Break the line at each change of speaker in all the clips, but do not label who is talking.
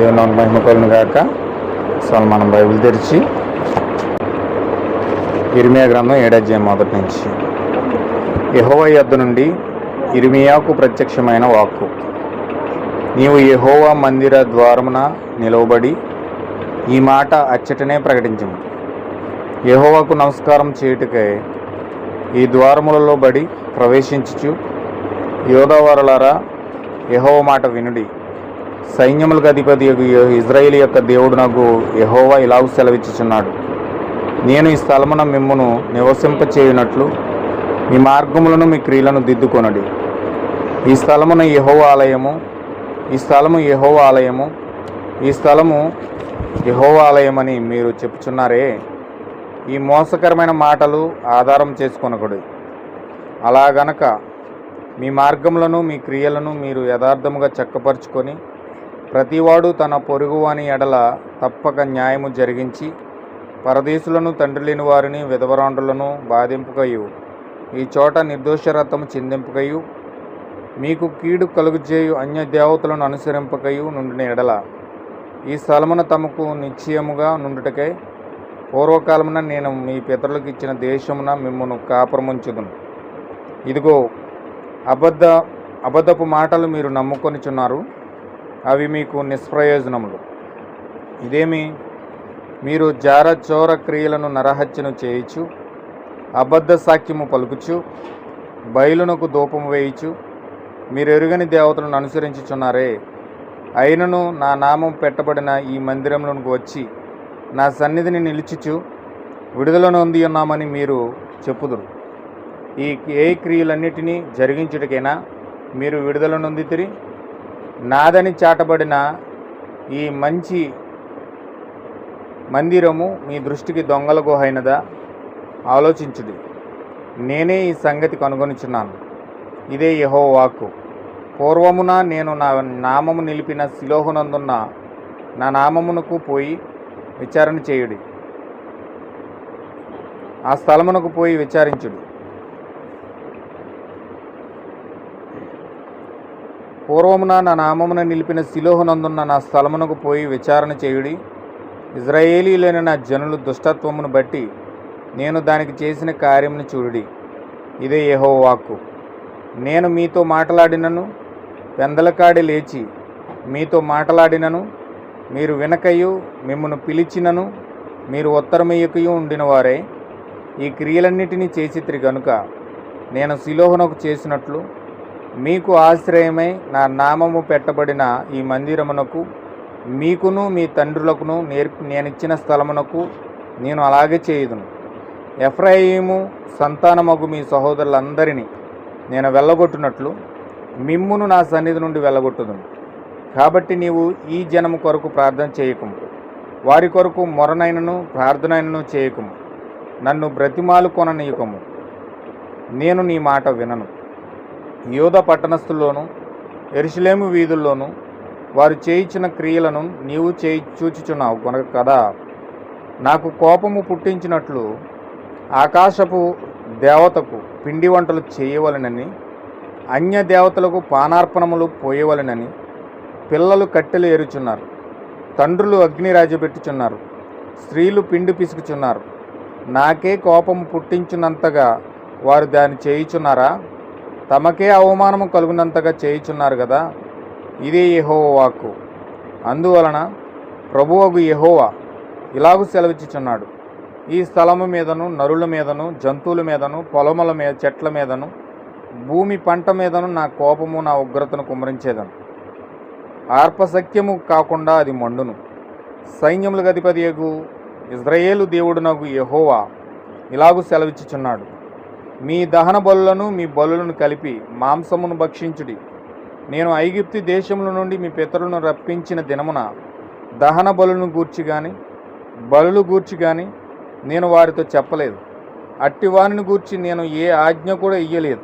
దేవుని మహిమ కలుగును గాక. అసలు మనం బైబిల్ తెరిచి ఇర్మియా గ్రంథం 7వ అధ్యాయం మొదటి నుంచి. యెహోవా యొద్ద నుండి ఇర్మియాకు ప్రత్యక్షమైన వాక్కు. నీవు యెహోవా మందిర ద్వారమున నిలవబడి ఈ మాట అచ్చటనే ప్రకటించుము. యెహోవాకు నమస్కారం చేయుటకై ఈ ద్వారములలో బడి ప్రవేశించుచు యోధావారులారా యెహోవా మాట వినుడి. సైన్యములకు అధిపతి ఇజ్రాయేలు యొక్క దేవుడు నాకు యెహోవా ఇలాగు సెలవిచ్చుచున్నాడు. నేను ఈ స్థలమున మిమ్మును నివసింపచేయునట్లు మీ మార్గములను మీ క్రియలను దిద్దుకొనడి. ఈ స్థలమున యెహోవా ఆలయము, ఈ స్థలము యెహోవా ఆలయము, ఈ స్థలము యెహోవా ఆలయమని మీరు చెప్పుచున్నారే. ఈ మోసకరమైన మాటలు ఆధారం చేసుకొనకూడదు. అలాగనక మీ మార్గములను మీ క్రియలను మీరు యథార్థముగా చక్కపరుచుకొని ప్రతివాడు తన పొరుగువాని ఎడల తప్పక న్యాయము జరిగించి పరదేశులను తండ్రి లేని వారిని విధవరాండ్రులను బాధింపుకయు ఈ చోట నిర్దోష రక్తము చిందింపకయు మీకు కీడు కలుగుచేయు అన్య దేవతలను అనుసరింపకయు నుండిన ఎడల ఈ స్థలమున తమకు నిశ్చయముగా నుండుటకై పూర్వకాలమున నేను మీ పితరులకు ఇచ్చిన దేశమున మిమ్మును కాపురముంచుదును. ఇదిగో అబద్ధపు మాటలు మీరు నమ్ముకొనిచున్నారు, అవి మీకు నిష్ప్రయోజనములు. ఇదేమి, మీరు జారచోర క్రియలను నరహత్యను చేయుచు అబద్ధ సాక్ష్యము పలుకుచు బయలునకు ధూపము వేయుచు మీరు ఎరుగని దేవతలను అనుసరించుచున్నారే. అయినను నా నామం పెట్టబడిన ఈ మందిరంలోనికి వచ్చి నా సన్నిధిని నిలుచుచు విడుదల నొంది ఉన్నామని మీరు చెప్పుదురు. ఏ క్రియలన్నిటినీ జరిగించుటకైనా మీరు విడుదల నొందితిరి? నాదని చాటబడిన ఈ మంచి మందిరము మీ దృష్టికి దొంగల గుహైనదా? ఆలోచించుడి. నేనే ఈ సంగతి కనుగొనిచున్నాను. ఇదే యెహోవా వాక్కు. పూర్వమున నేను నా నామము నిలిపిన షిలోహునందున్న నా నామమునకు పోయి విచారణ చేయుడి. ఆ స్థలమునకు పోయి విచారించుడి. పూర్వమున నా నామమున నిలిపిన షిలోహునందున్న నా స్థలమునకు పోయి విచారణ చేయుడి. ఇజ్రాయేలీలైన నా జనులు దుష్టత్వమును బట్టి నేను దానికి చేసిన కార్యమును చూడుడి. ఇదే యెహోవా వాక్కు. నేను మీతో మాట్లాడినను పెందలకాడి లేచి మీతో మాట్లాడినను మీరు వినకయు మిమ్మును పిలిచినను మీరు ఉత్తరమయ్యకయు ఉండిన వారే ఈ క్రియలన్నిటినీ చేసితిరి గనుక నేను షిలోహునకు చేసినట్లు మీకు ఆశ్రయమై నా నామము పెట్టబడిన ఈ మందిరమునకు మీకును మీ తండ్రులకును నేనిచ్చిన స్థలమునకు నేను అలాగే చేయుదును. ఎఫ్రాయిము సంతానమగు మీ సహోదరులందరినీ నేను వెళ్ళగొట్టునట్లు మిమ్మును నా సన్నిధి నుండి వెళ్ళగొట్టుదును. కాబట్టి నీవు ఈ జనము కొరకు ప్రార్థన చేయకుము, వారి కొరకు మొరనైనను ప్రార్థనైనను చేయకుము, నన్ను బ్రతిమాలు కొననీయకము. నేను నీ మాట వినను. యూదా పట్టణస్థుల్లోను యెరూషలేము వీధుల్లోనూ వారు చేయించిన క్రియలను నీవు చూచుచున్నావు కనుక కదా నాకు కోపము పుట్టించినట్లు ఆకాశపు దేవతకు పిండి వంటలు చేయవలెనని అన్య దేవతలకు పానార్పణములు పోయవలెనని పిల్లలు కట్టెలు ఏరుచున్నారు, తండ్రులు అగ్ని రాజబెట్టుచున్నారు, స్త్రీలు పిండి పిసుకుచున్నారు. నాకే కోపము పుట్టించినంతగా వారు దాన్ని చేయుచున్నారా? తమకే అవమానము కలుగునంతగా చేయుచున్నారు కదా. ఇదే యెహోవా వాక్కు. అందువలన ప్రభువగు యెహోవా ఇలాగు సెలవిచ్చుచున్నాడు. ఈ స్థలము మీదను నరుల మీదను జంతువుల మీదను పొలముల మీద చెట్ల మీదను భూమి పంట మీదను నా కోపము నా ఉగ్రతను కుమ్మరించేదను. ఆర్పసఖ్యము కాకుండా అది మండును. సైన్యములకు అధిపతియగు ఇజ్రాయేలు దేవుడునగు యెహోవా ఇలాగు సెలవిచ్చుచున్నాడు. మీ దహన బలులను మీ బలులను కలిపి మాంసమును భక్షించుడి. నేను ఐగుప్తు దేశముల నుండి మీ పితరులను రప్పించిన దినమున దహన బలులను గూర్చి గాని బలులు గూర్చి గాని నేను వారితో చెప్పలేదు. అట్టివానిని గూర్చి నేను ఏ ఆజ్ఞ కూడా ఇయ్యలేదు.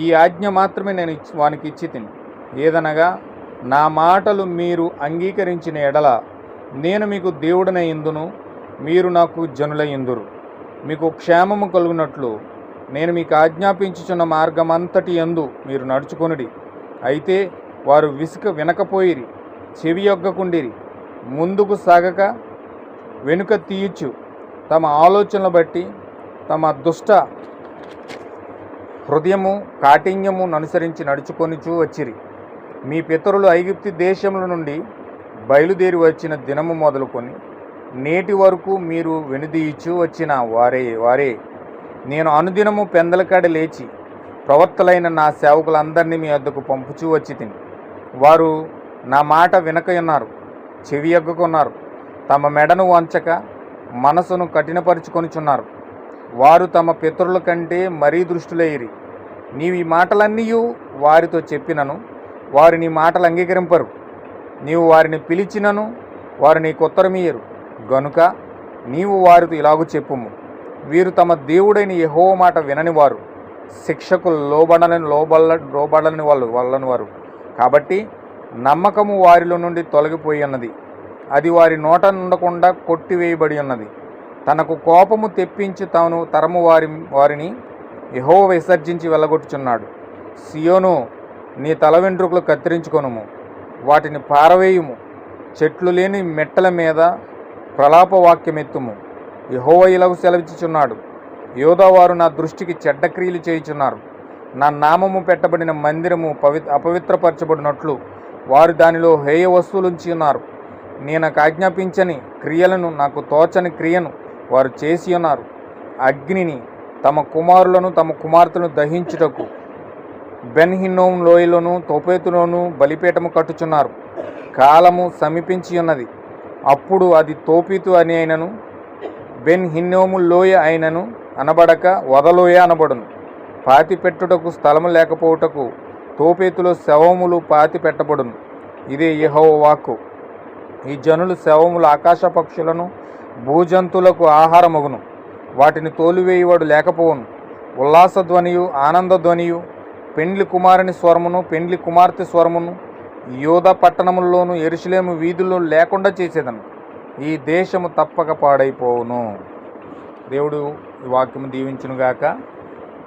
ఈ ఆజ్ఞ మాత్రమే నేను వానికి ఇచ్చి తిని, ఏదనగా నా మాటలు మీరు అంగీకరించిన ఎడల నేను మీకు దేవుడనై ఇందును, మీరు నాకు జనులై ఇందురు. మీకు క్షేమము కలుగునట్లు నేను మీకు ఆజ్ఞాపించుచున్న మార్గమంతటి యందు మీరు నడుచుకొనుడి. అయితే వారు వినకపోయిరి, చెవియొగ్గకుండిరి, ముందుకు సాగక వెనుక తీయచ్చు, తమ ఆలోచనలు బట్టి తమ దుష్ట హృదయము కాఠిన్యము అనుసరించి నడుచుకొనిచూ వచ్చిరి. మీ పితరులు ఐగుప్తు దేశముల నుండి బయలుదేరి వచ్చిన దినము మొదలుకొని నేటి వరకు మీరు వెనుదీయిచూ వచ్చిన వారే నేను అనుదినము పెందలకాడ లేచి ప్రవర్తలైన నా సేవకులందరినీ మీ వద్దకు పంపుచూ వచ్చి తిని, వారు నా మాట వినకయున్నారు, చెవి ఎగ్గకున్నారు, తమ మెడను వంచక మనసును కఠినపరుచుకొనిచున్నారు. వారు తమ పితరుల కంటే మరీ దృష్టులయ్యిరి. నీవు ఈ మాటలన్నీ వారితో చెప్పినను వారు నీ మాటలు అంగీకరింపరు. నీవు వారిని పిలిచినను వారు నీకు ఉత్తరమియ్యరు. గనుక నీవు వారితో ఇలాగూ చెప్పుము, వీరు తమ దేవుడైన యెహోవా మాట వినని వారు, శిక్షకు లోబడని వారు. కాబట్టి నమ్మకము వారిలో నుండి తొలగిపోయి ఉన్నది, అది వారి నోట నుండకుండా కొట్టివేయబడి ఉన్నది. తనకు కోపము తెప్పించి తాను తరము వారిని యెహోవా విసర్జించి వెళ్ళగొట్టుచున్నాడు. సియోను, నీ తల వెంట్రుకలు కత్తిరించుకొనుము, వాటిని పారవేయుము, చెట్లు లేని మెట్టల మీద ప్రలాప వాక్యమెత్తుము. యెహోవా ఇలాగు సెలవిచ్చుచున్నాడు, యోదావారు నా దృష్టికి చెడ్డ క్రియలు చేయుచున్నారు. నా నామము పెట్టబడిన మందిరము అపవిత్రపరచబడినట్లు వారు దానిలో హేయ వస్తువులుంచి ఉన్నారు. నేను ఆజ్ఞాపించని క్రియలను, నాకు తోచని క్రియను వారు చేసి ఉన్నారు. అగ్నిని తమ కుమారులను తమ కుమార్తెలను దహించుటకు బెన్ హిన్నోము లోయలోను తోపేతులోను బలిపీఠము కట్టుచున్నారు. కాలము సమీపించి ఉన్నది, అప్పుడు అది తోపీతు అని అయినను బెన్ హిన్నోము లోయ అయినను అనబడక వదలోయ అనబడును. పాతి పెట్టుటకు స్థలము లేకపోవుటకు తోపేతులో శవములు పాతి పెట్టబడును. ఇదే యెహోవా వాక్కు. ఈ జనులు శవములు ఆకాశ పక్షులను భూజంతువులకు ఆహారమగును. వాటిని తోలివేయువాడు లేకపోవును. ఉల్లాస ధ్వనియు ఆనంద ధ్వనియు పెండ్లి కుమారుని స్వరమును పెండ్లి కుమార్తె స్వరమును యోధా పట్టణముల్లోను యెరూషలేము వీధుల్లో లేకుండా చేసేదను. ఈ దేశము తప్పక పాడైపోవును. దేవుడు ఈ వాక్యము దీవించునుగాక.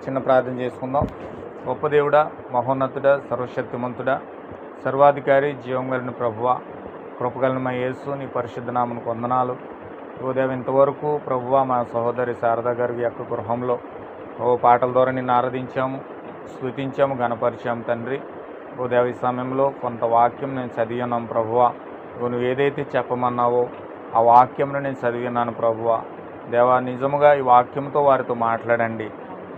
చిన్న ప్రార్థన చేసుకుందాం. గొప్ప దేవుడా, మహోన్నతుడా, సర్వశక్తిమంతుడా, సర్వాధికారి, జీవం కలిగిన ప్రభువా, కృపగలిగిన మా యేసు, నీ పరిశుద్ధ నామమునకు వందనాలు. ఉదయం ఇంతవరకు ప్రభువా మా సహోదరి శారదా గారి యొక్క గృహంలో పాటల ద్వారా నిన్ను ఆరాధించాము, స్తుతించాము, గణపరిచాము తండ్రి. ఉదయం ఈ సమయంలో కొంత వాక్యం నేను చదివినాను ప్రభువా. నువ్వు ఏదైతే చెప్పమన్నావో ఆ వాక్యంను నేను చదివినాను ప్రభువా. దేవా, నిజముగా ఈ వాక్యంతో వారితో మాట్లాడండి.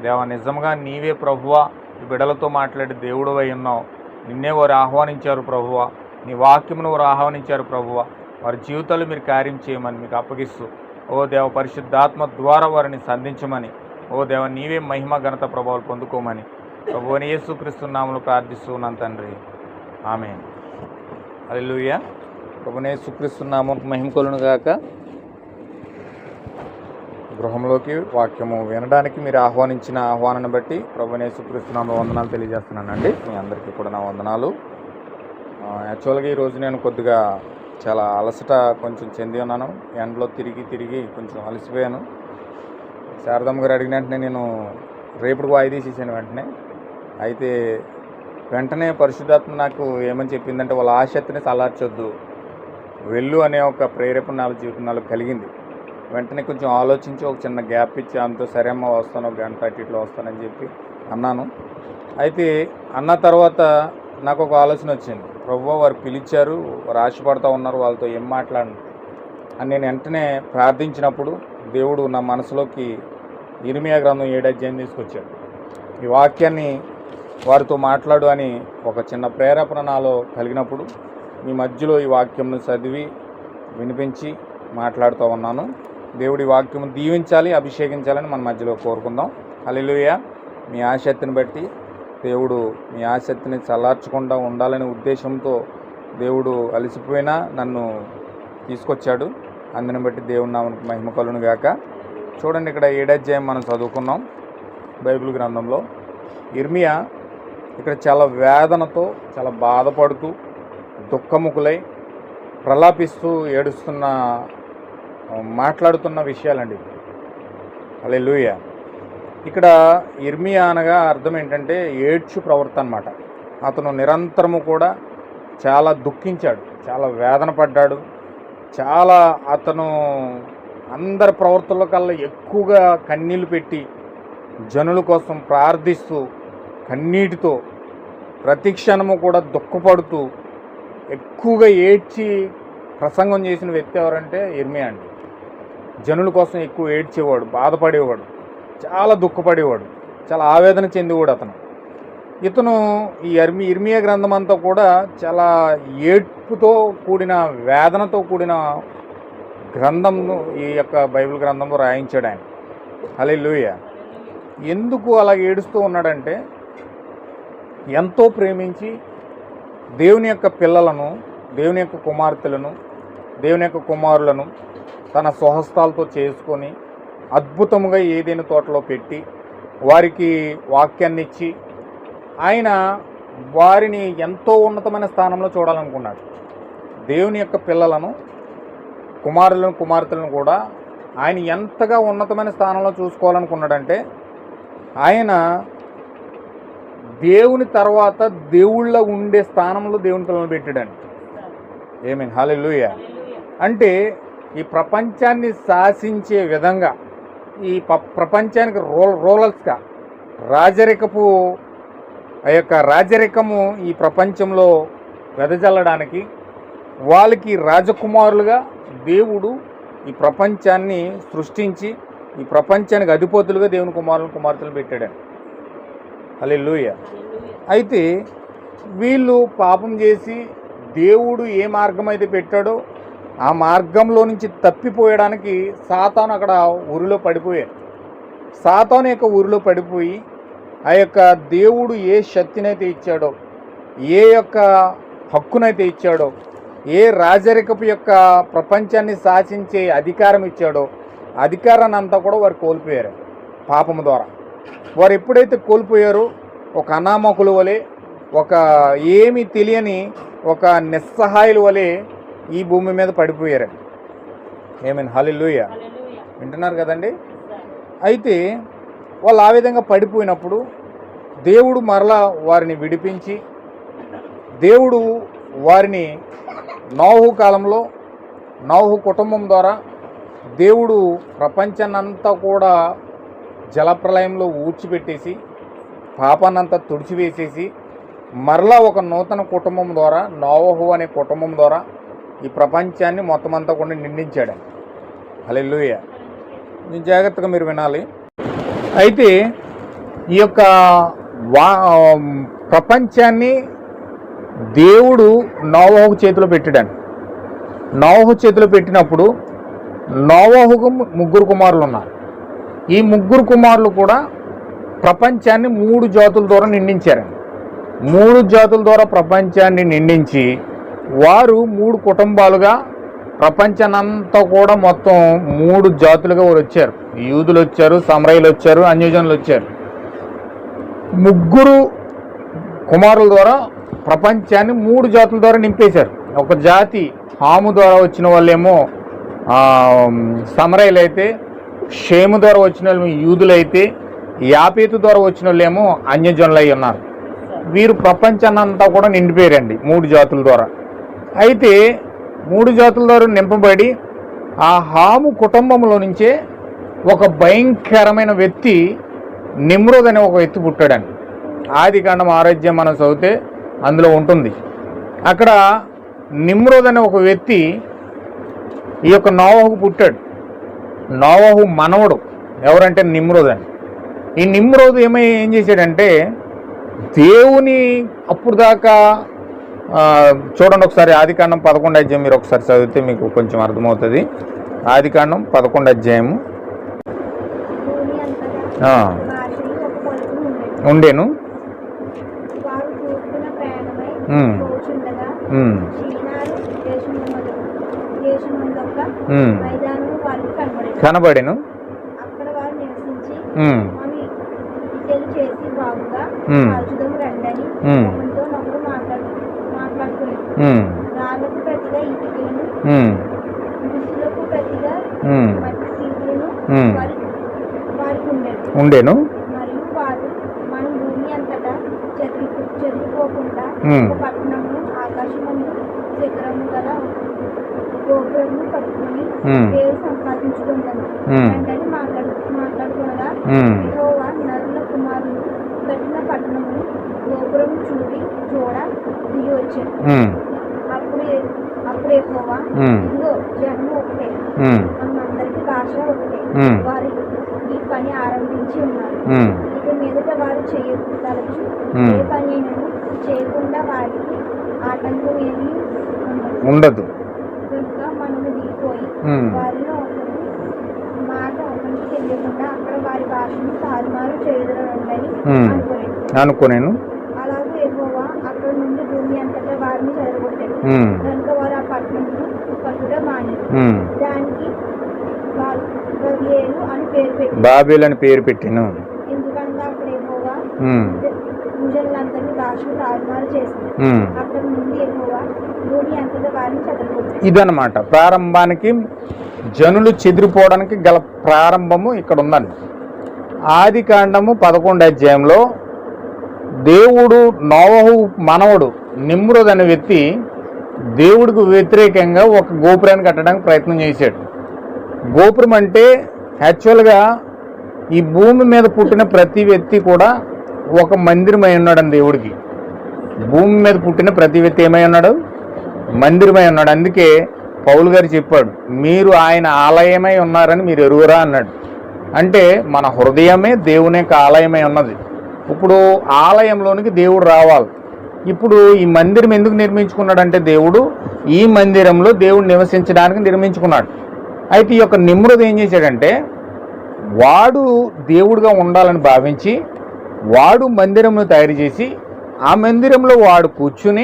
దేవా, నిజముగా నీవే ప్రభువా ఈ బిడ్డలతో మాట్లాడి దేవుడు అయి ఉన్నావు. నిన్నే వారు ఆహ్వానించారు ప్రభువా. నీ వాక్యమును వారు ఆహ్వానించారు ప్రభువా. వారి జీవితాలు మీరు కార్యం చేయమని మీకు అప్పగిస్తూ, ఓ దేవ, పరిశుద్ధాత్మ ద్వారా వారిని సంధించమని, ఓ దేవ, నీవే మహిమ ఘనత ప్రభావాలు పొందుకోమని ప్రభువుని యేసుక్రీస్తు నామములో ప్రార్థిస్తూ ఉన్నాను తండ్రి. ఆమేన్. హల్లెలూయా. ప్రభువుని యేసుక్రీస్తు నామమునకు మహిమ కలుగును గాక. గృహంలోకి వాక్యము వినడానికి మీరు ఆహ్వానించిన ఆహ్వానాన్ని బట్టి ప్రభువుని యేసుక్రీస్తు నామములో వందనాలు తెలియజేస్తున్నానండి. మీ అందరికీ కూడా నా వందనాలు. యాక్చువల్గా ఈరోజు నేను కొద్దిగా చాలా అలసట కొంచెం చెంది ఉన్నాను. ఎండలో తిరిగి కొంచెం అలసిపోయాను. శారదమ్మ గారు అడిగిన వెంటనే నేను రేపుడికి వాయిదా తీసేసాను వెంటనే. అయితే వెంటనే పరిశుద్ధాత్మ నాకు ఏమని చెప్పిందంటే, వాళ్ళ ఆసక్తిని చల్లార్చొద్దు, వెళ్ళు అనే ఒక ప్రేరేపణ నాలుగు జీవితంలో కలిగింది. వెంటనే కొంచెం ఆలోచించి ఒక చిన్న గ్యాప్ ఇచ్చి ఆమెతో సరే అమ్మ వస్తాను, ఒక గంట ఇట్లా వస్తానని చెప్పి అన్నాను. అయితే అన్న తర్వాత నాకు ఒక ఆలోచన వచ్చింది. ప్రభువా, వారు పిలిచారు, వారు ఆశపడుతూ ఉన్నారు, వాళ్ళతో ఏం మాట్లాడను అని నేను వెంటనే ప్రార్థించినప్పుడు దేవుడు నా మనసులోకి ఇర్మియా గ్రంథం 7వ అధ్యాయం తీసుకొచ్చాడు. ఈ వాక్యాన్ని వారితో మాట్లాడు అని ఒక చిన్న ప్రేరేపణ నాలో కలిగినప్పుడు మీ మధ్యలో ఈ వాక్యంను చదివి వినిపించి మాట్లాడుతూ ఉన్నాను. దేవుడి వాక్యము దీవించాలి, అభిషేకించాలని మన మధ్యలో కోరుకుందాం. హల్లెలూయా. మీ ఆసక్తిని బట్టి దేవుడు మీ ఆసక్తిని చల్లార్చకుండా ఉండాలనే ఉద్దేశంతో దేవుడు అలసిపోయినా నన్ను తీసుకొచ్చాడు. అందుని బట్టి దేవుడి నామమునకు మహిమ కలుగును గాక. చూడండి, ఇక్కడ 7వ అధ్యాయం మనం చదువుకున్నాం బైబిల్ గ్రంథంలో. ఇర్మియా ఇక్కడ చాలా వేదనతో, చాలా బాధపడుతూ, దుఃఖముఖులై, ప్రలాపిస్తూ, మాట్లాడుతున్న విషయాలండి. హల్లెలూయా. ఇక్కడ ఇర్మియా అనగా అర్థం ఏంటంటే ఏడ్చు ప్రవర్తన అన్నమాట. అతను నిరంతరము కూడా చాలా దుఃఖించాడు, చాలా వేదన పడ్డాడు. చాలా అతను అందరి ప్రవర్తనల కల్లా ఎక్కువగా కన్నీళ్లు పెట్టి జనుల కోసం ప్రార్థిస్తూ కన్నీటితో ప్రతి క్షణము కూడా దుఃఖపడుతూ ఎక్కువగా ఏడ్చి ప్రసంగం చేసిన వ్యక్తి ఎవరంటే ఇర్మియా అండి. జనుల కోసం ఎక్కువ ఏడ్చేవాడు, బాధపడేవాడు, చాలా దుఃఖపడేవాడు, చాలా ఆవేదన చెందేవాడు అతను. ఇతను ఈ ఇర్మియా గ్రంథం అంతా కూడా చాలా ఏడ్పుతో కూడిన వేదనతో కూడిన గ్రంథం ఈ యొక్క బైబిల్ గ్రంథంలో రాయించాడు ఆయన. హల్లెలూయా. ఎందుకు అలా ఏడుస్తూ ఉన్నాడంటే ఎంతో ప్రేమించి దేవుని యొక్క పిల్లలను, దేవుని యొక్క కుమార్తెలను, దేవుని యొక్క కుమారులను తన స్వహస్తాలతో చేసుకొని అద్భుతముగా ఏదైనా తోటలో పెట్టి వారికి వాక్యాన్ని ఇచ్చి ఆయన వారిని ఎంతో ఉన్నతమైన స్థానంలో చూడాలనుకున్నాడు. దేవుని యొక్క పిల్లలను, కుమారులను, కుమార్తెలను కూడా ఆయన ఎంతగా ఉన్నతమైన స్థానంలో చూసుకోవాలనుకున్నాడంటే ఆయన దేవుని తర్వాత దేవుళ్ళ ఉండే స్థానంలో దేవుని పిల్లలను పెట్టాడండి. ఆమేన్. హల్లెలూయా. అంటే ఈ ప్రపంచాన్ని శాసించే విధంగా ఈ ప్రపంచానికి రూలర్స్గా రాజరికపు ఆ యొక్క రాజరికము ఈ ప్రపంచంలో వెదజల్లడానికి వాళ్ళకి రాజకుమారులుగా దేవుడు ఈ ప్రపంచాన్ని సృష్టించి ఈ ప్రపంచానికి అధిపతులుగా దేవుని కుమారులను, కుమార్తెలు పెట్టాడు. హల్లెలూయా. అయితే వీళ్ళు పాపం చేసి దేవుడు ఏ మార్గం అయితే పెట్టాడో ఆ మార్గంలో నుంచి తప్పిపోయడానికి సాతాను అక్కడ ఊరిలో పడిపోయాడు. సాతాను యొక్క ఊరిలో పడిపోయి ఆ యొక్క దేవుడు ఏ శక్తినైతే ఇచ్చాడో, ఏ యొక్క హక్కునైతే ఇచ్చాడో, ఏ రాజరికపు యొక్క ప్రపంచాన్ని శాసించే అధికారం ఇచ్చాడో అధికారాన్ని అంతా కూడా వారు కోల్పోయారు పాపము ద్వారా. వారు ఎప్పుడైతే కోల్పోయారో ఒక అనామకుల వలె, ఒక ఏమీ తెలియని ఒక నిస్సహాయుల వలె ఈ భూమి మీద పడిపోయారు. ఆమేన్. హల్లెలూయా. వింటున్నారు కదండి. అయితే వాళ్ళు ఆ విధంగా పడిపోయినప్పుడు దేవుడు మరలా వారిని విడిపించి దేవుడు వారిని నోహు కాలంలో నోహు కుటుంబం ద్వారా దేవుడు ప్రపంచాన్నంతా కూడా జలప్రలయంలో ఊడ్చిపెట్టేసి పాపాన్నంతా తుడిచివేసేసి మరలా ఒక నూతన కుటుంబం ద్వారా, నోవహు అనే కుటుంబం ద్వారా ఈ ప్రపంచాన్ని మొత్తం అంతా కూడా నిండించాడు. హల్లెలూయా. జాగ్రత్తగా మీరు వినాలి. అయితే ఈ యొక్క ప్రపంచాన్ని దేవుడు నోవహు చేతిలో పెట్టాడు. నోవహు చేతిలో పెట్టినప్పుడు నోవహుకు 3 కుమారులు ఉన్నారు. ఈ 3 కుమారులు కూడా ప్రపంచాన్ని 3 జాతుల ద్వారా నిండించారండి. 3 జాతుల ద్వారా ప్రపంచాన్ని నిండించి వారు 3 కుటుంబాలుగా ప్రపంచానంతా కూడా మొత్తం 3 జాతులుగా వారు వచ్చారు. యూదులు వచ్చారు, సమరయులు వచ్చారు, అన్యజనులు వచ్చారు. 3 కుమారుల ద్వారా ప్రపంచాన్ని 3 జాతుల ద్వారా నింపేశారు. ఒక జాతి హాము ద్వారా వచ్చిన వాళ్ళేమో సమరయులు అయితే, షేము ద్వారా వచ్చిన వాళ్ళు యూదులైతే, యాపేతు ద్వారా వచ్చిన వాళ్ళేమో అన్యజనులు అయి ఉన్నారు. వీరు ప్రపంచాన్నంతా కూడా నిండిపోయారండి 3 జాతుల ద్వారా. అయితే 3 జాతుల ద్వారా నింపబడి ఆ హాము కుటుంబంలో నుంచే ఒక భయంకరమైన వ్యక్తి నిమ్రోద్ అనే ఒక వ్యక్తి పుట్టాడండి. ఆదికాండం 6 మనం చదివితే అందులో ఉంటుంది. అక్కడ నిమ్రోద్ అనే ఒక వ్యక్తి ఈ యొక్క నోవహుకు పుట్టాడు. నోవహు మనవడు ఎవరంటే నిమ్రోద్ అని. ఈ నిమ్రోద్ ఏం చేశాడంటే దేవుని అప్పుడు దాకా చూడండి ఒకసారి ఆదికాండం 11 మీరు ఒకసారి చదివితే మీకు కొంచెం అర్థమవుతుంది. ఆదికాండం 11 ఉండేను. కనబడేను. ఉండేను.
గోపురము కట్టుకుని పేరు సంపాదించుకుంటాను అంటే మాట్లాడుకునగా యెహోవా నరుల కుమారులు కట్టిన పట్టణమును గోపురం చూడ దిగి వచ్చాను. అప్పుడు యెహోవా ఇదిగో జనము ఒకటే, మనందరికి భాష ఒకటే, వారి ఈ పని ఆరంభించి ఉన్నారు. ఇక మీదట వారు చేయదలచు ఏ పని చేయకుండా వారికి ఆటంకం ఏమీ ఉండదు. కనుక మనము దిగిపోయి వారిలో మాట ఒకరికి తెలియకుండా అక్కడ వారి భాషను తారుమారు చేయదలని అనుకునేను. అలాగే యెహోవా అక్కడ నుండి భూమి అంతటా వారిని చెదరగొట్టాడు. కనుక వారు ఆ పట్టణమును కట్టుట మానేరు. దానికి బాబేలు అని పేరు పెట్టాను. ఎందుకంటే అక్కడ యెహోవా ప్రజలందరినీ భాషను తారుమారు చేసింది. అక్కడ నుండి యెహోవా భూమి అంతటా వారిని చెదరగొట్టాడు.
ఇదన్నమాట ప్రారంభానికి జనులు చెదిరిపోవడానికి గల ప్రారంభము ఇక్కడ ఉందండి. ఆది కాండము 11వ అధ్యాయంలో దేవుడు నోవహు మనవడు నిమ్రోద్ అనే వ్యక్తి దేవుడికి వ్యతిరేకంగా ఒక గోపురాన్ని కట్టడానికి ప్రయత్నం చేశాడు. గోపురం అంటే యాక్చువల్గా ఈ భూమి మీద పుట్టిన ప్రతి వ్యక్తి కూడా ఒక మందిరమై ఉన్నాడని దేవుడికి. భూమి మీద పుట్టిన ప్రతి వ్యక్తి ఏమై ఉన్నాడు? మందిరమై ఉన్నాడు. అందుకే పౌలు గారు చెప్పాడు, మీరు ఆయన ఆలయమై ఉన్నారని మీరు ఎరువురా అన్నాడు. అంటే మన హృదయమే దేవుని యొక్క ఆలయమై ఉన్నది. ఇప్పుడు ఆలయంలోనికి దేవుడు రావాలి. ఇప్పుడు ఈ మందిరం ఎందుకు నిర్మించుకున్నాడంటే దేవుడు ఈ మందిరంలో దేవుడు నివసించడానికి నిర్మించుకున్నాడు. అయితే ఈ యొక్క నిమ్రోద్ ఏం చేశాడంటే వాడు దేవుడుగా ఉండాలని భావించి వాడు మందిరంను తయారు చేసి ఆ మందిరంలో వాడు కూర్చుని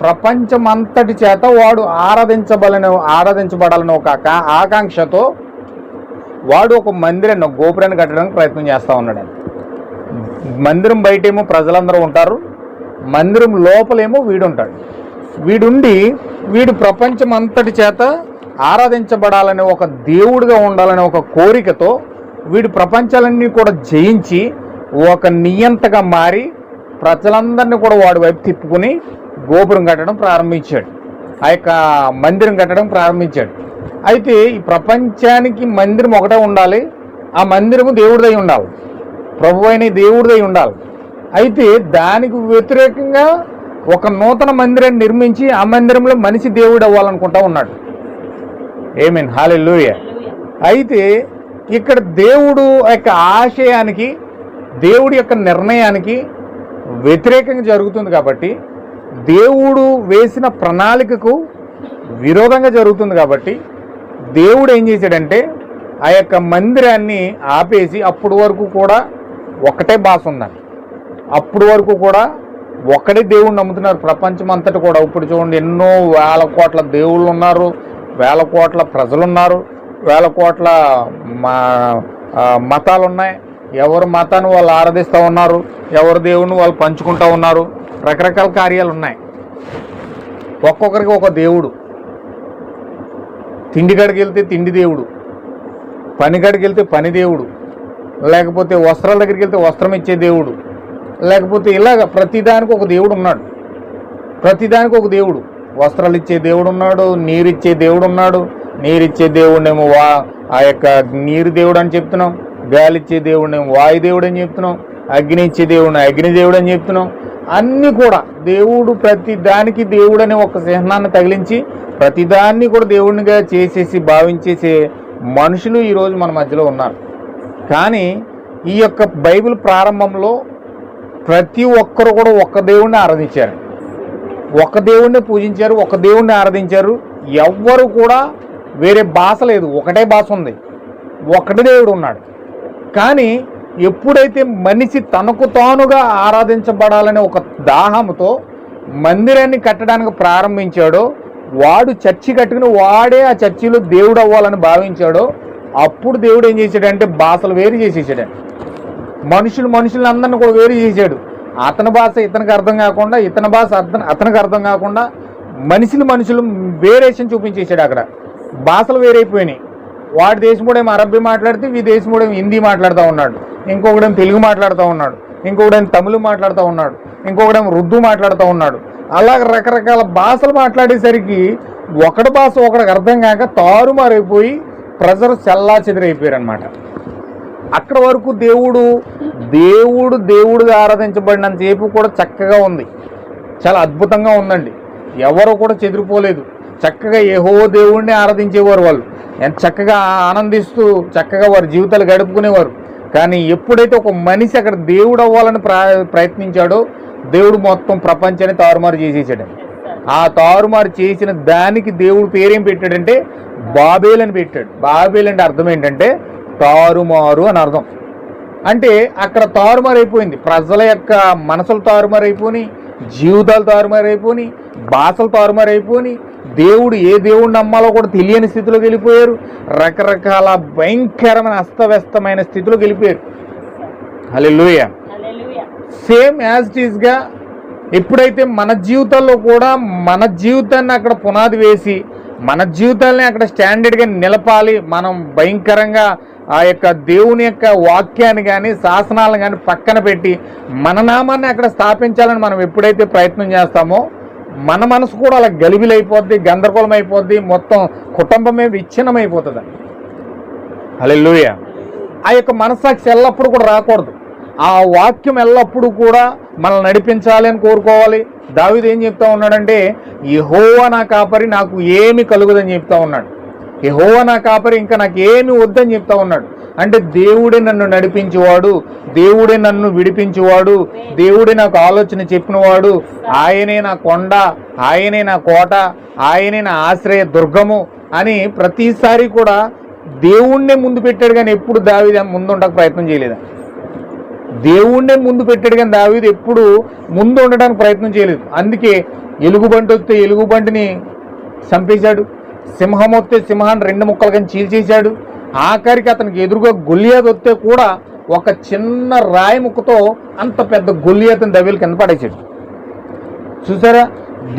ప్రపంచమంతటి చేత వాడు ఆరాధించబడాలని ఒక ఆకాంక్షతో వాడు ఒక మందిరాన్ని ఒక గోపురాన్ని కట్టడానికి ప్రయత్నం చేస్తూ ఉన్నాడు. మందిరం బయటేమో ప్రజలందరూ ఉంటారు, మందిరం లోపలేమో వీడుంటాడు. వీడు ప్రపంచం అంతటి చేత ఆరాధించబడాలని ఒక దేవుడిగా ఉండాలనే ఒక కోరికతో వీడు ప్రపంచాలన్నీ కూడా జయించి ఒక నియంతగా మారి ప్రజలందరినీ కూడా వాడి వైపు తిప్పుకుని గోపురం కట్టడం ప్రారంభించాడు. ఆ యొక్క మందిరం కట్టడం ప్రారంభించాడు. అయితే ఈ ప్రపంచానికి మందిరం ఒకటే ఉండాలి, ఆ మందిరము దేవుడిదై ఉండాలి, ప్రభు అయిన దేవుడిదై ఉండాలి. అయితే దానికి వ్యతిరేకంగా ఒక నూతన మందిరాన్ని నిర్మించి ఆ మందిరంలో మనిషి దేవుడు అవ్వాలనుకుంటా ఉన్నాడు. ఆమేన్, హల్లెలూయా. అయితే ఇక్కడ దేవుడు యొక్క ఆశయానికి దేవుడి యొక్క నిర్ణయానికి వ్యతిరేకంగా జరుగుతుంది కాబట్టి, దేవుడు వేసిన ప్రణాళికకు విరోధంగా జరుగుతుంది కాబట్టి దేవుడు ఏం చేశాడంటే ఆ యొక్క మందిరాన్ని ఆపేసి అప్పటి వరకు కూడా ఒకటే భాష ఉందండి. అప్పటి వరకు కూడా ఒకటే దేవుడిని నమ్ముతున్నారు ప్రపంచం అంతటి కూడా. ఇప్పుడు చూడండి, ఎన్నో వేల కోట్ల దేవుళ్ళు ఉన్నారు, వేల కోట్ల ప్రజలు ఉన్నారు, వేల కోట్ల మతాలు ఉన్నాయి. ఎవరు మతాన్ని వాళ్ళు ఆరాధిస్తూ ఉన్నారు, ఎవరు దేవుడిని వాళ్ళు పంచుకుంటూ ఉన్నారు. రకరకాల కార్యాలు ఉన్నాయి. ఒక్కొక్కరికి ఒక దేవుడు. తిండి కాడికి వెళ్తే తిండి దేవుడు, పని కాడికి వెళ్తే పని దేవుడు, లేకపోతే వస్త్రాల దగ్గరికి వెళ్తే వస్త్రం ఇచ్చే దేవుడు, లేకపోతే ఇలాగ ప్రతిదానికి ఒక దేవుడు ఉన్నాడు. ప్రతిదానికి ఒక దేవుడు. వస్త్రాలు ఇచ్చే దేవుడు ఉన్నాడు, నీరు ఇచ్చే దేవుడు ఉన్నాడు. నీరు ఇచ్చే దేవుడేమో ఆ యొక్క నీరు దేవుడు అని చెప్తున్నాం, గాలి ఇచ్చే దేవుడేమో వాయుదేవుడు అని చెప్తున్నాం, అగ్ని ఇచ్చే దేవుడిని అగ్నిదేవుడు అని చెప్తున్నాం. అన్నీ కూడా దేవుడు ప్రతిదానికి దేవుడు అనే ఒక చిహ్నాన్ని తగిలించి ప్రతిదాన్ని కూడా దేవుడినిగా చేసేసి భావించేసే మనుషులు ఈరోజు మన మధ్యలో ఉన్నారు. కానీ ఈ యొక్క బైబిల్ ప్రారంభంలో ప్రతి ఒక్కరు కూడా ఒక్క దేవుడిని ఆరాధించారు, ఒక్క దేవుడిని పూజించారు, ఒక దేవుడిని ఆరాధించారు. ఎవ్వరు కూడా వేరే భాష లేదు, ఒకటే భాష ఉంది, ఒకటే దేవుడు ఉన్నాడు. కానీ ఎప్పుడైతే మనిషి తనకు తానుగా ఆరాధించబడాలనే ఒక దాహంతో మందిరాన్ని కట్టడానికి ప్రారంభించాడో, వాడు చర్చి కట్టుకుని వాడే ఆ చర్చిలో దేవుడు అవ్వాలని భావించాడో, అప్పుడు దేవుడు ఏం చేశాడంటే భాషలు వేరు చేసేసాడండి. మనుషులందరినీ కూడా వేరు చేశాడు. అతని భాష ఇతనికి అర్థం కాకుండా, ఇతని భాష అతనికి అర్థం కాకుండా మనుషులు వేరియేషన్ చూపించేశాడు. అక్కడ భాషలు వేరైపోయినాయి. వాడి దేశముడేమో అరబ్బీ మాట్లాడితే ఈ దేశముడేమో హిందీ మాట్లాడుతూ ఉన్నాడు, ఇంకొకడేమో తెలుగు మాట్లాడుతూ ఉన్నాడు, ఇంకొకడేమో తమిళ మాట్లాడుతూ ఉన్నాడు, ఇంకొకడేమో ఉర్దూ మాట్లాడుతూ ఉన్నాడు. అలాగ రకరకాల భాషలు మాట్లాడేసరికి ఒకటి భాష ఒకడికి అర్థం కాక తారుమారైపోయి ప్రజలు చల్లా చెదిరైపోయారు అనమాట. అక్కడ వరకు దేవుడుగా ఆరాధించబడినంతసేపు కూడా చక్కగా ఉంది, చాలా అద్భుతంగా ఉందండి. ఎవరు కూడా చెదిరిపోలేదు, చక్కగా యెహోవా దేవుడిని ఆరాధించేవారు. వాళ్ళు ఎంత చక్కగా ఆనందిస్తూ చక్కగా వారి జీవితాలు గడుపుకునేవారు. కానీ ఎప్పుడైతే ఒక మనిషి అక్కడ దేవుడు అవ్వాలని ప్రయత్నించాడో దేవుడు మొత్తం ప్రపంచాన్ని తారుమారు చేసేసాడు. ఆ తారుమారు చేసిన దానికి దేవుడు పేరేం పెట్టాడంటే బాబేల్ అని పెట్టాడు. బాబేల్ అంటే అర్థం ఏంటంటే తారుమారు అని అర్థం. అంటే అక్కడ తారుమారైపోయింది, ప్రజల యొక్క మనసులు తారుమారైపోయి, జీవితాలు తారుమారైపోయి, భాషలు తారుమారైపోయి, ఏ దేవుడు నమ్మాలో కూడా తెలియని స్థితిలోకి వెళ్ళిపోయారు. రకరకాల భయంకరమైన అస్తవ్యస్తమైన స్థితిలోకి వెళ్ళిపోయారు. హల్లెలూయా. సేమ్ యాజ్ ఇట్ ఈస్గా ఎప్పుడైతే మన జీవితాల్లో కూడా మన జీవితాన్ని అక్కడ పునాది వేసి మన జీవితాలని అక్కడ స్టాండర్డ్గా నిలపాలి, మనం భయంకరంగా ఆ యొక్క దేవుని యొక్క వాక్యాన్ని కానీ శాసనాలను కానీ పక్కన పెట్టి మన నామాన్ని అక్కడ స్థాపించాలని మనం ఎప్పుడైతే ప్రయత్నం చేస్తామో మన మనసు కూడా అలా గలిబిలైపోద్ది, గందరగోళం అయిపోద్ది, మొత్తం కుటుంబమే విచ్ఛిన్నమైపోతుంది. హల్లెలూయా. ఆ యొక్క మనస్సాక్షి ఎల్లప్పుడూ కూడా రాకూడదు. ఆ వాక్యం ఎల్లప్పుడూ కూడా మనల్ని నడిపించాలి అని కోరుకోవాలి. దావీదు ఏం చెప్తా ఉన్నాడంటే యెహోవా నా కాపరి, నాకు ఏమి కలుగుదని చెప్తా ఉన్నాడు. యెహోవా నా కాపరి, ఇంకా నాకు ఏమి వద్దని చెప్తా ఉన్నాడు. అంటే దేవుడే నన్ను నడిపించేవాడు, దేవుడే నన్ను విడిపించేవాడు, దేవుడే నాకు ఆలోచన చెప్పినవాడు, ఆయనే నా కొండ, ఆయనే నా కోట, ఆయనే నా ఆశ్రయ దుర్గము అని ప్రతిసారి కూడా దేవుణ్ణే ముందు పెట్టాడు. కానీ ఎప్పుడు దావీదు ముందు ఉండక ప్రయత్నం చేయలేదు. దేవుణ్ణే ముందు పెట్టాడు కానీ దావీదు ఎప్పుడు ముందు ఉండడానికి ప్రయత్నం చేయలేదు. అందుకే ఎలుగుబంటి వస్తే ఎలుగుబంటిని చంపేశాడు, సింహం వస్తే సింహాన్ని 2 ముక్కలు కానీ చీల్చేశాడు. ఆఖరికి అతనికి ఎదురుగా గొల్లియాతు వస్తే కూడా ఒక చిన్న రాయి ముక్కతో అంత పెద్ద గొల్లియాతుని దవ్వేలు కింద పడేశాడు. చూసారా,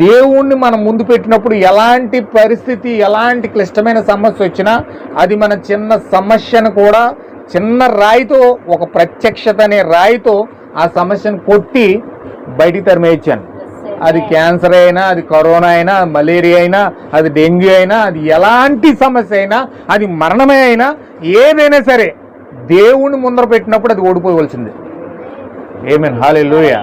దేవుణ్ణి మనం ముందు పెట్టినప్పుడు ఎలాంటి పరిస్థితి, ఎలాంటి క్లిష్టమైన సమస్య వచ్చినా అది మన చిన్న సమస్యను కూడా చిన్న రాయితో, ఒక ప్రత్యక్షత అనే రాయితో ఆ సమస్యను కొట్టి బయటికి తరిమేయించాను. అది క్యాన్సర్ అయినా, అది కరోనా అయినా, మలేరియా అయినా, అది డెంగ్యూ అయినా, అది ఎలాంటి సమస్య అయినా, అది మరణమే అయినా, ఏదైనా సరే దేవుణ్ణి ముందర పెట్టినప్పుడు అది ఓడిపోవలసిందే. ఆమేన్. హల్లెలూయా.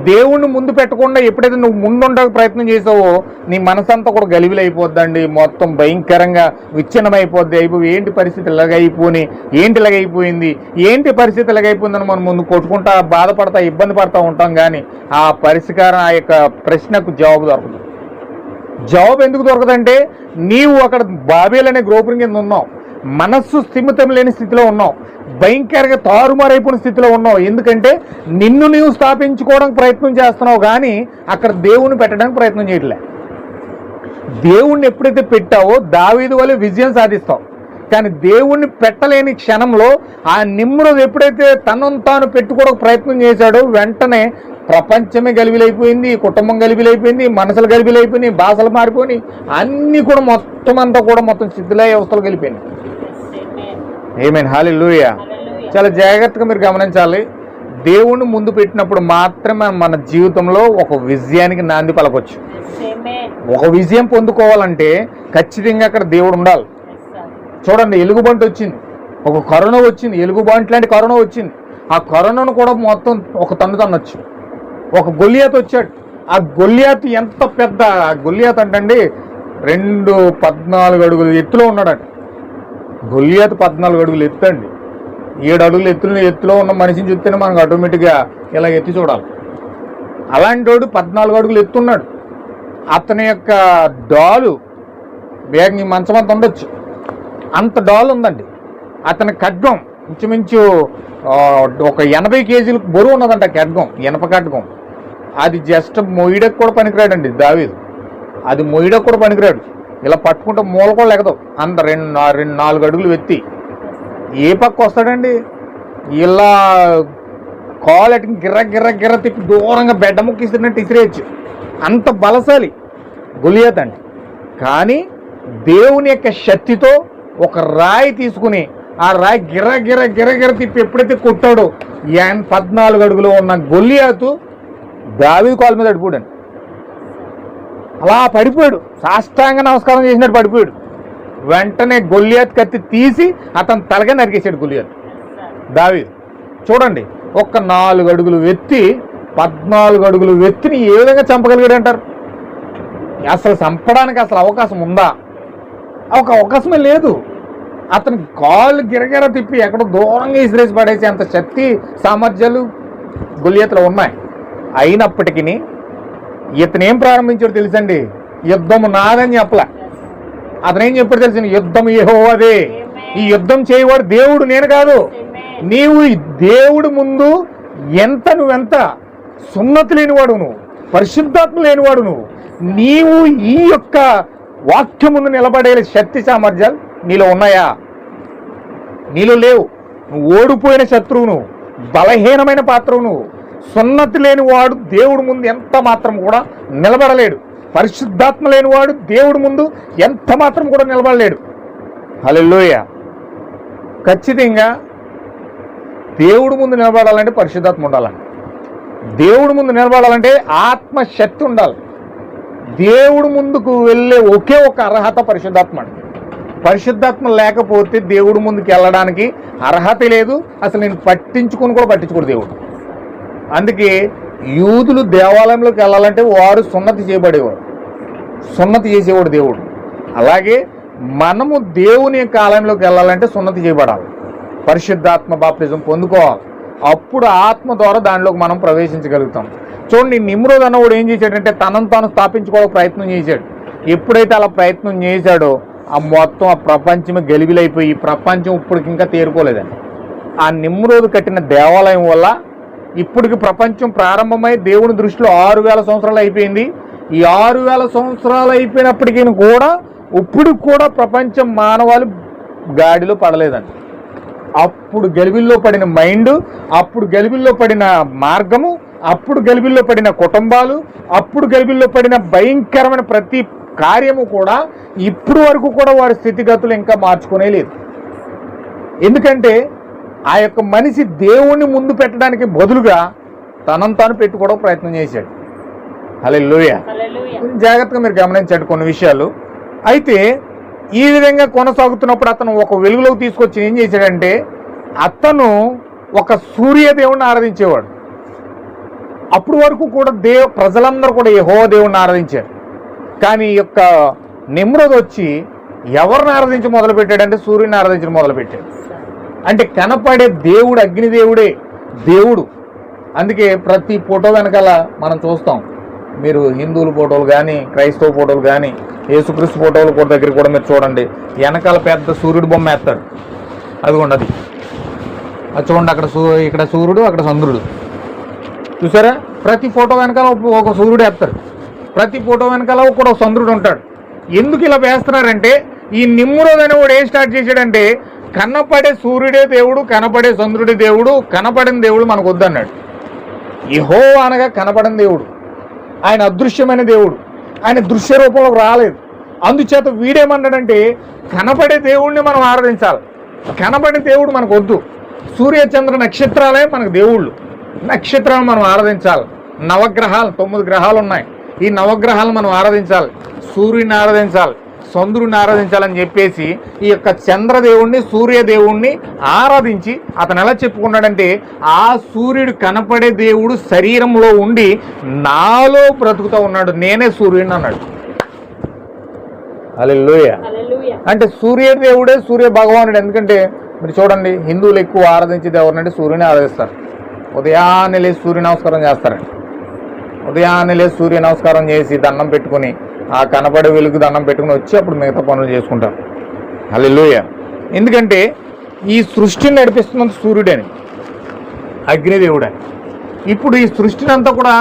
దేవుణ్ణి ముందు పెట్టకుండా ఎప్పుడైతే నువ్వు ముందుండక ప్రయత్నం చేసావో నీ మనసంతా కూడా గలిబిలైపోద్దండి, మొత్తం భయంకరంగా విచ్ఛిన్నమైపోద్ది. అయిపోయి ఏంటి పరిస్థితి ఇలాగైపోయి, ఏంటి ఇలాగైపోయింది, ఏంటి పరిస్థితి ఇలాగైపోయిందని మనం ముందు కొట్టుకుంటా, బాధపడతా, ఇబ్బంది పడతా ఉంటాం. కానీ ఆ పరిష్కారం, ఆ యొక్క ప్రశ్నకు జవాబు దొరకదు. జవాబు ఎందుకు దొరకదంటే నీవు అక్కడ బాబేల్ అనే గోపురం కింద ఉన్నావు, మనస్సు స్థిమితం లేని స్థితిలో ఉన్నావు, భయంకరంగా తారుమారైపోయిన స్థితిలో ఉన్నావు. ఎందుకంటే నిన్ను నీవు స్థాపించుకోవడానికి ప్రయత్నం చేస్తున్నావు కానీ అక్కడ దేవుణ్ణి పెట్టడానికి ప్రయత్నం చేయట్లే. దేవుణ్ణి ఎప్పుడైతే పెట్టావో దావీదు వలె విజయం సాధిస్తావు. కానీ దేవుణ్ణి పెట్టలేని క్షణంలో ఆ నిమ్రోదు ఎప్పుడైతే తనను తాను పెట్టుకోవడానికి ప్రయత్నం చేశాడో వెంటనే ప్రపంచమే గలిబిలైపోయింది, కుటుంబం గలిబిలైపోయింది, మనసులు గలిబిలైపోయినాయి, భాషలు మారిపోయినాయి, అన్నీ కూడా మొత్తం సిద్ధులయ్యే అవస్థలు గెలిపోయినాయి. ఆమేన్. హల్లెలూయా. చాలా జాగ్రత్తగా మీరు గమనించాలి. దేవుణ్ణి ముందు పెట్టినప్పుడు మాత్రమే మన జీవితంలో ఒక విజయానికి నాంది పలకొచ్చు. ఒక విజయం పొందుకోవాలంటే ఖచ్చితంగా అక్కడ దేవుడు ఉండాలి. చూడండి, ఎలుగుబంటి వచ్చింది, ఒక కరోనా వచ్చింది, ఎలుగుబంటి లాంటి కరోనా వచ్చింది. ఆ కరోనాను కూడా మొత్తం ఒక తన్నొచ్చు. ఒక గొల్లియాతు వచ్చాడు. ఆ గొల్లియాతు ఎంత పెద్ద గొల్లియాతు అంటండి, 14 అడుగులు ఎత్తులో ఉన్నాడట. గొల్లియాతు 14 అడుగులు ఎత్తు అండి. 7 అడుగులు ఎత్తులో ఉన్న మనిషిని చూస్తేనే మనకు ఆటోమేటిక్గా ఇలా ఎత్తి చూడాలి. అలాంటి వాడు 14 అడుగులు ఎత్తున్నాడు. అతని యొక్క డాలు వేగం మంచం అంత ఉండొచ్చు, అంత డాల్ ఉందండి. అతని ఖడ్గం ఇంచుమించు ఒక 80 కేజీలు బరువు ఉన్నదంట. ఖడ్గం, ఇనప ఖడ్గం. అది జస్ట్ మొయ్యడకు కూడా పనికిరాడండి దావీదు. అది మొయ్యడకు కూడా పనికిరాడు. ఇలా పట్టుకుంటే మూల కూడా లెగదు. అంత 4 అడుగులు ఎత్తి ఏ పక్క వస్తాడండి, ఇలా కాలెట్కి గిర్ర తిప్పి దూరంగా బెడ్డ ముక్కిస్తున్నట్టు ఇసిరేయచ్చు. అంత బలశాలి గొలియాతు అండి. కానీ దేవుని యొక్క శక్తితో ఒక రాయి తీసుకుని ఆ రాయి గిర్ర తిప్పి ఎప్పుడైతే కొట్టాడో 14 అడుగులో ఉన్న గొలియాతు దావీదు కాలు మీద అడిపోడండి. అలా పడిపోయాడు, సాష్టాంగ నమస్కారం చేసినట్టు పడిపోయాడు. వెంటనే గొల్లియాత్ కత్తి తీసి అతను తలగా నరికేశాడు గొల్లియాత్. దావీదు చూడండి, ఒక్క 4 అడుగులు వెత్తి 14 అడుగులు వెత్తిని ఏ విధంగా చంపగలిగాడు అంటారు? అసలు చంపడానికి అసలు అవకాశం ఉందా? ఒక అవకాశమే లేదు. అతను కాళ్ళు గిరగిర తిప్పి ఎక్కడో దూరంగా ఇసిరేసి పడేసి అంత శక్తి సామర్థ్యాలు గొల్లియాతులో ఉన్నాయి. అయినప్పటికీ ఇతను ఏం ప్రారంభించాడు తెలుసండి? యుద్ధము నాదని చెప్పలే. అతనేం చెప్పాడు తెలిసిన? యుద్ధం యెహోవాదే, ఈ యుద్ధం చేయవాడు దేవుడు, నేను కాదు. నీవు దేవుడు ముందు నువ్వెంత సున్నతి లేనివాడు, నువ్వు పరిశుద్ధాత్మ లేనివాడు, నీవు ఈ యొక్క వాక్యం ముందు నిలబడే శక్తి సామర్థ్యాలు నీలో ఉన్నాయా? నీలో లేవు. నువ్వు ఓడిపోయిన శత్రువు, నువ్వు బలహీనమైన పాత్రవు, నువ్వు సున్నతి లేనివాడు దేవుడు ముందు ఎంత మాత్రం కూడా నిలబడలేడు. పరిశుద్ధాత్మ లేనివాడు దేవుడు ముందు ఎంత మాత్రం కూడా నిలబడలేడు. హల్లెలూయా. ఖచ్చితంగా దేవుడు ముందు నిలబడాలంటే పరిశుద్ధాత్మ ఉండాలండి. దేవుడు ముందు నిలబడాలంటే ఆత్మశక్తి ఉండాలి. దేవుడు ముందుకు వెళ్ళే ఒకే ఒక అర్హత పరిశుద్ధాత్మ అండి. పరిశుద్ధాత్మ లేకపోతే దేవుడు ముందుకు వెళ్ళడానికి అర్హత లేదు. అసలు నేను పట్టించుకోడు దేవుడు. అందుకే యూదులు దేవాలయంలోకి వెళ్ళాలంటే వారు సున్నతి చేయబడేవారు, సున్నతి చేసేవాడు దేవుడు. అలాగే మనము దేవుని యొక్క ఆలయంలోకి వెళ్ళాలంటే సున్నతి చేయబడాలి, పరిశుద్ధాత్మ బాప్తిజం పొందుకోవాలి. అప్పుడు ఆత్మ ద్వారా దానిలోకి మనం ప్రవేశించగలుగుతాం. చూడండి, నిమ్రోద్ అన్నవాడు ఏం చేశాడంటే తనను తాను స్థాపించుకోవడానికి ప్రయత్నం చేశాడు. ఎప్పుడైతే అలా ప్రయత్నం చేశాడో మొత్తం ఆ ప్రపంచమే గలిబిలైపోయి ప్రపంచం ఇప్పటికి ఇంకా తేరుకోలేదండి. ఆ నిమ్రోద్ కట్టిన దేవాలయం వల్ల ఇప్పటికి ప్రపంచం ప్రారంభమై దేవుని దృష్టిలో 6000 సంవత్సరాలు అయిపోయింది. ఈ 6000 సంవత్సరాలు అయిపోయినప్పటికీ కూడా ఇప్పుడు కూడా ప్రపంచం మానవాళి గాడిలో పడలేదండి. అప్పుడు గలిబిల్లో పడిన మైండ్, అప్పుడు గలిబిల్లో పడిన మార్గము, అప్పుడు గలిబిల్లో పడిన కుటుంబాలు, అప్పుడు గలిబిల్లో పడిన భయంకరమైన ప్రతి కార్యము కూడా ఇప్పుడు వరకు కూడా వారి స్థితిగతులు ఇంకా మార్చుకునే లేదు. ఎందుకంటే ఆ యొక్క మనిషి దేవుణ్ణి ముందు పెట్టడానికి బదులుగా తనను తాను పెట్టుకోవడం ప్రయత్నం చేశాడు. హల్లెలూయా. జాగ్రత్తగా మీరు గమనించండి కొన్ని విషయాలు. అయితే ఈ విధంగా కొనసాగుతున్నప్పుడు అతను ఒక వెలుగులోకి తీసుకొచ్చి ఏం చేశాడంటే అతను ఒక సూర్యదేవుడిని ఆరాధించేవాడు. అప్పుడు వరకు కూడా ప్రజలందరూ కూడా యెహోవా దేవుడిని ఆరాధించారు. కానీ ఈ యొక్క నిమ్రోద్ వచ్చి ఎవరిని ఆరాధించి మొదలుపెట్టాడంటే సూర్యుని ఆరాధించడం మొదలుపెట్టాడు. అంటే కనపడే దేవుడు అగ్నిదేవుడే దేవుడు. అందుకే ప్రతి ఫోటో వెనకాల మనం చూస్తాం, మీరు హిందువుల ఫోటోలు కానీ క్రైస్తవ ఫోటోలు కానీ యేసుక్రీస్తు ఫోటోలు కూడా దగ్గర కూడా మీరు చూడండి, వెనకాల పెద్ద సూర్యుడు బొమ్మ వేస్తాడు. అదిగోండి, అది చూడండి, అక్కడ ఇక్కడ సూర్యుడు, అక్కడ చంద్రుడు. చూసారా? ప్రతి ఫోటో వెనకాల ఒక సూర్యుడు వేస్తారు, ప్రతి ఫోటో వెనకాల కూడా ఒక చంద్రుడు ఉంటాడు. ఎందుకు ఇలా వేస్తున్నారంటే ఈ నిమ్రోద్ అనేవాడు ఏం స్టార్ట్ చేశాడంటే కనపడే సూర్యుడే దేవుడు, కనపడే చంద్రుడి దేవుడు, కనపడిన దేవుడు మనకు వద్దన్నాడు. యెహోవా అనగా కనపడిన దేవుడు, ఆయన అదృశ్యమైన దేవుడు, ఆయన దృశ్య రూపంలోకి రాలేదు. అందుచేత వీడేమన్నాడంటే కనపడే దేవుడిని మనం ఆరాధించాలి, కనపడే దేవుడు మనకు వద్దు. సూర్య చంద్ర నక్షత్రాలే మనకు దేవుళ్ళు, నక్షత్రాలు మనం ఆరాధించాలి. నవగ్రహాలు 9 గ్రహాలు ఉన్నాయి, ఈ నవగ్రహాలు మనం ఆరాధించాలి, సూర్యుని ఆరాధించాలి, చంద్రుడిని ఆరాధించాలని చెప్పేసి ఈ యొక్క చంద్రదేవుణ్ణి సూర్యదేవుణ్ణి ఆరాధించి అతను ఎలా చెప్పుకున్నాడంటే ఆ సూర్యుడు కనపడే దేవుడు శరీరంలో ఉండి నాలో బ్రతుకుతూ ఉన్నాడు, నేనే సూర్యుడిని అన్నాడు. హల్లెలూయా. అంటే సూర్యదేవుడే సూర్య భగవానుడు. ఎందుకంటే మీరు చూడండి, హిందువులు ఎక్కువ ఆరాధించేది ఎవరినంటే సూర్యుని ఆరాధిస్తారు. ఉదయాన్నే లేచి సూర్య నమస్కారం చేస్తారండి. ఉదయాన్నే లేచి సూర్య నమస్కారం చేసి దండం పెట్టుకుని ఆ కనపడే వెలుగు దండం పెట్టుకుని వచ్చి అప్పుడు మిగతా పనులు చేసుకుంటారు. హల్లెలూయా. ఎందుకంటే ఈ సృష్టిని నడిపిస్తున్నంత సూర్యుడని, అగ్నిదేవుడని. ఇప్పుడు ఈ సృష్టిని అంతా కూడా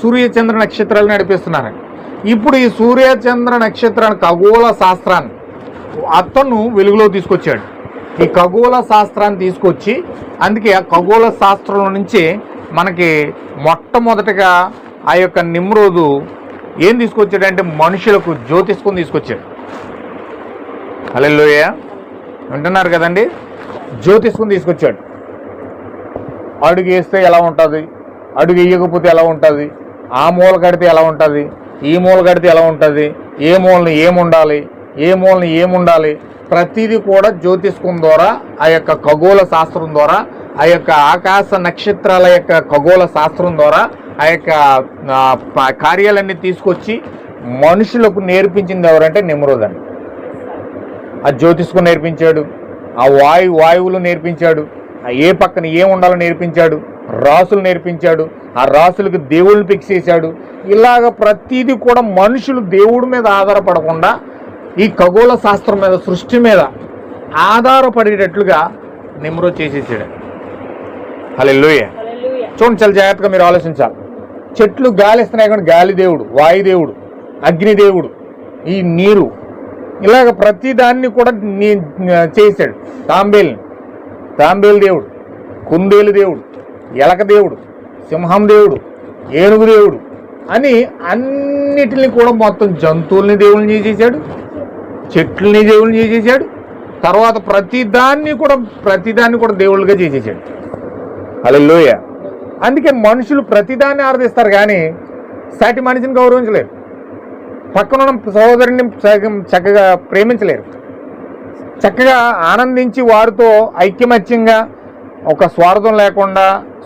సూర్య చంద్ర నక్షత్రాలు నడిపిస్తున్నారని. ఇప్పుడు ఈ సూర్య చంద్ర నక్షత్రాన్ని ఖగోళ శాస్త్రాన్ని అతను వెలుగులో తీసుకొచ్చాడు. ఈ ఖగోళ శాస్త్రాన్ని తీసుకొచ్చి అందుకే ఆ ఖగోళ శాస్త్రం నుంచి మనకి మొట్టమొదటిగా ఆ యొక్క నిమ్రోదు ఏం తీసుకొచ్చాడంటే మనుషులకు జ్యోతిష్కుని తీసుకొచ్చాడు. హల్లెలూయా. వింటున్నారు కదండి? జ్యోతిష్కుని తీసుకొచ్చాడు. అడుగు వేస్తే ఎలా ఉంటుంది, అడుగు వేయకపోతే ఎలా ఉంటుంది, ఆ మూల కడితే ఎలా ఉంటుంది, ఈ మూల కడితే ఎలా ఉంటుంది, ఏ మూలని ఏముండాలి, ఏ మూలని ఏముండాలి, ప్రతిదీ కూడా జ్యోతిష్కం ద్వారా, ఆ యొక్క ఖగోళ శాస్త్రం ద్వారా, ఆ యొక్క ఆకాశ నక్షత్రాల యొక్క ఖగోళ శాస్త్రం ద్వారా ఆ యొక్క కార్యాలన్నీ తీసుకొచ్చి మనుషులకు నేర్పించింది ఎవరంటే నిమ్రోద్ అండి. ఆ జ్యోతిష్కం నేర్పించాడు, ఆ వాయువులు నేర్పించాడు, ఆ ఏ పక్కన ఏముండాలో నేర్పించాడు, రాసులు నేర్పించాడు, ఆ రాసులకు దేవుళ్ళని ఫిక్స్ చేశాడు. ఇలాగ ప్రతిదీ కూడా మనుషులు దేవుడి మీద ఆధారపడకుండా ఈ ఖగోళ శాస్త్రం మీద, సృష్టి మీద ఆధారపడేటట్లుగా నిమ్రోద్ చేసేసాడు. హల్లెలూయా. చూడండి, చాలా జాగ్రత్తగా మీరు ఆలోచించాలి. చెట్లు గాలి ఇస్తున్నాయి కానీ గాలి దేవుడు, వాయుదేవుడు, అగ్నిదేవుడు, ఈ నీరు, ఇలాగ ప్రతిదాన్ని కూడా చేశాడు. తాంబేలు దేవుడు, కుందేలు దేవుడు, ఎలక దేవుడు, సింహం దేవుడు, ఏనుగు దేవుడు అని అన్నిటిని కూడా మొత్తం జంతువుల్ని దేవుళ్ళని చేసేసాడు, చెట్లని దేవుళ్ళని చేసేసాడు. తర్వాత ప్రతిదాన్ని కూడా దేవుళ్ళుగా చేసేసాడు. హల్లెలూయా. అందుకే మనుషులు ప్రతిదాన్ని ఆరాధిస్తారు కానీ సాటి మనిషిని గౌరవించలేరు, పక్కనున్న సహోదరుని చక్కగా ప్రేమించలేరు, చక్కగా ఆనందించి వారితో ఐక్యమత్యంగా ఒక స్వార్థం లేకుండా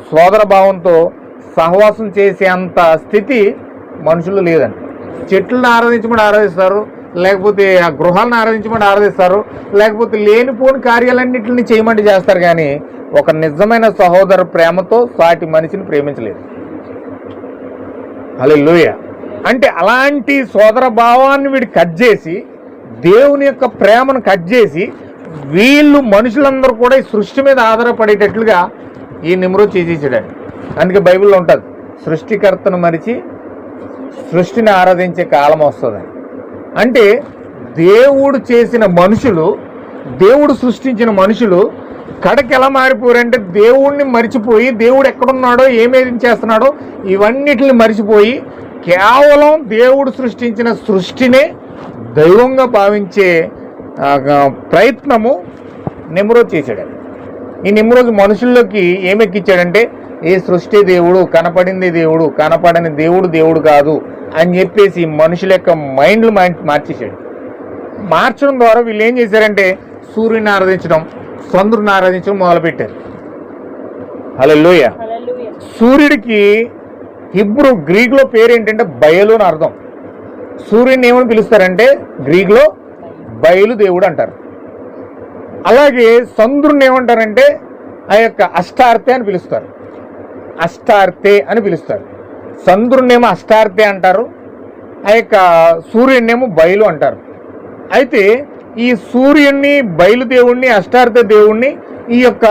సోదర భావంతో సహవాసం చేసే అంత స్థితి మనుషులు లేదండి. చెట్లను ఆరాధించమని ఆరాధిస్తారు, లేకపోతే ఆ గృహాలను ఆరాధించమని ఆరాధిస్తారు, లేకపోతే లేనిపోని కార్యాలన్నింటినీ చేయమంటే చేస్తారు కానీ ఒక నిజమైన సహోదర ప్రేమతో సాటి మనిషిని ప్రేమించలేదు. హల్లెలూయా. అంటే అలాంటి సోదర భావాన్ని వీడు కట్ చేసి, దేవుని యొక్క ప్రేమను కట్ చేసి, వీళ్ళు మనుషులందరూ కూడా ఈ సృష్టి మీద ఆధారపడేటట్లుగా ఈ నిమ్రోద్ చేసేసాడండి. అందుకే బైబిల్లో ఉంటుంది, సృష్టికర్తను మరిచి సృష్టిని ఆరాధించే కాలం వస్తుందని. అంటే దేవుడు చేసిన మనుషులు, దేవుడు సృష్టించిన మనుషులు కడకి ఎలా మారిపోయారంటే దేవుణ్ణి మరిచిపోయి, దేవుడు ఎక్కడున్నాడో ఏమేమి చేస్తున్నాడో ఇవన్నిటిని మరిచిపోయి కేవలం దేవుడు సృష్టించిన సృష్టినే దైవంగా భావించే ప్రయత్నము నిమ్రోద్ చేశాడు. ఈ నిమ్రోద్ మనుషుల్లోకి ఏమెక్కిచ్చాడంటే ఏ సృష్టి దేవుడు, కనపడింది దేవుడు, కనపడని దేవుడు దేవుడు కాదు అని చెప్పేసి మనుషుల యొక్క మైండ్లు మార్చేశాడు. మార్చడం ద్వారా వీళ్ళు ఏం చేశారంటే సూర్యుని ఆరాధించడం, చంద్రుని ఆరాధించడం మొదలుపెట్టారు. హల్లెలూయా. సూర్యుడికి గ్రీకులో పేరు ఏంటంటే బయలు అని అర్థం. సూర్యుని ఏమని పిలుస్తారంటే గ్రీకులో బయలు దేవుడు అంటారు. అలాగే చంద్రుని ఏమంటారంటే ఆ యొక్క అష్టార్తే అని పిలుస్తారు. అష్టార్తే అని పిలుస్తారు. చంద్రునేమో అష్టార్తే అంటారు, ఆ యొక్క సూర్యుడినేమో బయలు అంటారు. అయితే ఈ సూర్యుడిని, బయలుదేవుణ్ణి, అష్టార్తే దేవుణ్ణి ఈ యొక్క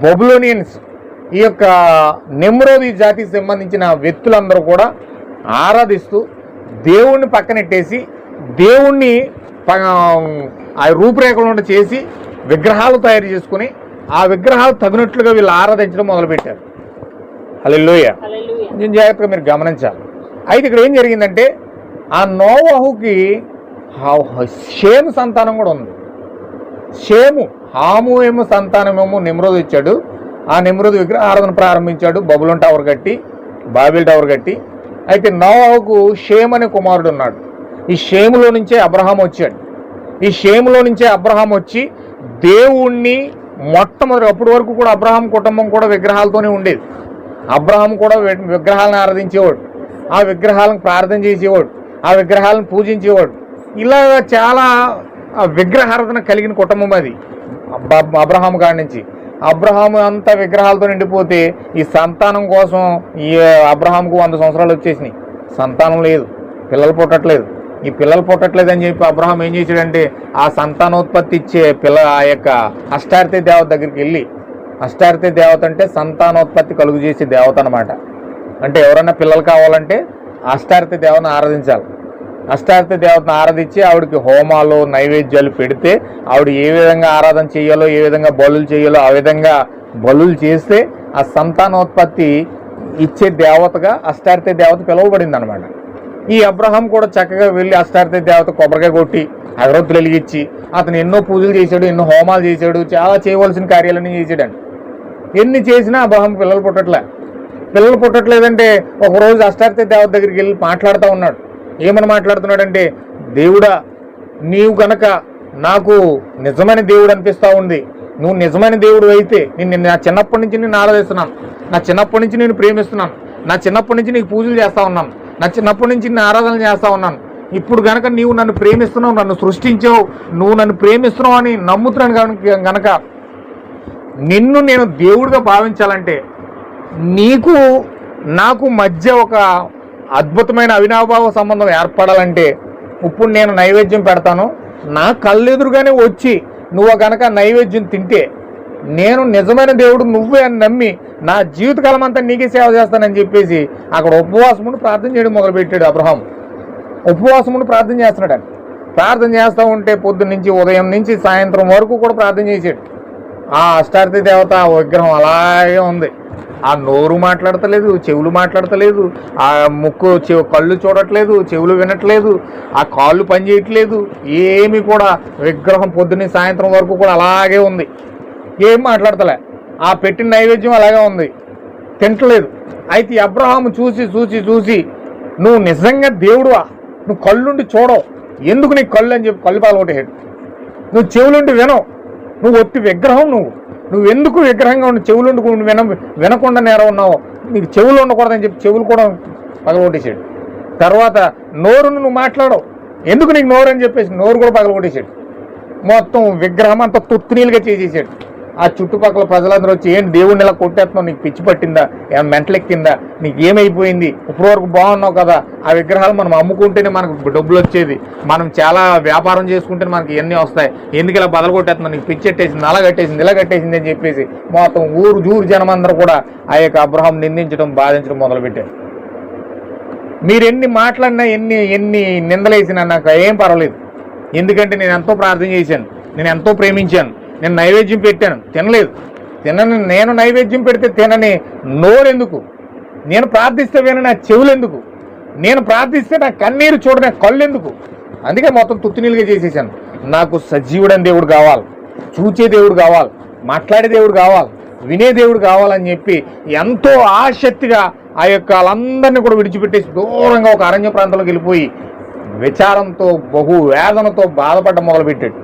బబులోనియన్స్, ఈ యొక్క నిమ్రోదీ జాతికి సంబంధించిన వ్యక్తులందరూ కూడా ఆరాధిస్తూ దేవుణ్ణి పక్కనెట్టేసి దేవుణ్ణి ఆ రూపురేఖలను చేసి విగ్రహాలు తయారు చేసుకుని ఆ విగ్రహాలు తగినట్లుగా వీళ్ళు ఆరాధించడం మొదలుపెట్టారు. హల్లెలూయా. కొంచెం జాగ్రత్తగా మీరు గమనించాలి. అయితే ఇక్కడ ఏం జరిగిందంటే ఆ నోవహుకి షేము సంతానం కూడా ఉంది. హాము ఏమో సంతానమేమో నిమ్రోద్ ఇచ్చాడు. ఆ నిమ్రోద్ విగ్రహ ఆరాధన ప్రారంభించాడు, బబులోన్ టవర్ కట్టి, బాబెల్ టవర్ కట్టి. అయితే నోవహుకు షేమ్ అనే కుమారుడు ఉన్నాడు. ఈ షేములో నుంచే అబ్రహాం వచ్చాడు. ఈ షేములో నుంచే అబ్రహాం వచ్చి దేవుణ్ణి మొట్టమొదటి, అప్పటి వరకు కూడా అబ్రహాం కుటుంబం కూడా విగ్రహాలతోనే ఉండేది. అబ్రహాం కూడా విగ్రహాలను ఆరాధించేవాడు, ఆ విగ్రహాలను ప్రార్థన చేసేవాడు, ఆ విగ్రహాలను పూజించేవాడు. ఇలాగా చాలా విగ్రహారాధన కలిగిన కుటుంబం అది అబ్రహాం కాడి నుంచి. అబ్రహాము అంతా విగ్రహాలతో నిండిపోతే ఈ సంతానం కోసం ఈ అబ్రహాంకు 100 సంవత్సరాలు వచ్చేసినాయి, సంతానం లేదు, పిల్లలు పుట్టట్లేదు. ఈ పిల్లలు పుట్టట్లేదు అని చెప్పి అబ్రహాం ఏం చేశాడంటే ఆ సంతానోత్పత్తి ఇచ్చే ఆ యొక్క అష్టార్తే దేవత దగ్గరికి వెళ్ళి, అష్టార్తే దేవత అంటే సంతానోత్పత్తి కలుగు చేసే దేవత అనమాట. అంటే ఎవరన్నా పిల్లలు కావాలంటే అష్టార్తే దేవతను ఆరాధించాలి. అష్టార్తే దేవతను ఆరాధించి ఆవిడకి హోమాలు, నైవేద్యాలు పెడితే ఆవిడ ఏ విధంగా ఆరాధన చేయాలో, ఏ విధంగా బలులు చేయాలో ఆ విధంగా బలులు చేస్తే ఆ సంతానోత్పత్తి ఇచ్చే దేవతగా అష్టార్తే దేవత పిలువబడింది అనమాట. ఈ అబ్రహాం కూడా చక్కగా వెళ్ళి అష్టార్తే దేవత కొబ్బరికాయ కొట్టి అగరొత్తులు వెలిగించి అతను ఎన్నో పూజలు చేశాడు, ఎన్నో హోమాలు చేశాడు, చాలా చేయవలసిన కార్యాలన్నీ చేశాడండి. ఎన్ని చేసినా అబ్రహాం పిల్లలు పుట్టట్లేదంటే ఒకరోజు అష్టార్తే దేవత దగ్గరికి వెళ్ళి మాట్లాడుతూ ఉన్నాడు. ఏమని మాట్లాడుతున్నాడంటే, దేవుడా నీవు గనక నాకు నిజమైన దేవుడు అనిపిస్తూ ఉంది, నువ్వు నిజమైన దేవుడు అయితే నేను నా చిన్నప్పటి నుంచి నేను ఆరాధిస్తున్నాను, నా చిన్నప్పటి నుంచి నేను ప్రేమిస్తున్నాను, నా చిన్నప్పటి నుంచి నీకు పూజలు చేస్తూ ఉన్నాను, నా చిన్నప్పటి నుంచి నేను ఆరాధన చేస్తూ ఉన్నాను. ఇప్పుడు గనక నీవు నన్ను ప్రేమిస్తున్నావు, నన్ను సృష్టించావు, నువ్వు నన్ను ప్రేమిస్తున్నావు అని నమ్ముతున్నాను గనక నిన్ను నేను దేవుడిగా భావించాలంటే నీకు నాకు మధ్య ఒక అద్భుతమైన అవినాభావ సంబంధం ఏర్పడాలంటే ఇప్పుడు నేను నైవేద్యం పెడతాను, నా కళ్ళెదురుగానే వచ్చి నువ్వు గనక నైవేద్యం తింటే నేను నిజమైన దేవుడు నువ్వే అని నమ్మి నా జీవితకాలం అంతా నీకే సేవ చేస్తానని చెప్పేసి అక్కడ ఉపవాసమును ప్రార్థన చేయడం మొదలుపెట్టాడు అబ్రహాం. ఉపవాసమును ప్రార్థన చేస్తున్నాడు. ప్రార్థన చేస్తూ ఉంటే పొద్దున్న నుంచి ఉదయం నుంచి సాయంత్రం వరకు కూడా ప్రార్థన చేశాడు. ఆ అష్టార్థి దేవత విగ్రహం అలాగే ఉంది. ఆ నోరు మాట్లాడతలేదు, చెవులు మాట్లాడతలేదు, ఆ ముక్కు కళ్ళు చూడట్లేదు, చెవులు వినట్లేదు, ఆ కాళ్ళు పనిచేయట్లేదు, ఏమి కూడా విగ్రహం పొద్దున్న సాయంత్రం వరకు కూడా అలాగే ఉంది. ఏం మాట్లాడతలే, ఆ పెట్టిన నైవేద్యం అలాగే ఉంది, తింటలేదు. అయితే అబ్రహాము చూసి చూసి చూసి నువ్వు నిజంగా దేవుడువా, నువ్వు కళ్ళుండి చూడవు, ఎందుకు నీకు కళ్ళు అని చెప్పి కళ్ళు పాల్గొట్టేడు, నువ్వు చెవులుండి వినవు, నువ్వు ఒట్టి విగ్రహం, నువ్వు ఎందుకు విగ్రహంగా ఉండి చెవులుండి వినకుండా నేర ఉన్నావు, నీకు చెవులు ఉండకూడదని చెప్పి చెవులు కూడా పగలగొట్టేశాడు. తర్వాత నోరును నువ్వు మాట్లాడవు, ఎందుకు నీకు నోరు అని చెప్పేసి నోరు కూడా పగలగొట్టేశాడు. మొత్తం విగ్రహం అంతా తుత్తునీలుగా చేసేసాడు. ఆ చుట్టుపక్కల ప్రజలందరూ వచ్చి ఏంటి దేవుడిని ఇలా కొట్టేస్తున్నావు, నీకు పిచ్చి పట్టిందా, ఏమైనా మెంటలెక్కిందా, నీకు ఏమైపోయింది, ఇప్పటి వరకు బాగున్నావు కదా, ఆ విగ్రహాలు మనం అమ్ముకుంటేనే మనకు డబ్బులు వచ్చేది, మనం చాలా వ్యాపారం చేసుకుంటేనే మనకి ఇవన్నీ వస్తాయి, ఎందుకు ఇలా బదలు కొట్టేస్తున్నావు, నీకు పిచ్చి పెట్టేసింది, అలా కట్టేసింది, ఇలా కట్టేసింది అని చెప్పేసి మొత్తం ఊరు జనం అందరూ కూడా ఆ యొక్క అబ్రహాం నిందించడం బాధించడం మొదలుపెట్టారు. మీరు ఎన్ని మాట్లాడినా ఎన్ని నిందలేసినా నాకు ఏం పర్వాలేదు, ఎందుకంటే నేను ఎంతో ప్రార్థన చేశాను, నేను ఎంతో ప్రేమించాను, నేను నైవేద్యం పెట్టాను, నేను నైవేద్యం పెడితే తినని నోరెందుకు, నేను ప్రార్థిస్తే విన నా చెవులెందుకు, నేను ప్రార్థిస్తే నా కన్నీరు చూడని కళ్ళు ఎందుకు, అందుకే మొత్తం తుత్తునీలుగా చేసేసాను. నాకు సజీవుడని దేవుడు కావాలి, చూచే దేవుడు కావాలి, మాట్లాడే దేవుడు కావాలి, వినే దేవుడు కావాలని చెప్పి ఎంతో ఆసక్తిగా ఆ యొక్క వాళ్ళందరినీ కూడా విడిచిపెట్టేసి దూరంగా ఒక అరణ్య ప్రాంతంలోకి వెళ్ళిపోయి విచారంతో బహు వేదనతో బాధపడ్డ మొదలుపెట్టాడు.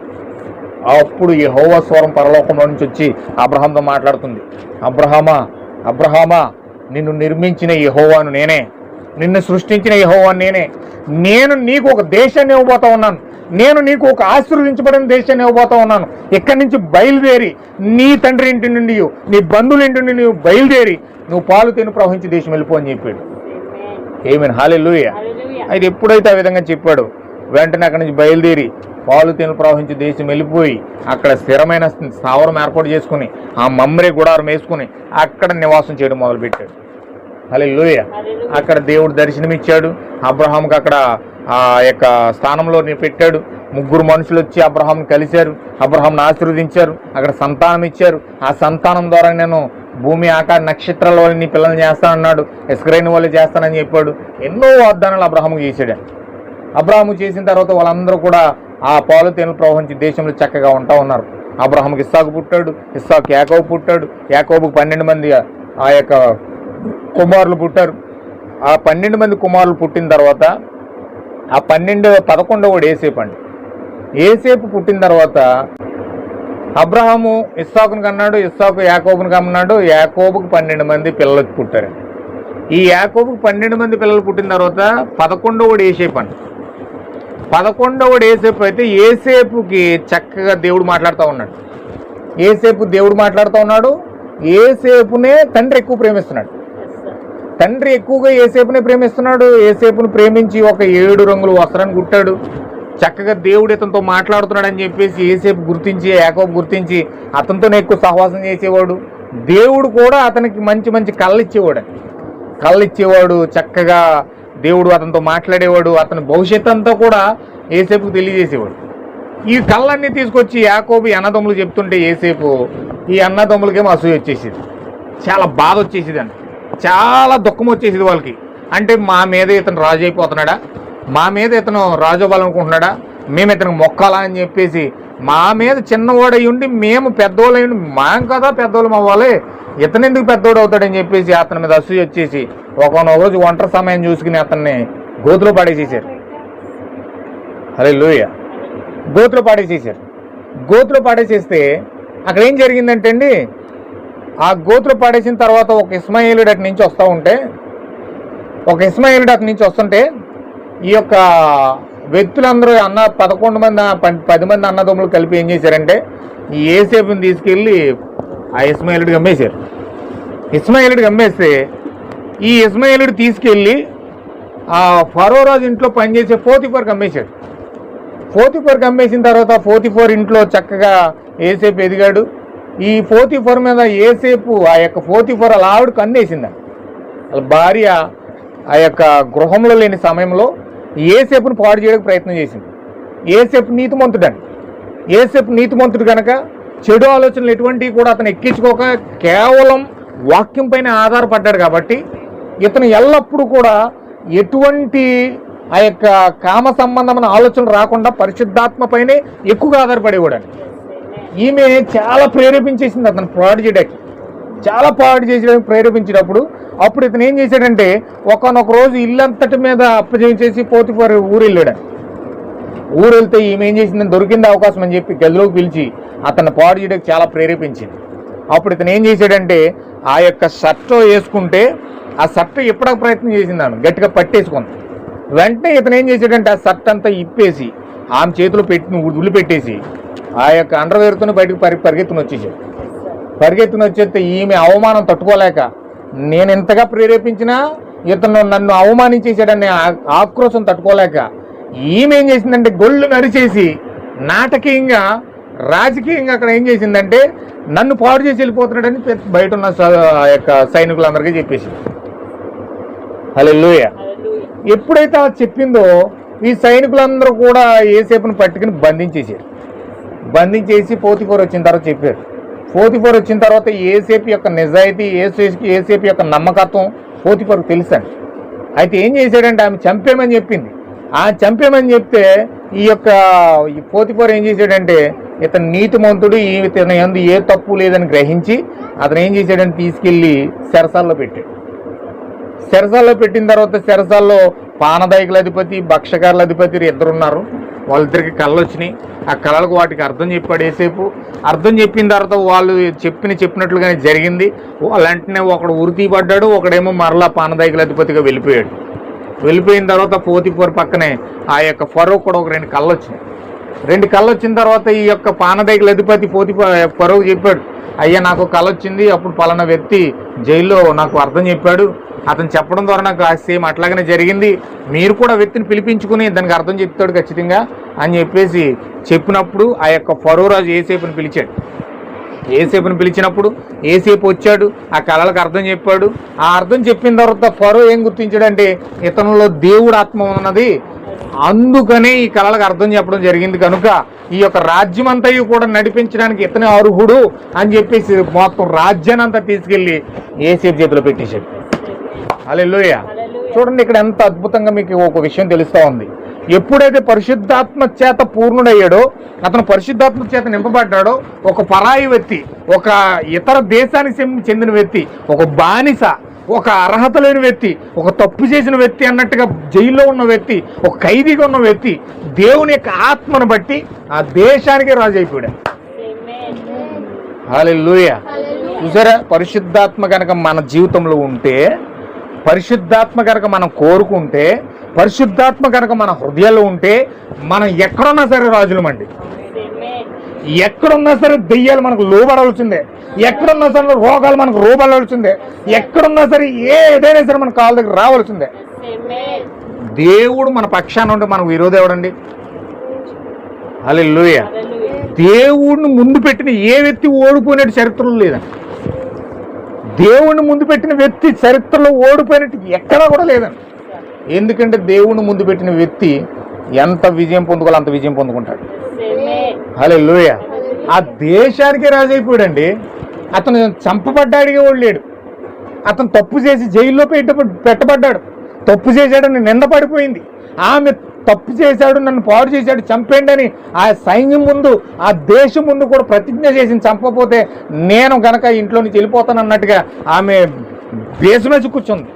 అప్పుడు యెహోవా స్వరం పరలోకంలో నుంచి వచ్చి అబ్రహాంతో మాట్లాడుతుంది. అబ్రహామా నిన్ను నిర్మించిన యెహోవాను నేనే, నిన్ను సృష్టించిన యెహోవాను నేనే, నేను నీకు ఒక దేశాన్ని ఇవ్వబోతా ఉన్నాను, నేను నీకు ఒక ఆశీర్వదించబడిన దేశాన్ని ఇవ్వబోతా ఉన్నాను. ఇక్కడి నుంచి బయలుదేరి నీ తండ్రి ఇంటి నుండి నీ బంధువుల ఇంటి నుండి నువ్వు బయలుదేరి నువ్వు పాలు తేనె ప్రవహించి దేశం వెళ్ళిపో అని చెప్పాడు. ఆమేన్, హల్లెలూయా. అయితే ఎప్పుడైతే ఆ విధంగా చెప్పాడు వెంటనే అక్కడి నుంచి బయలుదేరి పాలు తేనెలు ప్రవహించి దేశం వెళ్ళిపోయి అక్కడ స్థిరమైన స్థావరం ఏర్పాటు చేసుకుని ఆ మమ్రే గుడారం వేసుకుని అక్కడ నివాసం చేయడం మొదలుపెట్టాడు. హల్లెలూయా. అక్కడ దేవుడు దర్శనమిచ్చాడు అబ్రహాంకి, అక్కడ ఆ యొక్క స్థానంలో పెట్టాడు. 3 మనుషులు వచ్చి అబ్రహాంని కలిశారు, అబ్రహాంని ఆశీర్వదించారు, అక్కడ సంతానం ఇచ్చారు. ఆ సంతానం ద్వారా నేను భూమి ఆకాశ నక్షత్రాల వల్ల నీ పిల్లల్ని చేస్తానన్నాడు, ఇస్రాయేలు వల్ల చేస్తానని చెప్పాడు. ఎన్నో వాగ్దానాలు అబ్రహాముకు చేశాడు. అబ్రహాము చేసిన తర్వాత వాళ్ళందరూ కూడా ఆ పాలు తేనెలు ప్రవహించి దేశంలో చక్కగా ఉంటా ఉన్నారు. అబ్రహాముకి ఇస్సాకు పుట్టాడు, ఇస్సాకు యాకోబు పుట్టాడు, యాకోబుకు 12 మంది ఆ యొక్క కుమారులు పుట్టారు. ఆ 12 మంది కుమారులు పుట్టిన తర్వాత ఆ 11వ ఏసేపు అండి. ఏసేపు పుట్టిన తర్వాత అబ్రహాము ఇస్సాకుని కన్నాడు, ఇస్సాకు యాకోబుని కన్నాడు. యాకోబుకు 12 మంది పిల్లలు పుట్టారు. ఈ యాకోబుకు 12 మంది పిల్లలు పుట్టిన తర్వాత 11వ ఏసేపు అండి. 11వ ఏసేపు అయితే ఏసేపుకి చక్కగా దేవుడు మాట్లాడుతూ ఉన్నాడు. ఏసేపు దేవుడు మాట్లాడుతూ ఉన్నాడు. ఏసేపునే తండ్రి ఎక్కువ ప్రేమిస్తున్నాడు. తండ్రి ఎక్కువగా ఏసేపునే ప్రేమిస్తున్నాడు. ఏసేపుని ప్రేమించి ఒక 7 రంగుల వస్త్రాన్ని కుట్టాడు. చక్కగా దేవుడు ఇతనితో మాట్లాడుతున్నాడని చెప్పేసి ఏసేపు గుర్తించి, యాకోబు గుర్తించి అతనితోనే ఎక్కువ సహవాసం చేసేవాడు. దేవుడు కూడా అతనికి మంచి కళ్ళు ఇచ్చేవాడు. చక్కగా దేవుడు అతనితో మాట్లాడేవాడు. అతని భవిష్యత్తు అంతా కూడా ఏసేపుకు తెలియజేసేవాడు. ఈ కళ్ళన్నీ తీసుకొచ్చి యాకోబు అన్నదమ్ములు చెప్తుంటే ఏసేపు ఈ అన్నదమ్ములకేమో అసూయ వచ్చేసేది, చాలా బాధ వచ్చేసేది అండి, చాలా దుఃఖం వచ్చేసేది వాళ్ళకి. అంటే మా మీద ఇతను రాజు అయిపోతున్నాడా, మా మీద ఇతను రాజు అవ్వాలనుకుంటున్నాడా, మేము ఇతనికి మొక్కాలా అని చెప్పేసి మా మీద చిన్నవాడై ఉండి మేము పెద్దవాళ్ళు అయ్యి మాం కదా పెద్దవాళ్ళం అవ్వాలి, ఇతను ఎందుకు పెద్దవాడు అవుతాడని చెప్పేసి అతని మీద అసూయ వచ్చేసి ఒకనొక రోజు ఒంటరి సమయం చూసుకుని అతన్ని గోతులో పడేసేసారు. హల్లెలూయా. గోతులో పాడేసేసారు. గోతులో పాడేసేస్తే అక్కడ ఏం జరిగిందంటే అండి, ఆ గోతులో పాడేసిన తర్వాత ఒక ఇస్మాయిలుడు అటు నుంచి వస్తూ ఉంటే, ఈ యొక్క వ్యక్తులందరూ 11 మంది 10 మంది అన్నదమ్ములు కలిపి ఏం చేశారంటే ఈ యోసేపుని తీసుకెళ్ళి ఆ ఇస్మాయిలుడికి అమ్మేశారు. ఇస్మాయిలుడికి అమ్మేస్తే ఈ ఇస్మాయిలుడు తీసుకెళ్ళి ఆ ఫరో రాజు ఇంట్లో పనిచేసే పోతిఫర్కి అమ్మేశాడు. పోతిఫర్కి అమ్మేసిన తర్వాత పోతిఫర్ ఇంట్లో చక్కగా యోసేపు ఎదిగాడు. ఈ పోతిఫర్ మీద యోసేపు ఆ యొక్క పోతిఫర్ అలా ఆవిడ కన్నేసిందండి. వాళ్ళ భార్య ఆ యొక్క గృహంలో లేని సమయంలో యోసేపును పాడు చేయడానికి ప్రయత్నం చేసింది. యోసేపు నీతిమంతుడు కనుక చెడు ఆలోచనలు ఎటువంటివి కూడా అతను ఎక్కించుకోక కేవలం వాక్యం పైన ఆధారపడ్డాడు కాబట్టి ఇతను ఎల్లప్పుడూ కూడా ఎటువంటి ఆ యొక్క కామ సంబంధమైన ఆలోచనలు రాకుండా పరిశుద్ధాత్మ పైనే ఎక్కువగా ఆధారపడేవాడు. ఈమె చాలా ప్రేరేపించేసింది అతను పాడు చేయడానికి, ప్రేరేపించినప్పుడు అప్పుడు ఇతను ఏం చేశాడంటే ఒకనొక రోజు ఇల్లంతటి మీద అప్పచేసి పోతిఫర్ ఊరు వెళ్తే ఈమె ఏం చేసిందని దొరికింది అవకాశం అని చెప్పి గదిలోకి పిలిచి అతన్ని పాడు చేయడానికి చాలా ప్రేరేపించింది. అప్పుడు ఇతను ఏం చేశాడంటే ఆ యొక్క షర్ట్ వేసుకుంటే ఆ షర్ట్ ఇప్పడానికి ప్రయత్నం చేసింది, ఆమె గట్టిగా పట్టేసుకుంది. వెంటనే ఇతను ఏం చేశాడంటే ఆ షర్ట్ అంతా ఇప్పేసి ఆమె చేతిలో ఉల్లిపెట్టేసి ఆ యొక్క అండర్వేర్తో బయటకు పరిగెత్తుని వచ్చేస్తే ఈమె అవమానం తట్టుకోలేక, నేను ఇంతగా ప్రేరేపించినా ఇతను నన్ను అవమానించేసాడని ఆక్రోశం తట్టుకోలేక ఈమె ఏం చేసిందంటే గొళ్ళు నరిచేసి నాటకీయంగా రాజకీయంగా అక్కడ ఏం చేసిందంటే నన్ను పాడు చేసి వెళ్ళిపోతున్నాడని బయట ఉన్న ఆ యొక్క సైనికులందరికీ చెప్పేసింది. హల్లెలూయా. ఎప్పుడైతే అలా చెప్పిందో ఈ సైనికులందరూ కూడా యోసేపును పట్టుకుని బంధించేసి పోతిఫర్ వచ్చిన తర్వాత చెప్పారు. పోతిఫర్ వచ్చిన తర్వాత యోసేపు యొక్క నిజాయితీ, యోసేపు యొక్క నమ్మకత్వం పోతిఫర్కు తెలుసండి. అయితే ఏం చేశాడంటే ఆమె చంపేమని చెప్పింది. ఆ చంపేమని చెప్తే ఈ పోతిఫర్ ఏం చేశాడంటే ఇతను నీతిమంతుడు, ఇతను యందు ఏ తప్పు లేదని గ్రహించి అతను ఏం చేశాడంటే తీసుకెళ్ళి చెరసాల్లో పెట్టిన తర్వాత చెరసాల్లో పానదాయకుల అధిపతి, భక్షకారుల అధిపతి ఇద్దరున్నారు. వాళ్ళిద్దరికి కళ్ళు వచ్చినాయి. ఆ కళలకు వాటికి అర్థం చెప్పాడు యోసేపు. అర్థం చెప్పిన తర్వాత వాళ్ళు చెప్పినట్లుగానే జరిగింది. వాళ్ళంటనే ఒకడు ఉరి పడ్డాడు, ఒకడేమో మరలా పానదాయకుల అధిపతిగా వెళ్ళిపోయిన తర్వాత పోతిఫర్ పక్కనే ఆ యొక్క ఫరో కూడా ఒక 2 కళ్ళు వచ్చినాయి. 2 కళ్ళు వచ్చిన తర్వాత ఈ యొక్క పానదాయకుల అధిపతి ఫరోకు చెప్పాడు, అయ్యా నాకు కళ వచ్చింది, అప్పుడు పలానా వ్యక్తి జైల్లో నాకు అర్థం చెప్పాడు, అతను చెప్పడం ద్వారా నాకు సేమ్ అట్లాగనే జరిగింది, మీరు కూడా వ్యక్తిని పిలిపించుకుని దానికి అర్థం చెప్తాడు ఖచ్చితంగా అని చెప్పినప్పుడు ఆ యొక్క ఫరో రాజు యోసేపుని పిలిచినప్పుడు యోసేపు వచ్చాడు, ఆ కళలకు అర్థం చెప్పాడు. ఆ అర్థం చెప్పిన తర్వాత ఫరో ఏం గుర్తించాడంటే ఇతనిలో దేవుడు ఆత్మ ఉన్నది, అందుకనే ఈ కళలకు అర్థం చెప్పడం జరిగింది, కనుక ఈ యొక్క రాజ్యం అంతా కూడా నడిపించడానికి ఇతనే అర్హుడు అని చెప్పేసి మొత్తం రాజ్యాన్ని అంతా తీసుకెళ్ళి యోసేపు చేతిలో పెట్టేశాడు. హల్లెలూయా. చూడండి ఇక్కడ ఎంత అద్భుతంగా మీకు ఒక విషయం తెలుస్తూ ఉంది. ఎప్పుడైతే పరిశుద్ధాత్మ చేత పూర్ణుడయ్యాడో, అతను పరిశుద్ధాత్మ చేత నింపబడ్డాడో, ఒక పరాయి వ్యక్తి, ఒక ఇతర దేశానికి చెందిన వ్యక్తి, ఒక బానిస, ఒక అర్హత లేని వ్యక్తి, ఒక తప్పు చేసిన వ్యక్తి అన్నట్టుగా జైల్లో ఉన్న వ్యక్తి, ఒక ఖైదీగా ఉన్న వ్యక్తి దేవుని యొక్క ఆత్మను బట్టి ఆ దేశానికి రాజు అయిపోయాడు. హల్లెలూయా. చూసారా, పరిశుద్ధాత్మ కనుక మన జీవితంలో ఉంటే, పరిశుద్ధాత్మ కనుక మనం కోరుకుంటే, పరిశుద్ధాత్మ కనుక మన హృదయాల్లో ఉంటే మనం ఎక్కడున్నా సరే రాజులమండి. ఎక్కడున్నా సరే దెయ్యాలు మనకు లోబడాల్సిందే, ఎక్కడున్నా సరే రోగాలు మనకు లోబడాల్సిందే, ఎక్కడున్నా సరే ఏదైనా సరే మన కాళ్ళ దగ్గర రావాల్సిందే. దేవుడు మన పక్షాన ఉంటే మనకు విరోధం ఎవడండి? హల్లెలూయా. దేవుడిని ముందు పెట్టిన ఏ వ్యక్తి ఓడిపోయినట్టు చరిత్రలో లేదండి. దేవుణ్ణి ముందు పెట్టిన వ్యక్తి చరిత్రలో ఓడిపోయినట్టు ఎక్కడా కూడా లేదండి. ఎందుకంటే దేవుణ్ణి ముందు పెట్టిన వ్యక్తి ఎంత విజయం పొందుకోవాలో అంత విజయం పొందుకుంటాడు. హల్లెలూయా. ఆ దేశానికే రాజు అయిపోయాడండి. అతను చంపబడ్డాడిగా వాడు లేడు. అతను తప్పు చేసి జైల్లో పెట్టబడ్డాడు. తప్పు చేశాడని నిందపడిపోయింది. ఆమె తప్పు చేశాడు, నన్ను పాడు చేశాడు, చంపేయండి అని ఆ సైన్యం ముందు, ఆ దేశం ముందు కూడా ప్రతిజ్ఞ చేసింది. చంపకపోతే నేను గనక ఇంట్లో నుంచి వెళ్ళిపోతాను అన్నట్టుగా ఆమె దేశమే కూర్చుంది.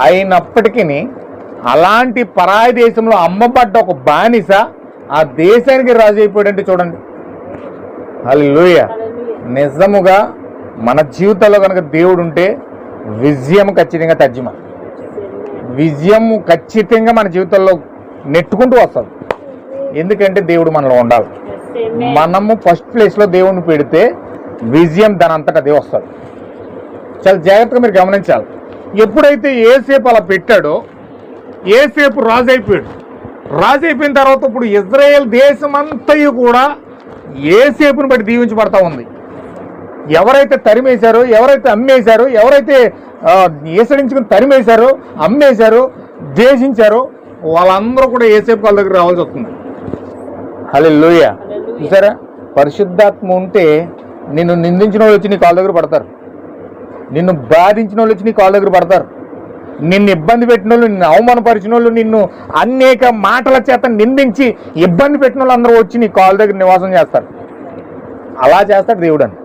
అయినప్పటికీ అలాంటి పరాయి దేశంలో అమ్మబడ్డ ఒక బానిస ఆ దేశానికి రాజు అయిపోయాడంటే చూడండి. హల్లెలూయా. నిజముగా మన జీవితంలో కనుక దేవుడు ఉంటే విజయం ఖచ్చితంగా తర్జుమా. విజయం ఖచ్చితంగా మన జీవితంలో నెట్టుకుంటూ వస్తుంది. ఎందుకంటే దేవుడు మనలో ఉండాలి. మనము ఫస్ట్ ప్లేస్లో దేవుడిని పెడితే విజయం దాని అంతటా అదే వస్తుంది. చాలా జాగ్రత్తగా మీరు గమనించాలి. ఎప్పుడైతే ఏసేపు అలా పెట్టాడో ఏసేపు రాజు అయిపోయాడు. రాజు అయిపోయిన తర్వాత ఇప్పుడు ఇజ్రాయేల్ దేశం అంతయు కూడా ఏసేపుని బట్టి దీవించబడతా ఉంది. ఎవరైతే తరిమేశారో, ఎవరైతే అమ్మేశారో, ఎవరైతే ఏసడించుకుని తరిమేశారో, అమ్మేశారో, ద్వేషించారో వాళ్ళందరూ కూడా ఏసేపు వాళ్ళ దగ్గర రావాల్సి వస్తుంది. హల్లెలూయా. చూసారా, పరిశుద్ధాత్మ ఉంటే నిన్ను నిందించిన వాళ్ళు వచ్చి నీ కాళ్ళ దగ్గర పడతారు. నిన్ను బాధించిన వాళ్ళు వచ్చి నీ కాళ్ళ దగ్గర పడతారు. నిన్ను ఇబ్బంది పెట్టిన వాళ్ళు, నిన్ను అవమానపరిచిన వాళ్ళు, నిన్ను అనేక మాటల చేత నిందించి ఇబ్బంది పెట్టిన వాళ్ళు అందరూ వచ్చి నీ కాళ్ళ దగ్గర నివాసం చేస్తారు. అలా చేస్తాడు దేవుడు అని.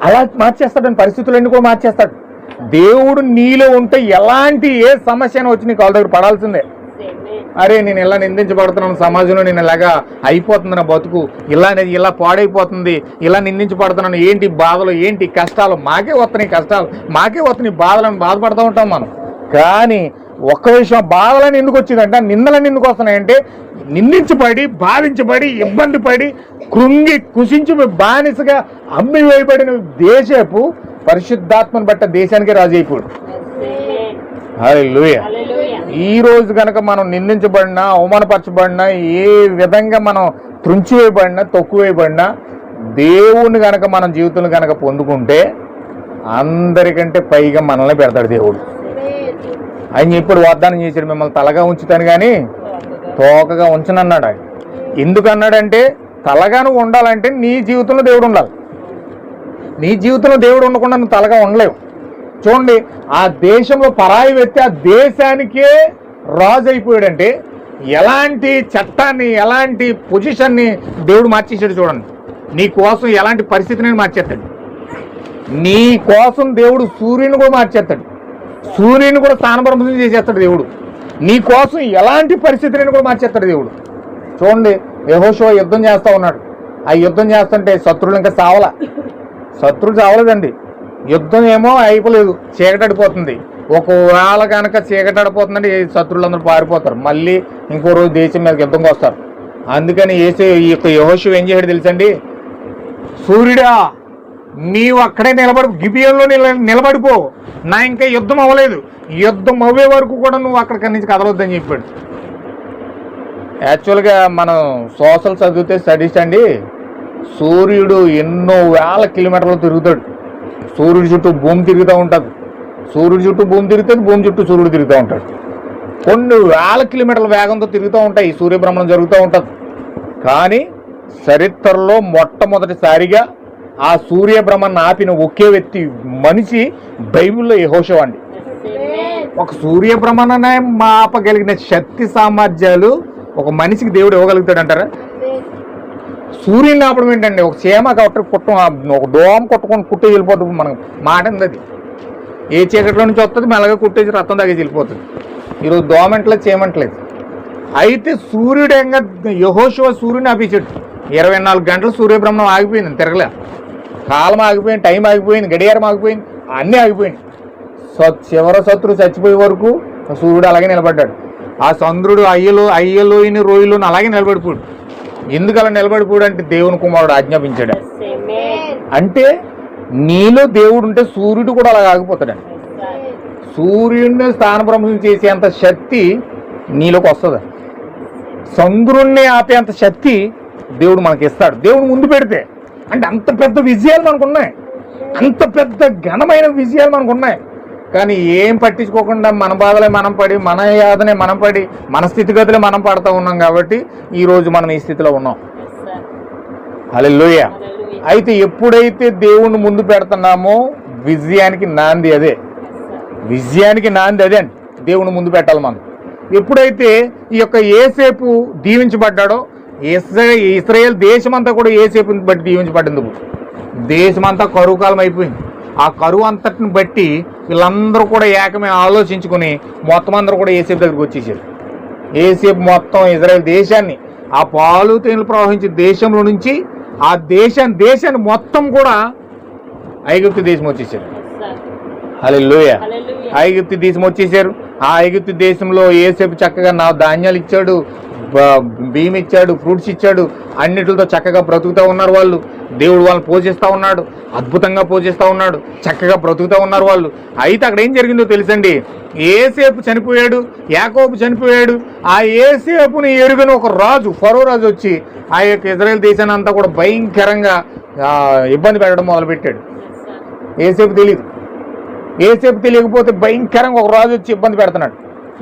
అలా మార్చేస్తాడని పరిస్థితులన్నీ కూడా మార్చేస్తాడు. దేవుడు నీలో ఉంటే ఎలాంటి ఏ సమస్యను వచ్చి నీ కాళ్ళ దగ్గర పడాల్సిందే. అరే నేను ఇలా నిందించబడుతున్నాను, సమాజంలో నేను ఇలాగా అయిపోతుంది, నా బతుకు ఇలా పాడైపోతుంది, ఇలా నిందించబడుతున్నాను, ఏంటి బాధలు, ఏంటి కష్టాలు, మాకే వస్తున్నాయి కష్టాలు, మాకే వస్తున్నాయి బాధలను బాధపడుతూ ఉంటాం మనం. కానీ ఒక్క విషయం, బాధలని ఎందుకు వచ్చిందంటే, నిందలని ఎందుకు వస్తున్నాయంటే నిందించబడి, బాధించబడి, ఇబ్బంది పడి, కృంగి కుసించి బానిసగా అమ్మి వేయబడిన దేశపు పరిశుద్ధాత్మను బట్ట దేశానికి రాజు అయిపోయాడు. హల్లెలూయా. ఈ రోజు కనుక మనం నిందించబడినా, అవమానపరచబడినా, ఏ విధంగా మనం త్రుంచివేయబడినా, తొక్కువేయబడినా, దేవుణ్ణి కనుక మనం జీవితంలో కనుక పొందుకుంటే అందరికంటే పైగా మనల్ని పెడతాడు దేవుడు. ఆయన ఇప్పుడు వాగ్దానం చేశాడు, మిమ్మల్ని తలగా ఉంచుతాను కానీ తోకగా ఉంచనన్నాడు. ఆయన ఎందుకు అన్నాడంటే, తలగా నువ్వు ఉండాలంటే నీ జీవితంలో దేవుడు ఉండాలి. నీ జీవితంలో దేవుడు ఉండకుండా నువ్వు తలగా ఉండలేవు. చూడండి, ఆ దేశంలో పరాయి వ్యక్తి ఆ దేశానికే రాజు అయిపోయాడంటే ఎలాంటి చట్టాన్ని, ఎలాంటి పొజిషన్ని దేవుడు మార్చేసాడు. చూడండి, నీ కోసం ఎలాంటి పరిస్థితిని మార్చేస్తాడు. నీ కోసం దేవుడు సూర్యుని కూడా మార్చేస్తాడు. సూర్యుని కూడా స్థానభ్రంశం చేసేస్తాడు దేవుడు. నీ కోసం ఎలాంటి పరిస్థితిని కూడా మార్చేస్తాడు దేవుడు. చూడండి, యెహోషువ యుద్ధం చేస్తూ ఉన్నాడు. ఆ యుద్ధం చేస్తుంటే శత్రువులు ఇంకా శత్రువులు చావలేదండి. యుద్ధం ఏమో అయిపోలేదు, చీకటడిపోతుంది. ఒకవేళ కనుక చీకటడిపోతుందంటే శత్రువులందరూ పారిపోతారు, మళ్ళీ ఇంకో రోజు దేశం మీదకి యుద్ధంకి వస్తారు. అందుకని ఈ యొక్క యెహోషువ ఏం చేశాడు తెలుసండి, సూర్యుడా నీవు అక్కడే గిబియోనులో నిలబడిపో, నా ఇంకా యుద్ధం అవ్వలేదు, యుద్ధం అవ్వే వరకు కూడా నువ్వు అక్కడికి నుంచి కదలొద్దని చెప్పాడు. యాక్చువల్గా మనం సోషల్ చదివితే స్టడీస్ అండి, సూర్యుడు ఎన్నో వేల కిలోమీటర్లు తిరుగుతాడు. సూర్యుడి చుట్టూ భూమి తిరుగుతూ ఉంటుంది, సూర్యుడి చుట్టూ భూమి తిరుగుతుంది, భూమి చుట్టూ సూర్యుడు తిరుగుతూ ఉంటాడు. కొన్ని వేల కిలోమీటర్ల వేగంతో తిరుగుతూ ఉంటాయి, సూర్యభ్రమణం జరుగుతూ ఉంటుంది. కానీ చరిత్రలో మొట్టమొదటిసారిగా ఆ సూర్యభ్రమణం ఆపిన ఒకే వ్యక్తి మనిషి బైబిల్లో యెహోషువ అండి. ఒక సూర్యభ్రమణాన్ని ఆపగలిగిన శక్తి సామర్థ్యాలు ఒక మనిషికి దేవుడు ఇవ్వగలుగుతాడు అంటారా? సూర్యుని ఆపడం ఏంటండి, ఒక చీమ ఒక దోమ కొట్టుకొని కుట్టేసి వెళ్ళిపోతుంది. మనకు మాట ఉంది, అది ఏ చీకట్లో నుంచి వస్తుంది, మెల్లగా కుట్టేసి రక్తం తాగేసి వెళ్ళిపోతుంది. ఈరోజు దోమంటలేదు, చీమంటలేదు. అయితే సూర్యుడంగా యెహోషువ సూర్యుని ఆపేసాడు. 24 గంటలు సూర్యభ్రమణం ఆగిపోయింది, తిరగలే. కాలం ఆగిపోయింది, టైం ఆగిపోయింది, గడియారం ఆగిపోయింది, అన్నీ ఆగిపోయింది. చివరి శత్రువు చచ్చిపోయే వరకు సూర్యుడు అలాగే నిలబడ్డాడు. ఆ చంద్రుడు అయ్యలోని రోయిలోని అలాగే నిలబడిపోయాడు. ఎందుకు అలా నిలబడిపోయాడు అంటే దేవుని కుమారుడు ఆజ్ఞాపించాడు. అంటే నీలో దేవుడు ఉంటే సూర్యుడు కూడా అలా ఆగిపోతాడండి. సూర్యుడిని స్థానభ్రంశం చేసేంత శక్తి నీలోకి వస్తుంది. చంద్రుణ్ణి ఆపేంత శక్తి దేవుడు మనకి ఇస్తాడు. దేవుడు ముందు పెడితే అంటే అంత పెద్ద విజయాలు మనకున్నాయి, అంత పెద్ద ఘనమైన విజయాలు మనకున్నాయి. కానీ ఏం పట్టించుకోకుండా మన బాధలే మనం పడి, మన యాదనే మనం పడి, మన స్థితిగతులే మనం పడుతూ ఉన్నాం. కాబట్టి ఈరోజు మనం ఈ స్థితిలో ఉన్నాం. హల్లెలూయా. అయితే ఎప్పుడైతే దేవుణ్ణి ముందు పెడుతున్నామో విజయానికి నాంది అదే. విజయానికి నాంది అదే అండి, దేవుని ముందు పెట్టాలి మనం. ఎప్పుడైతే ఈ యొక్క యోసేపు దీవించబడ్డాడో, ఇశ్రాయేల్ దేశమంతా కూడా యోసేపుని బట్టి దీవించబడ్డందుకు దేశమంతా కరువు కాలం అయిపోయింది. ఆ కరువు అంతటిని బట్టి వీళ్ళందరూ కూడా ఏకమే ఆలోచించుకుని మొత్తం అందరూ కూడా ఏసేపు దగ్గరికి వచ్చేసారు. ఏసేపు మొత్తం ఇజ్రాయెల్ దేశాన్ని, ఆ పాలు తేనెలు ప్రవహించే దేశంలో నుంచి ఆ దేశాన్ని మొత్తం కూడా ఐగుప్తు దేశం వచ్చేసారు. హల్లెలూయా. ఐగుప్తు దేశం వచ్చేసారు. ఆ ఐగుప్తు దేశంలో ఏసేపు చక్కగా నా ధాన్యాలు ఇచ్చాడు, బియ్యం ఇచ్చాడు, ఫ్రూట్స్ ఇచ్చాడు, అన్నిటితో చక్కగా బ్రతుకుతూ ఉన్నారు వాళ్ళు. దేవుడు వాళ్ళని పోషిస్తూ ఉన్నాడు, అద్భుతంగా పోషిస్తూ ఉన్నాడు, చక్కగా బ్రతుకుతూ ఉన్నారు వాళ్ళు. అయితే అక్కడ ఏం జరిగిందో తెలుసండి, ఏసేపు చనిపోయాడు, యాకోబు చనిపోయాడు. ఆ ఏసేపుని ఎరుగని ఒక రాజు, ఫరో రాజు వచ్చి ఆ యొక్క ఇజ్రాయెల్ దేశాన్ని అంతా కూడా భయంకరంగా ఇబ్బంది పెట్టడం మొదలుపెట్టాడు. ఏసేపు తెలియకపోతే భయంకరంగా ఒక రాజు వచ్చి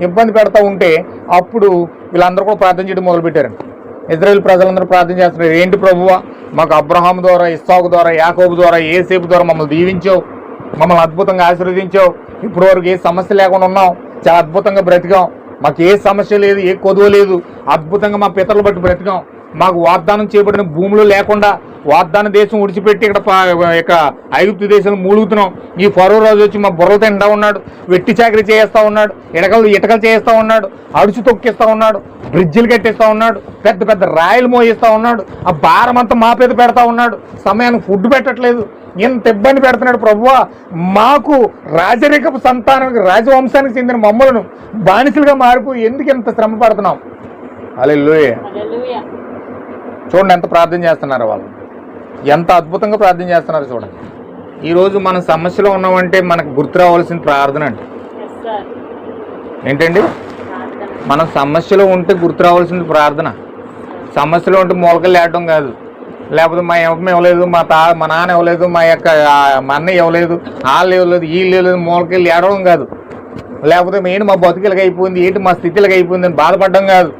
ఇబ్బంది పెడతా ఉంటే అప్పుడు వీళ్ళందరూ కూడా ప్రార్థన చేయడం మొదలుపెట్టారండి. ఇజ్రాయెల్ ప్రజలందరూ ప్రార్థన చేస్తున్నారు, ఏంటి ప్రభువా, మాకు అబ్రహాం ద్వారా, ఇస్సాకు ద్వారా, యాకోబు ద్వారా, ఏసేపు ద్వారా మమ్మల్ని దీవించావు, మమ్మల్ని అద్భుతంగా ఆశీర్వదించావు, ఇప్పటి వరకు ఏ సమస్య లేకుండా ఉన్నాం, చాలా అద్భుతంగా బ్రతికాం, మాకు ఏ సమస్య లేదు, ఏ కొదువ లేదు, అద్భుతంగా మా పితరులు బట్టి బ్రతికాం, మాకు వాగ్దానం చేయబడిన భూములు లేకుండా వాగ్దాన దేశం విడిచిపెట్టి ఇక్కడ ఐగుప్తు దేశంలో మూలుగుతున్నాం. ఈ ఫరో రాజు వచ్చి మా బుర్రలు తింటా ఉన్నాడు, వెట్టి చాకరీ చేస్తూ ఉన్నాడు, ఇటకలు చేస్తూ ఉన్నాడు, అడుచు తొక్కిస్తూ ఉన్నాడు, బ్రిడ్జిలు కట్టిస్తూ ఉన్నాడు, పెద్ద పెద్ద రాయలు మోయిస్తూ ఉన్నాడు, ఆ భారం అంతా మా మీద పెడతా ఉన్నాడు, సమయానికి ఫుడ్ పెట్టట్లేదు, ఎంత ఇబ్బంది పెడుతున్నాడు ప్రభువా, మాకు రాజరికపు సంతానానికి, రాజవంశానికి చెందిన మమ్మలను బానిసలుగా మారిపోయి ఎందుకు ఎంత శ్రమ పడుతున్నాం. హల్లెలూయా. చూడండి ఎంత ప్రార్థన చేస్తున్నారు వాళ్ళు, ఎంత అద్భుతంగా ప్రార్థన చేస్తున్నారు చూడండి. ఈరోజు మనం సమస్యలో ఉన్నామంటే మనకు గుర్తు రావాల్సిన ప్రార్థన అండి. ఏంటండి, మనం సమస్యలో ఉంటే గుర్తు రావాల్సిన ప్రార్థన. సమస్యలో ఉంటే మూలకలు లేడడం కాదు, లేకపోతే మా అమ్మ ఇవ్వలేదు, మా నాన్న ఇవ్వలేదు, మా అన్నయ్య ఇవ్వలేదు, వాళ్ళు ఇవ్వలేదు, వీళ్ళు ఇవ్వలేదు, మూలకెళ్ళి ఏడవడం కాదు, లేకపోతే ఏంటి మా బతుకులకి అయిపోయింది, ఏంటి మా స్థితిలకి అయిపోయిందని బాధపడడం కాదు,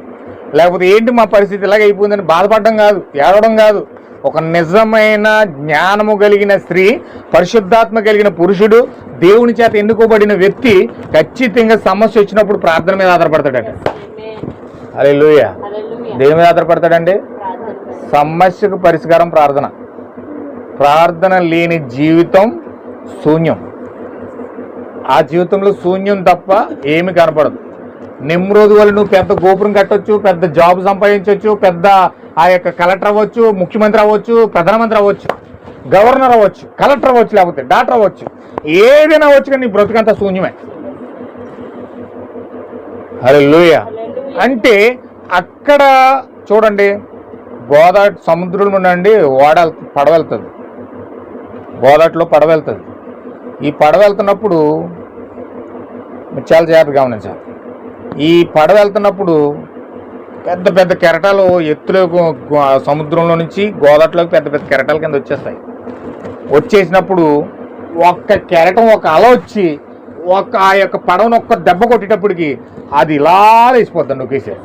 లేకపోతే ఏంటి మా పరిస్థితి ఇలాగ అయిపోయిందని బాధపడడం కాదు, ఏడవడం కాదు. ఒక నిజమైన జ్ఞానము కలిగిన స్త్రీ, పరిశుద్ధాత్మ కలిగిన పురుషుడు, దేవుని చేత ఎన్నుకోబడిన వ్యక్తి ఖచ్చితంగా సమస్య వచ్చినప్పుడు ప్రార్థన మీద ఆధారపడతాడట. హల్లెలూయా. దేని మీద ఆధారపడతాడండి? సమస్యకు పరిష్కారం ప్రార్థన. ప్రార్థన లేని జీవితం శూన్యం. ఆ జీవితంలో శూన్యం తప్ప ఏమి కనపడదు. నిమ్రోదు వల్ల నువ్వు పెద్ద గోపురం కట్టొచ్చు, పెద్ద జాబ్ సంపాదించవచ్చు, పెద్ద ఆ యొక్క కలెక్టర్ అవ్వచ్చు, ముఖ్యమంత్రి అవ్వచ్చు, ప్రధానమంత్రి అవ్వచ్చు, గవర్నర్ అవ్వచ్చు, కలెక్టర్ అవ్వచ్చు, లేకపోతే డాక్టర్ అవ్వచ్చు, ఏదైనా అవ్వచ్చు, కానీ నీ బ్రతుకంతా శూన్యమే. హల్లెలూయా. అంటే అక్కడ చూడండి, గోదావరి సముద్రంలో నుండి పడవ వెళ్తుంది, గోదావరిలో పడవ వెళ్తుంది. ఈ పడవ వెళ్తున్నప్పుడు చాలా జాగ్రత్తగా గమనించాలి. ఈ పడవ వెళ్తున్నప్పుడు పెద్ద పెద్ద కెరటాలు ఎత్తులో సముద్రంలో నుంచి గోదావరిలోకి పెద్ద పెద్ద కెరటాల కింద వచ్చేసినప్పుడు ఒక్క కెరటం, ఒక అల వచ్చి ఆ యొక్క పడవను ఒక్క దెబ్బ కొట్టేటప్పటికి అది ఇలా లేచిపోద్దండి, ఒకేసారి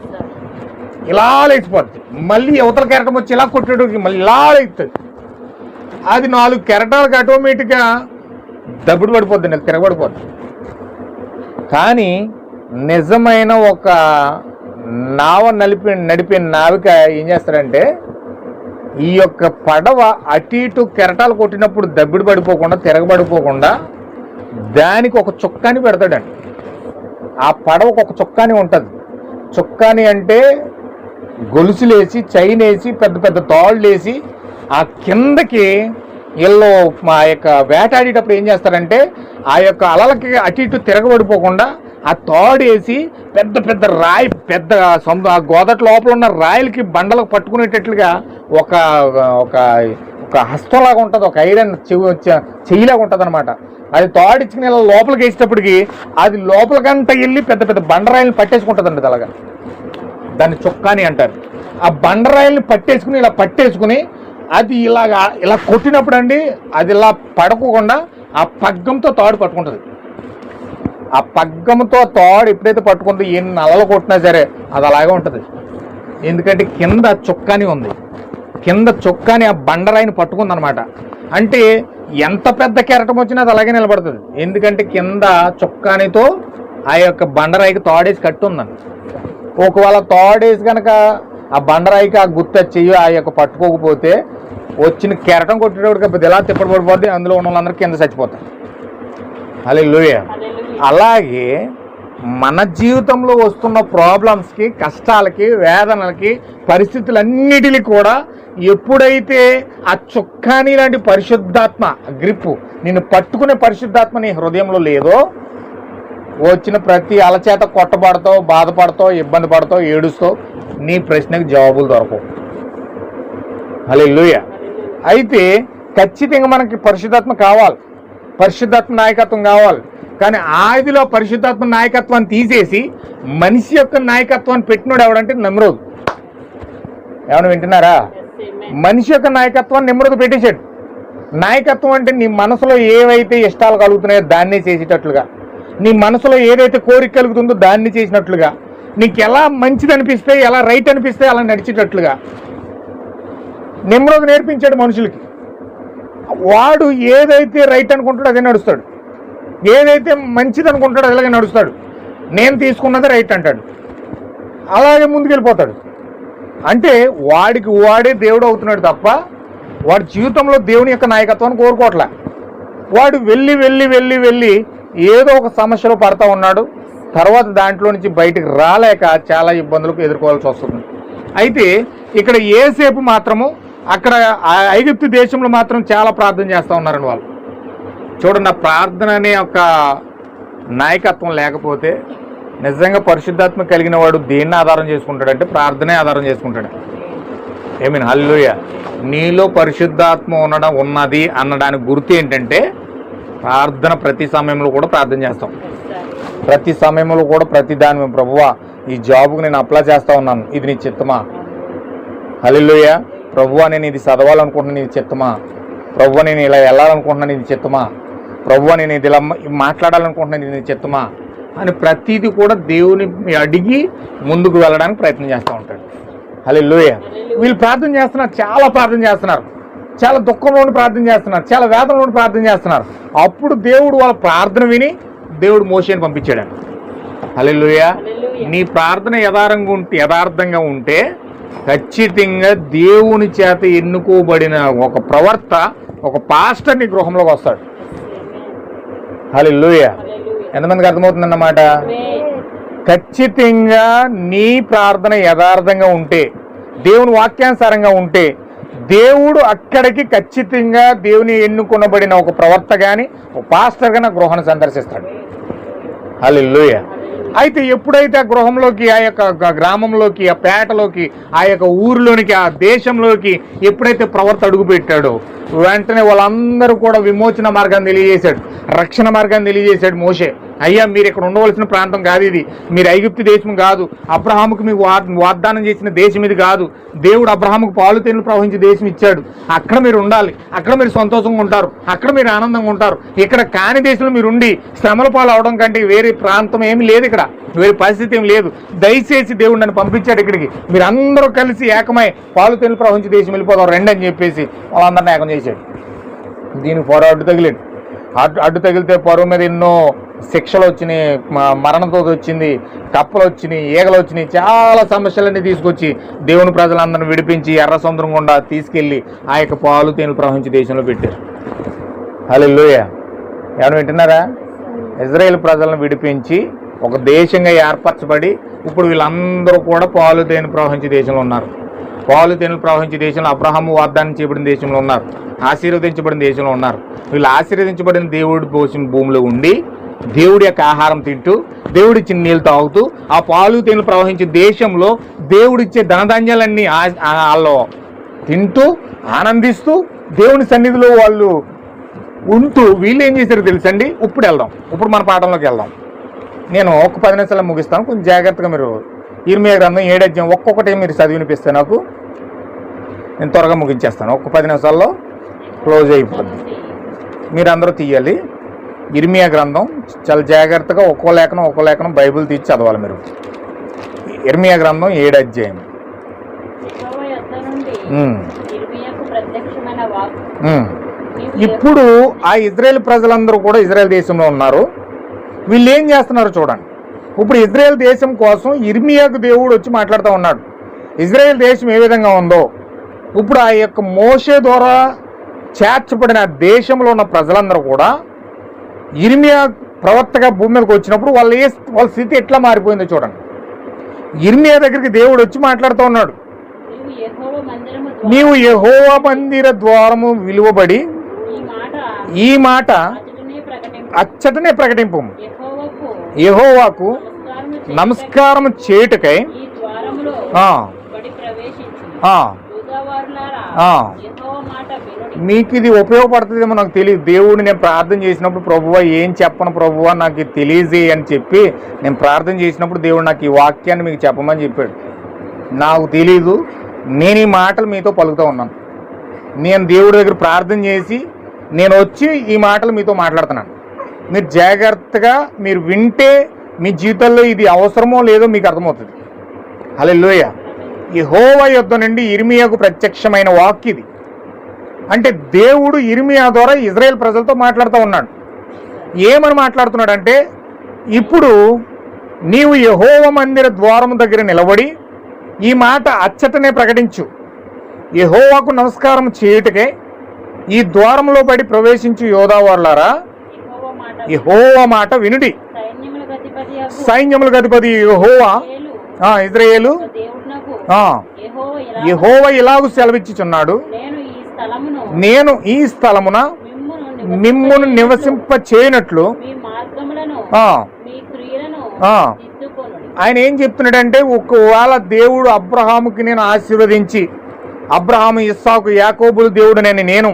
ఇలా లేచిపోద్ది. మళ్ళీ యువతల కెరటం వచ్చి ఇలా కొట్టేటప్పటికి మళ్ళీ ఇలా లేస్తుంది. అది 4 కెరటాలకు ఆటోమేటిక్గా దబ్బుడు పడిపోద్దండి, తిరగబడిపోద్ది. కానీ నిజమైన ఒక నావ నడిపే నావిక ఏం చేస్తాడంటే, ఈ యొక్క పడవ అటు ఇటు కెరటాలు కొట్టినప్పుడు దబ్బిడి పడిపోకుండా, తిరగబడిపోకుండా దానికి ఒక చుక్కాని పెడతాడండి. ఆ పడవకు ఒక చుక్కాని ఉంటుంది. చుక్కాని అంటే గొలుసులేసి, చైన్ వేసి, పెద్ద పెద్ద తాళ్ళు వేసి ఆ కిందకి వీళ్ళు మా యొక్క వేటాడేటప్పుడు ఏం చేస్తారంటే, ఆ యొక్క అలలకి అటు ఇటు తిరగబడిపోకుండా ఆ తాడు వేసి పెద్ద పెద్ద రాయి, పెద్ద ఆ గోదావరి లోపల ఉన్న రాయలకి బండలకు పట్టుకునేటట్లుగా ఒక ఒక ఒక హస్తంలాగా ఉంటుంది, ఒక ఐరన్ చెయ్యిలాగా ఉంటుంది అనమాట. అది తాడిచ్చుకుని ఇలా లోపలికి వేసేటప్పటికి అది లోపలికంతా వెళ్ళి పెద్ద పెద్ద బండరాయిల్ని పట్టేసుకుంటుందండి. అలాగా దాన్ని చుక్కాని అంటారు. ఆ బండరాయిల్ని పట్టేసుకుని అది ఇలా కొట్టినప్పుడు అండి, అది ఇలా పడకుండా ఆ పగ్గంతో తాడు పట్టుకుంటుంది. ఆ పగ్గంతో తాడు ఎప్పుడైతే పట్టుకుందో ఎన్ని అలలు కొట్టినా సరే అది అలాగే ఉంటుంది. ఎందుకంటే కింద చుక్కాని ఉంది, కింద చుక్కాని ఆ బండరాయిని పట్టుకుంది అనమాట. అంటే ఎంత పెద్ద కెరటం వచ్చినా అది అలాగే నిలబడుతుంది. ఎందుకంటే కింద చుక్కానితో ఆ యొక్క బండరాయికి తాడేసి కట్టి ఉందండి. ఒకవేళ తాడేసి కనుక ఆ బండరాయికి ఆ గుత్త చెయ్యి ఆ యొక్క పట్టుకోకపోతే వచ్చిన కెరటం కొట్టేటప్పుడు ఎలా తిప్పటి పడిపోద్ది, అందులో ఉన్న వాళ్ళందరూ కింద చచ్చిపోతారు. హల్లెలూయా. అలాగే మన జీవితంలో వస్తున్న ప్రాబ్లమ్స్కి, కష్టాలకి, వేదనలకి, పరిస్థితులన్నిటికీ కూడా ఎప్పుడైతే ఆ చుక్కాని లాంటి పరిశుద్ధాత్మ గ్రిప్పు, నిన్ను పట్టుకునే పరిశుద్ధాత్మ నీ హృదయంలో లేదో, వచ్చిన ప్రతి అలచేత కొట్టబడతావు, బాధపడతావు, ఇబ్బంది పడతావు, ఏడుస్తావు, నీ ప్రశ్నకు జవాబులు దొరకవు. హల్లెలూయా. అయితే ఖచ్చితంగా మనకి పరిశుద్ధాత్మ కావాలి, పరిశుద్ధాత్మ నాయకత్వం కావాలి. కానీ ఆదిలో పరిశుద్ధాత్మ నాయకత్వాన్ని తీసేసి మనిషి యొక్క నాయకత్వాన్ని పెట్టినోడు ఎవడంటే నమ్రోదు. ఏమైనా వింటున్నారా? మనిషి యొక్క నాయకత్వాన్ని నిమ్రోదు పెట్టేశాడు. నాయకత్వం అంటే నీ మనసులో ఏవైతే ఇష్టాలు కలుగుతున్నాయో దాన్నే చేసేటట్లుగా, నీ మనసులో ఏదైతే కోరిక కలుగుతుందో దాన్ని చేసినట్లుగా, నీకు ఎలా మంచిది అనిపిస్తే, ఎలా రైట్ అనిపిస్తే అలా నడిచేటట్లుగా నిమ్రోదు నేర్పించాడు మనుషులకి. వాడు ఏదైతే రైట్ అనుకుంటాడో అదే నడుస్తాడు, ఏదైతే మంచిది అనుకుంటాడో అలాగే నడుస్తాడు. నేను తీసుకున్నది రైట్ అంటాడు, అలాగే ముందుకెళ్ళిపోతాడు. అంటే వాడికి వాడే దేవుడు అవుతున్నాడు తప్ప వాడి జీవితంలో దేవుని యొక్క నాయకత్వాన్ని కోరుకోవట్లే. వాడు వెళ్ళి వెళ్ళి వెళ్ళి వెళ్ళి ఏదో ఒక సమస్యలో పడతా ఉన్నాడు. తర్వాత దాంట్లో నుంచి బయటికి రాలేక చాలా ఇబ్బందులకు ఎదుర్కోవాల్సి వస్తుంది. అయితే ఇక్కడ ఏసేపు మాత్రము అక్కడ ఐగుప్తు దేశంలో మాత్రం చాలా ప్రార్థన చేస్తూ ఉన్నారండి వాళ్ళు. చూడండి, ఆ ప్రార్థన అనే ఒక నాయకత్వం లేకపోతే నిజంగా పరిశుద్ధాత్మ కలిగిన వాడు దేన్ని ఆధారం చేసుకుంటాడంటే ప్రార్థనే ఆధారం చేసుకుంటాడు. ఐ మీన్ హల్లెలూయా. నీలో పరిశుద్ధాత్మ ఉన్నది అన్నదానికి గుర్తు ఏంటంటే ప్రార్థన. ప్రతి సమయంలో కూడా ప్రార్థన చేస్తాం, ప్రతి సమయంలో కూడా ప్రతి దాని ప్రభువా ఈ జాబ్కు నేను అప్లై చేస్తూ ఉన్నాను, ఇది నీ చిత్తమా? హల్లెలూయా. ప్రభువా నేను ఇది చదవాలనుకుంటున్నాను, ఇది చిత్తమా? ప్రభువా నేను ఇలా వెళ్ళాలనుకుంటున్నాను, ఇది చిత్తమా? ప్రభువా నేను ఇది ఇలా మాట్లాడాలనుకుంటున్నాను, ఇది నీ చిత్తమా అని ప్రతిదీ కూడా దేవుని అడిగి ముందుకు వెళ్ళడానికి ప్రయత్నం చేస్తూ ఉంటాడు. హల్లెలూయా. వీళ్ళు ప్రార్థన చేస్తున్నారు, చాలా ప్రార్థన చేస్తున్నారు, చాలా దుఃఖంలోని ప్రార్థన చేస్తున్నారు, చాలా వేదనలోని ప్రార్థన చేస్తున్నారు. అప్పుడు దేవుడు వాళ్ళ ప్రార్థన విని దేవుడు మోషేని పంపించాడు. హల్లెలూయా. నీ ప్రార్థన యథార్థంగా ఉంటే ఖచ్చితంగా దేవుని చేత ఎన్నుకోబడిన ఒక ప్రవర్త, ఒక పాస్టర్ నీ గృహంలోకి వస్తాడు. హల్లెలూయా. ఎంతమందికి అర్థమవుతుందన్నమాట? ఖచ్చితంగా నీ ప్రార్థన యథార్థంగా ఉంటే, దేవుని వాక్యానుసారంగా ఉంటే దేవుడు అక్కడికి ఖచ్చితంగా దేవుని ఎన్నుకొనబడిన ఒక ప్రవర్త కానీ ఒక పాస్టర్ కానీ గృహాన్ని సందర్శిస్తాడు. హల్లెలూయా. అయితే ఎప్పుడైతే ఆ గృహంలోకి, ఆ యొక్క గ్రామంలోకి, ఆ పేటలోకి, ఆ యొక్క ఊరిలోనికి, ఆ దేశంలోకి ఎప్పుడైతే ప్రవర్త అడుగు పెట్టాడో వెంటనే వాళ్ళందరూ కూడా విమోచన మార్గాన్ని తెలియజేశాడు, రక్షణ మార్గాన్ని తెలియజేశాడు మోషే. అయ్యా మీరు ఇక్కడ ఉండవలసిన ప్రాంతం కాదు ఇది, మీరు ఐగుప్తు దేశం కాదు, అబ్రహాముకు మీకు వాగ్దానం చేసిన దేశం ఇది కాదు. దేవుడు అబ్రహాముకు పాలు తేనెలు ప్రవహించే దేశం ఇచ్చాడు, అక్కడ మీరు ఉండాలి, అక్కడ మీరు సంతోషంగా ఉంటారు, అక్కడ మీరు ఆనందంగా ఉంటారు. ఇక్కడ కాని దేశంలో మీరు ఉండి శ్రమల పాలు అవడం కంటే వేరే ప్రాంతం ఏమి లేదు, ఇక్కడ వేరే పరిస్థితి ఏమి లేదు. దయచేసి దేవుడు నన్ను పంపించాడు ఇక్కడికి, మీరు అందరూ కలిసి ఏకమై పాలు తేనెలు ప్రవహించే దేశం వెళ్ళిపోదాం రండి అని చెప్పేసి వాళ్ళందరినీ ఏకం చేశాడు. దీనికి ఫరో అడ్డు తగిలాడు. అడ్డు తగిలితే ఫరో మీద ఎన్నో శిక్షలు వచ్చినాయి, మరణంతో వచ్చింది, కప్పలు వచ్చినాయి, ఈగలు వచ్చినాయి, చాలా సమస్యలన్నీ తీసుకొచ్చి దేవుని ప్రజలందరిని విడిపించి ఎర్ర సముద్రం గుండా తీసుకెళ్ళి ఆ యొక్క పాలు తేనెలు ప్రవహించే దేశంలో పెట్టారు. హల్లెలూయా. ఏమైనా వింటున్నారా? ఇజ్రాయేల్ ప్రజలను విడిపించి ఒక దేశంగా ఏర్పరచబడి ఇప్పుడు వీళ్ళందరూ కూడా పాలు తేనెలు ప్రవహించే దేశంలో ఉన్నారు. పాలు తేనెలు ప్రవహించే దేశంలో అబ్రహాము వాగ్దానం చేయబడిన దేశంలో ఉన్నారు, ఆశీర్వదించబడిన దేశంలో ఉన్నారు. వీళ్ళు ఆశీర్వదించబడిన దేవుడి పోసిన భూమిలో ఉండి దేవుడి యొక్క ఆహారం తింటూ, దేవుడిచ్చిన నీళ్ళు తాగుతూ, ఆ పాలు తేనెలు ప్రవహించే దేశంలో దేవుడిచ్చే ధనధాన్యాలన్నీ వాళ్ళు తింటూ ఆనందిస్తూ దేవుని సన్నిధిలో వాళ్ళు ఉంటూ వీళ్ళు ఏం చేశారో తెలుసండి? ఇప్పుడు మన పాఠంలోకి వెళ్దాం. నేను ఒక 10 నిమిషాలు ముగిస్తాను, కొంచెం జాగ్రత్తగా మీరు ఇర్మియా గ్రంథం 7వ అధ్యాయం ఒక్కొక్కటి మీరు చదివినిపిస్తే నాకు నేను త్వరగా ముగించేస్తాను. ఒక 10 నిమిషాల్లో క్లోజ్ అయిపోద్ది. మీరు అందరూ తీయాలి. ఇర్మియా గ్రంథం చాలా జాగ్రత్తగా ఒక్కో లేఖనం బైబిల్ తీసి చదవాలి మీరు. ఇర్మియా గ్రంథం 7వ అధ్యాయం. ఇప్పుడు ఆ ఇజ్రాయేల్ ప్రజలందరూ కూడా ఇజ్రాయేల్ దేశంలో ఉన్నారు. వీళ్ళు ఏం చేస్తున్నారు చూడండి. ఇప్పుడు ఇజ్రాయేల్ దేశం కోసం ఇర్మియాకు దేవుడు వచ్చి మాట్లాడుతూ ఉన్నాడు. ఇజ్రాయేల్ దేశం ఏ విధంగా ఉందో, ఇప్పుడు ఆ యొక్క మోషే ద్వారా చేర్చబడిన దేశంలో ఉన్న ప్రజలందరూ కూడా ఇర్మియా ప్రవక్తగా భూమి మీదకి వచ్చినప్పుడు వాళ్ళ స్థితి ఎట్లా మారిపోయిందో చూడండి. ఇర్మియా దగ్గరికి దేవుడు వచ్చి మాట్లాడుతూ ఉన్నాడు, నీవు యెహోవా మందిర ద్వారము విలువబడి ఈ మాట అచ్చటనే ప్రకటింపు, యెహోవాకు నమస్కారం చేయుటకై మీకు ఇది ఉపయోగపడుతుందేమో నాకు తెలియదు. దేవుడిని నేను ప్రార్థన చేసినప్పుడు, ప్రభువా ఏం చెప్పను ప్రభువా నాకు ఇది తెలియజేయి అని చెప్పి నేను ప్రార్థన చేసినప్పుడు దేవుడు నాకు ఈ వాక్యాన్ని మీకు చెప్పమని చెప్పాడు. నాకు తెలీదు, నేను ఈ మాటలు మీతో పలుకుతూ ఉన్నాను. నేను దేవుడి దగ్గర ప్రార్థన చేసి నేను వచ్చి ఈ మాటలు మీతో మాట్లాడుతున్నాను. మీరు జాగ్రత్తగా మీరు వింటే మీ జీవితంలో ఇది అవసరమో లేదో మీకు అర్థమవుతుంది. హల్లెలూయా. యెహోవా యొద్ద నుండి ఇర్మియాకు ప్రత్యక్షమైన వాక్కు ఇది. అంటే దేవుడు ఇర్మియా ద్వారా ఇజ్రాయేల్ ప్రజలతో మాట్లాడుతూ ఉన్నాడు. ఏమని మాట్లాడుతున్నాడంటే, ఇప్పుడు నీవు యెహోవా మందిర ద్వారం దగ్గర నిలబడి ఈ మాట అచ్చటనే ప్రకటించు, యెహోవాకు నమస్కారం చేయుటకే ఈ ద్వారంలో పడి ప్రవేశించు యోధావారులారా, యెహోవా మాట వినుడి. సైన్యములకు అధిపతి యెహోవా ఇజ్రాయేలు యెహోవా ఇలాగు సెలవిచ్చుచున్నాడు, నేను ఈ స్థలమున మిమ్మును నివసింప చేయనట్లు. ఆయన ఏం చెప్తున్నాడంటే, ఒకవేళ దేవుడు అబ్రహాముకి నేను ఆశీర్వదించి, అబ్రహాము ఇస్సాకు యాకోబులు దేవుడు నేను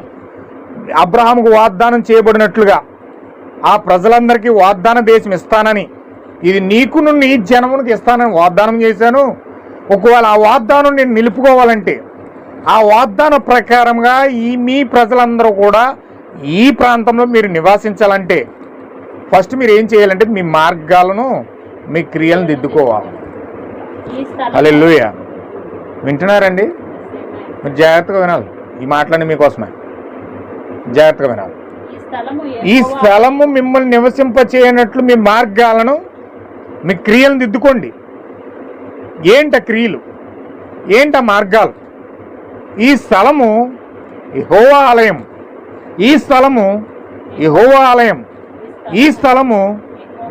అబ్రహాముకు వాగ్దానం చేయబడినట్లుగా ఆ ప్రజలందరికీ వాగ్దాన దేశం ఇస్తానని, ఇది నీకును నీ జనమునికి ఇస్తానని వాగ్దానం చేశాను. ఒకవేళ ఆ వాగ్దానం నేను నిలుపుకోవాలంటే, ఆ వాగ్దాన ప్రకారంగా మీ ప్రజలందరూ కూడా ఈ ప్రాంతంలో మీరు నివాసించాలంటే ఫస్ట్ మీరు ఏం చేయాలంటే మీ మార్గాలను మీ క్రియలను దిద్దుకోవాలి. హల్లెలూయా. వింటున్నారండి? మీరు జాగ్రత్తగా వినాలి. ఈ మాటలన్నీ మీకోసమే, జాగ్రత్తగా వినాలి. ఈ స్థలము మిమ్మల్ని నివసింపచేయనట్లు మీ మార్గాలను మీ క్రియలను దిద్దుకోండి. ఏంట క్రియలు, ఏంట మార్గాలు? ఈ స్థలము యెహోవా ఆలయం, ఈ స్థలము యెహోవా ఆలయం, ఈ స్థలము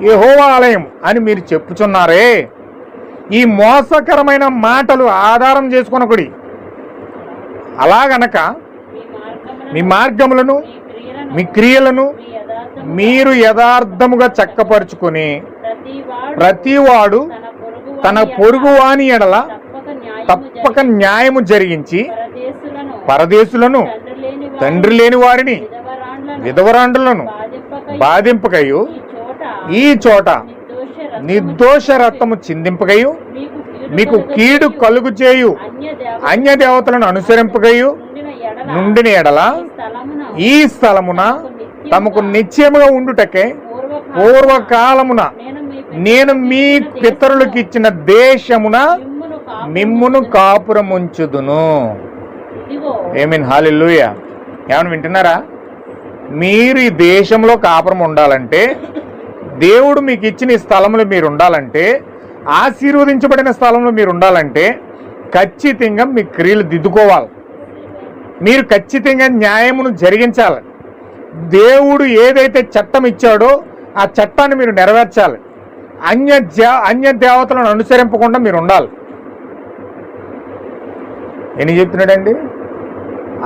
యెహోవా ఆలయం అని మీరు చెప్పుచున్నారే. ఈ మోసకరమైన మాటలు ఆధారం చేసుకొనకుడి. అలాగనక మీ మార్గములను మీ క్రియలను మీరు యథార్థముగా చక్కపరుచుకొని ప్రతివాడు తన పొరుగువాని ఎడల తప్పక న్యాయము జరిగించి పరదేశులను తండ్రి లేని వారిని విధవరాండ్రులను బాధింపకయు ఈ చోట నిర్దోష రక్తము చిందింపకయు మీకు కీడు కలుగు చేయు అన్య దేవతలను అనుసరింపకయు నుండిన ఎడల ఈ స్థలమున తమకు నిశ్చయముగా ఉండుటకే పూర్వకాలమున నేను మీ పితరులకు ఇచ్చిన దేశమున మిమ్మును కాపురముంచుదును. ఆమేన్. హల్లెలూయా. ఏమని వింటున్నారా? మీరు ఈ దేశంలో కాపురం ఉండాలంటే, దేవుడు మీకు ఇచ్చిన ఈ స్థలంలో మీరు ఉండాలంటే, ఆశీర్వదించబడిన స్థలంలో మీరు ఉండాలంటే ఖచ్చితంగా మీ క్రియలు దిద్దుకోవాలి. మీరు ఖచ్చితంగా న్యాయమును జరిగించాలి. దేవుడు ఏదైతే చట్టం ఇచ్చాడో ఆ చట్టాన్ని మీరు నెరవేర్చాలి. అన్య దేవతలను అనుసరింపకుండా మీరు ఉండాలి. ఎన్ని చెప్తున్నాడండి?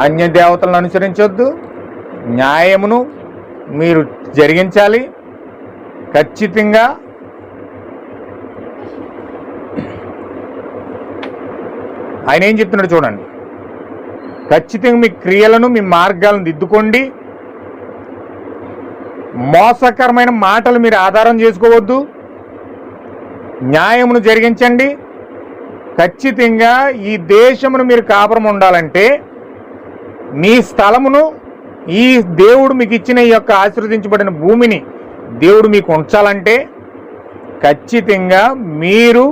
అన్య దేవతలను అనుసరించొద్దు, న్యాయమును మీరు జరిగించాలి. ఖచ్చితంగా ఆయన ఏం చెప్తున్నాడు చూడండి. ఖచ్చితంగా మీ క్రియలను మీ మార్గాలను దిద్దుకోండి. మోసకరమైన మాటలు మీరు ఆధారం చేసుకోవద్దు. న్యాయమును జరిగించండి. ఖచ్చితంగా ఈ దేశమును మీరు కాపురం ఉండాలంటే, మీ స్థలమును ఈ దేవుడు మీకు ఇచ్చిన ఈ యొక్క ఆశీర్వదించబడిన భూమిని దేవుడు మీకు ఉంచాలంటే ఖచ్చితంగా మీరు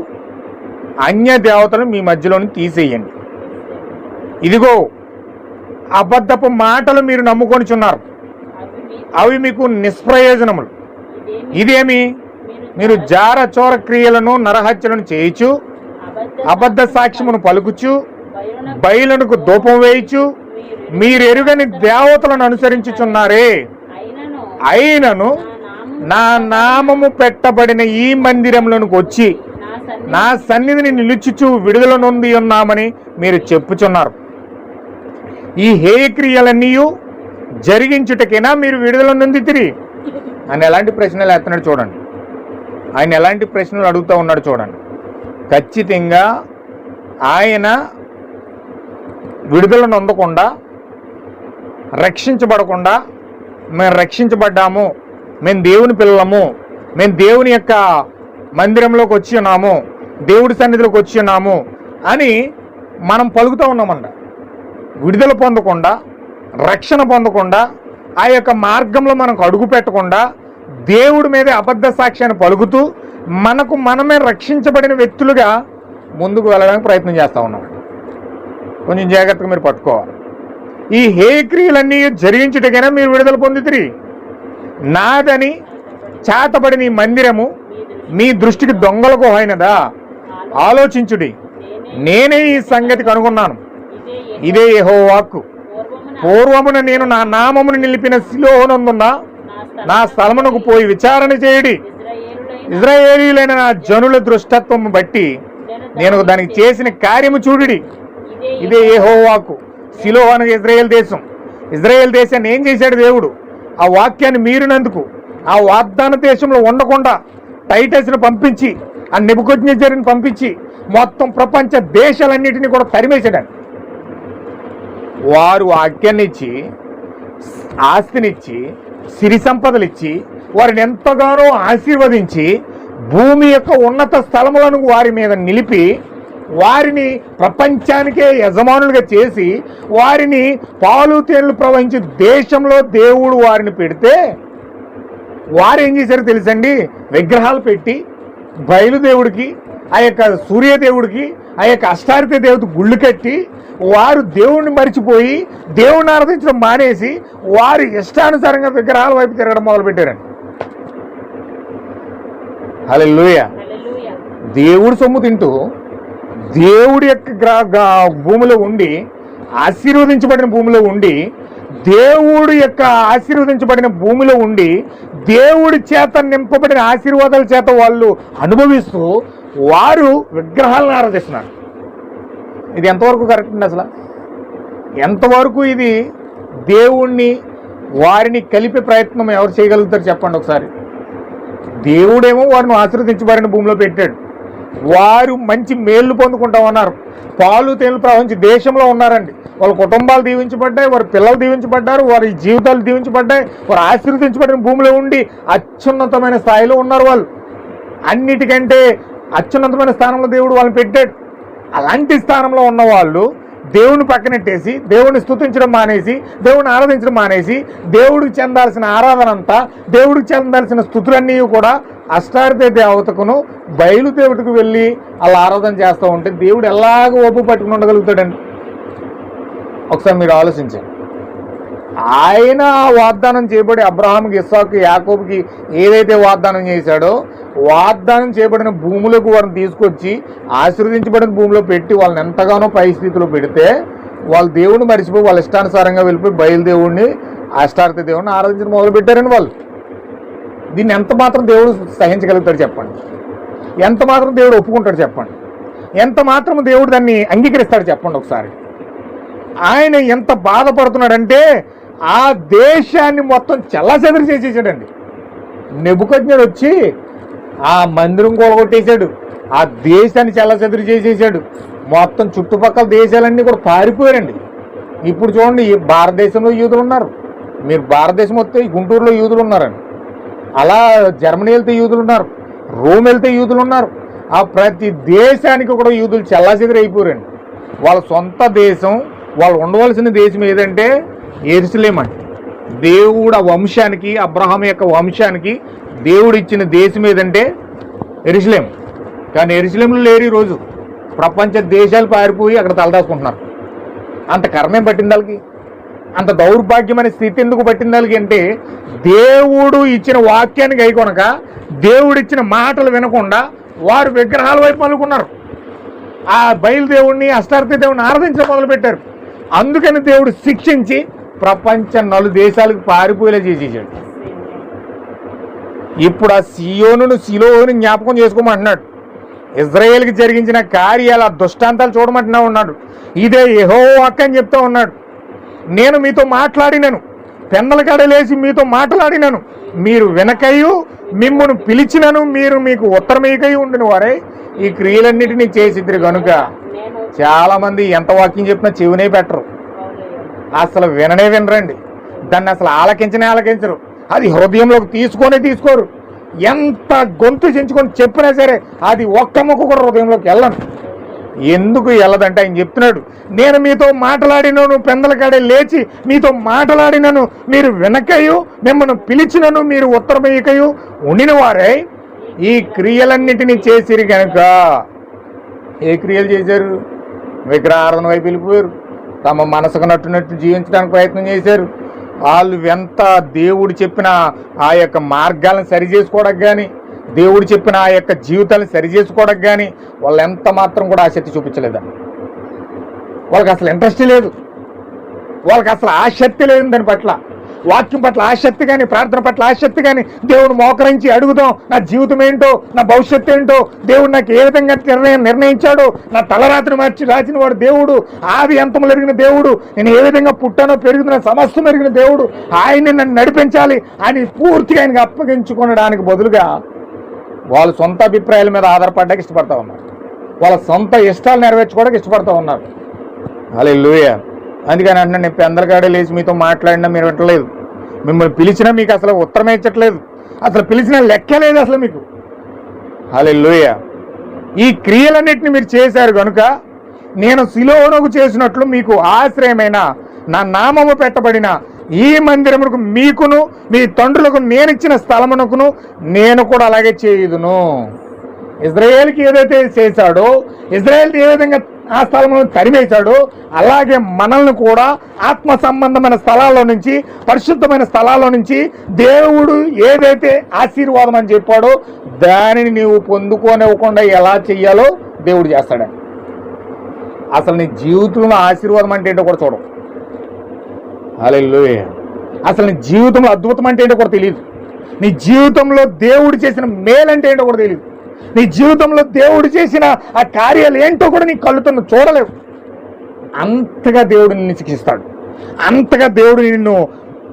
అన్య దేవతలను మీ మధ్యలోని తీసేయండి. ఇదిగో అబద్ధపు మాటలు మీరు నమ్ముకొనిచున్నారు, అవి మీకు నిష్ప్రయోజనములు. ఇదేమి? మీరు జార చోర క్రియలను నరహత్యలను చేయుచు అబద్ధ సాక్ష్యమును పలుకుచు బయలునకు ధూపం వేయచ్చు, మీరెరుగని దేవతలను అనుసరించుచున్నారే. అయినను నా నామము పెట్టబడిన ఈ మందిరంలోనికి వచ్చి నా సన్నిధిని నిలుచుచు విడుదల నొంది ఉన్నామని మీరు చెప్పుచున్నారు. ఈ హేయక్రియలన్నీ జరిగించుటకేనా మీరు విడుదల నొందితిరి? ఆయన ఎలాంటి ప్రశ్నలు వేస్తున్నాడు చూడండి. ఆయన ఎలాంటి ప్రశ్నలు అడుగుతూ ఉన్నాడు చూడండి. ఖచ్చితంగా ఆయన విడుదల నొందకుండా, రక్షించబడకుండా, మేము రక్షించబడ్డాము, మేము దేవుని పిల్లలము, మేము దేవుని యొక్క మందిరంలోకి వచ్చి ఉన్నాము, దేవుడి సన్నిధిలోకి వచ్చి ఉన్నాము అని మనం పలుకుతూ ఉన్నామంట. విడుదల పొందకుండా, రక్షణ పొందకుండా, ఆ యొక్క మార్గంలో మనకు అడుగు పెట్టకుండా, దేవుడి మీద అబద్ధ సాక్ష్యాన్ని పలుకుతూ మనకు మనమే రక్షించబడిన వ్యక్తులుగా ముందుకు వెళ్ళడానికి ప్రయత్నం చేస్తూ ఉన్నాం. కొంచెం జాగ్రత్తగా మీరు పట్టుకోవాలి. ఈ హేయక్రియలన్నీ జరిగించుటకైనా మీరు విడుదల పొందితిరి. నాదని చేతబడిన ఈ మందిరము మీ దృష్టికి దొంగల గుహైనదా? ఆలోచించుడి. నేనే ఈ సంగతి కనుగొన్నాను. ఇదే యెహోవా వాక్కు. పూర్వమున నేను నా నామమును నిలిపిన సిలోహునందున్న నా స్థలమునకు పోయి విచారణ చేయుడి. ఇశ్రాయేలీయులైన నా జనుల దృష్టత్వము బట్టి నేను దానికి చేసిన కార్యము చూడుడి. ఇదే యెహోవా వాక్కు. సిలోహు అనగా ఇశ్రాయేల్ దేశం. ఇశ్రాయేల్ దేశాన్ని ఏం చేశాడు దేవుడు? ఆ వాక్యాన్ని మీరినందుకు ఆ వాగ్దాన దేశంలో ఉండకుండా టైటస్ని పంపించి, ఆ నెబుకద్నెజరుని పంపించి మొత్తం ప్రపంచ దేశాలన్నిటినీ కూడా తరిమేశాడు. వారు వాక్యాన్ని ఇచ్చి, ఆస్తినిచ్చి, సిరి సంపదలు ఇచ్చి, వారిని ఎంతగానో ఆశీర్వదించి భూమి యొక్క ఉన్నత స్థలములను వారి మీద నిలిపి వారిని ప్రపంచానికే యజమానులుగా చేసి వారిని పాలు తేనెలు ప్రవహించి దేశంలో దేవుడు వారిని పెడితే వారు ఏం చేశారో తెలుసండి? విగ్రహాలు పెట్టి బయలుదేవుడికి, ఆ యొక్క సూర్యదేవుడికి, ఆ యొక్క అష్టారిత దేవత గుళ్ళు కట్టి వారు దేవుణ్ణి మరిచిపోయి దేవుణ్ణి ఆరాధించడం మానేసి వారు ఇష్టానుసారంగా విగ్రహాల వైపు తిరగడం మొదలుపెట్టారండి. హల్లెలూయా. దేవుడు సొమ్ము తింటూ దేవుడి యొక్క భూమిలో ఉండి, ఆశీర్వదించబడిన భూమిలో ఉండి, దేవుడి యొక్క ఆశీర్వదించబడిన భూమిలో ఉండి దేవుడి చేత నింపబడిన ఆశీర్వాదాల చేత వాళ్ళు అనుభవిస్తూ వారు విగ్రహాలను ఆరాధిస్తున్నారు. ఇది ఎంతవరకు కరెక్ట్ అండి? అసలు ఎంతవరకు ఇది దేవుణ్ణి వారిని కలిపే ప్రయత్నం ఎవరు చేయగలుగుతారు చెప్పండి ఒకసారి. దేవుడేమో వారిని ఆశీర్వదించబడిన భూమిలో పెట్టాడు. వారు మంచి మేళ్ళు పొందుకుంటా ఉన్నారు. పాలు తేనెలు ప్రవహించి దేశంలో ఉన్నారండి. వాళ్ళ కుటుంబాలు దీవించబడ్డాయి, వారి పిల్లలు దీవించబడ్డారు, వారి జీవితాలు దీవించబడ్డాయి. వారు ఆశీర్వదించబడిన భూమిలో ఉండి అత్యున్నతమైన స్థాయిలో ఉన్నారు. వాళ్ళు అన్నిటికంటే అత్యున్నతమైన స్థానంలో దేవుడు వాళ్ళని పెట్టాడు. అలాంటి స్థానంలో ఉన్న వాళ్ళు దేవుని పక్కనెట్టేసి దేవుడిని స్తుతించడం మానేసి, దేవుడిని ఆరాధించడం మానేసి, దేవుడికి చెందాల్సిన ఆరాధన అంతా, దేవుడికి చెందాల్సిన స్తుతులన్నీ కూడా అష్టారిత దేవతకును బయలుదేవుడికి వెళ్ళి అలా ఆరాధన చేస్తూ ఉంటే దేవుడు ఎలాగ ఓపు పట్టుకుని ఉండగలుగుతాడండి? ఒకసారి మీరు ఆలోచించండి. ఆయన వాగ్దానం చేయబడి అబ్రహాంకి, ఇస్సాకు, యాకోబుకి ఏదైతే వాగ్దానం చేశాడో వాగ్దానం చేయబడిన భూములకు వారిని తీసుకొచ్చి ఆశీర్వదించబడిన భూమిలో పెట్టి వాళ్ళని ఎంతగానో పై స్థితిలో పెడితే వాళ్ళు దేవుడిని మరిచిపోయి వాళ్ళ ఇష్టానుసారంగా వెళ్ళిపోయి బయలుదేవుడిని, అష్టారిత దేవుడిని ఆరాధించడం మొదలుపెట్టారని వాళ్ళు. దీన్ని ఎంత మాత్రం దేవుడు సహించగలుగుతాడు చెప్పండి? ఎంత మాత్రం దేవుడు ఒప్పుకుంటాడు చెప్పండి? ఎంత మాత్రం దేవుడు దాన్ని అంగీకరిస్తాడు చెప్పండి ఒకసారి? ఆయన ఎంత బాధపడుతున్నాడంటే ఆ దేశాన్ని మొత్తం చెల్లచెదరు చేసేసాడండి. నెబుకద్నెజరు వచ్చి ఆ మందిరం కూలగొట్టేశాడు, ఆ దేశాన్ని చెల్లచెదరు చేసేసాడు. మొత్తం చుట్టుపక్కల దేశాలన్నీ కూడా పారిపోయారండి. ఇప్పుడు చూడండి, ఈ భారతదేశంలో యూదులు ఉన్నారు. మీరు భారతదేశం వస్తే ఈ గుంటూరులో యూదులు ఉన్నారండి. అలా జర్మనీ వెళ్తే యూదులు ఉన్నారు, రోమ్ వెళ్తే యూదులు ఉన్నారు. ఆ ప్రతి దేశానికి కూడా యూదులు చెల్లాచెదరు అయిపోయారండి. వాళ్ళ సొంత దేశం, వాళ్ళు ఉండవలసిన దేశం ఏదంటే యెరూషలేం అండి. దేవుడు ఆ వంశానికి, అబ్రహాం యొక్క వంశానికి దేవుడు ఇచ్చిన దేశం ఏదంటే యెరూషలేం. కానీ యెరూషలేంలో లేరు ఈరోజు. ప్రపంచ దేశాలు పారిపోయి అక్కడ తలదాచుకుంటున్నారు. అంత కర్మేం పట్టింది వాళ్ళకి? అంత దౌర్భాగ్యమైన స్థితి ఎందుకు పట్టింది వాళ్ళకి అంటే దేవుడు ఇచ్చిన వాక్యాన్ని గైకొనక, దేవుడిచ్చిన మాటలు వినకుండా వారు విగ్రహాల వైపు మలుకున్నారు.
ఆ బయలుదేవుడిని అష్టార్థి దేవుడిని ఆరాధించడం మొదలుపెట్టారు. అందుకని దేవుడు శిక్షించి ప్రపంచ 4 దేశాలకు పారిపోయేలా చేసేసాడు. ఇప్పుడు ఆ సిలోను జ్ఞాపకం చేసుకోమంటున్నాడు. ఇజ్రాయేల్కి జరిగించిన కార్యాలు, ఆ దుష్టాంతాలు చూడమంటున్నా ఉన్నాడు. ఇదే యెహోవా అని చెప్తా ఉన్నాడు. నేను మీతో మాట్లాడినను, పెందల కడలేసి మీతో మాట్లాడినను, మీరు వెనకయు మిమ్మును పిలిచినను, మీరు మీకు ఉత్తరమేకై ఉండిన వారే ఈ క్రియలన్నిటినీ చేసిద్దరు కనుక. చాలా మంది ఎంత వాక్యం చెప్పినా చెవినే పెట్టరు, అసలు వినరండి. దాన్ని అసలు ఆలకించరు. అది హృదయంలోకి తీసుకోరు. ఎంత గొంతు చెంచుకొని చెప్పినా సరే అది ఒక్క ముక్క కూడా హృదయంలోకి వెళ్ళను. ఎందుకు వెళ్ళదంటే ఆయన చెప్తున్నాడు, నేను మీతో మాట్లాడినను, పెందల కాడే లేచి మీతో మాట్లాడినను, మీరు వెనకయు మిమ్మల్ని పిలిచినను, మీరు ఉత్తరమేకయు ఉండిన వారే ఈ క్రియలన్నిటినీ చేసిరి కనుక. ఏ క్రియలు చేశారు? విగ్రహారాధన వైపు వెళ్ళిపోయారు. తమ మనసుకు నట్టునట్టు జీవించడానికి ప్రయత్నం చేశారు. వాళ్ళు ఎంత దేవుడు చెప్పిన ఆ యొక్క మార్గాలను సరి చేసుకోవడానికి కానీ, దేవుడు చెప్పిన ఆ యొక్క జీవితాలను సరి చేసుకోవడానికి కానీ వాళ్ళు ఎంత మాత్రం కూడా ఆసక్తి చూపించలేదండి. వాళ్ళకి అసలు ఇంట్రెస్ట్ లేదు, వాళ్ళకి అసలు ఆసక్తి లేదు దాని పట్ల. వాక్యం పట్ల ఆసక్తి కానీ, ప్రార్థన పట్ల ఆసక్తి కానీ, దేవుడు మోకరించి అడుగుదాం నా జీవితం ఏంటో, నా భవిష్యత్తు ఏంటో, దేవుడు నాకు ఏ విధంగా నిర్ణయించాడు, నా తలరాత్రి మార్చి రాసిన వాడు దేవుడు, ఆది అంతములు ఎరిగిన దేవుడు, నేను ఏ విధంగా పుట్టానో పెరుగుతున్న సమస్తం ఎరిగిన దేవుడు, ఆయన్ని నన్ను నడిపించాలి అని పూర్తిగా ఆయనకి అప్పగించుకోవడానికి బదులుగా వాళ్ళ సొంత అభిప్రాయాల మీద ఆధారపడడానికి ఇష్టపడతా ఉన్నారు. వాళ్ళ సొంత ఇష్టాలు నెరవేర్చుకోవడానికి ఇష్టపడతా ఉన్నారు. హల్లెలూయా. అందుకని అంటే నేను పెందలకాడే లేచి మీతో మాట్లాడినా మీరు వింటలేదు, మిమ్మల్ని పిలిచినా మీకు అసలు ఉత్తరం ఇచ్చట్లేదు, అసలు పిలిచిన లెక్క లేదు అసలు మీకు. హల్లెలూయా. ఈ క్రియలన్నింటినీ మీరు చేశారు కనుక నేను సిలోనుకు చేసినట్లు మీకు ఆశ్రయమైన నా నామము పెట్టబడిన ఈ మందిరమునకు మీకును మీ తండ్రులకు నేను ఇచ్చిన స్థలమునకును నేను కూడా అలాగే చేయుదును. ఇజ్రాయేల్కి ఏదైతే చేశాడో, ఇజ్రాయేల్కి ఏ విధంగా ఆ స్థలంలో తరిమేశాడో, అలాగే మనల్ని కూడా ఆత్మ సంబంధమైన స్థలాల్లో నుంచి, పరిశుద్ధమైన స్థలాల్లో నుంచి దేవుడు ఏదైతే ఆశీర్వాదం అని చెప్పాడో దానిని నీవు పొందుకోనివ్వకుండా ఎలా చెయ్యాలో దేవుడు చేస్తాడని. అసలు నీ జీవితంలో ఆశీర్వాదం అంటే ఏంటో కూడా చూడవు. హల్లెలూయా. అసలు నీ జీవితంలో అద్భుతం అంటే ఏంటో కూడా తెలియదు. నీ జీవితంలో దేవుడు చేసిన మేలంటే ఏంటో కూడా తెలియదు. నీ జీవితంలో దేవుడు చేసిన ఆ కార్యాలు ఏంటో కూడా నీ కళ్ళుతో చూడలేవు. అంతగా దేవుడు నిన్ను శిక్షిస్తాడు. అంతగా దేవుడు నిన్ను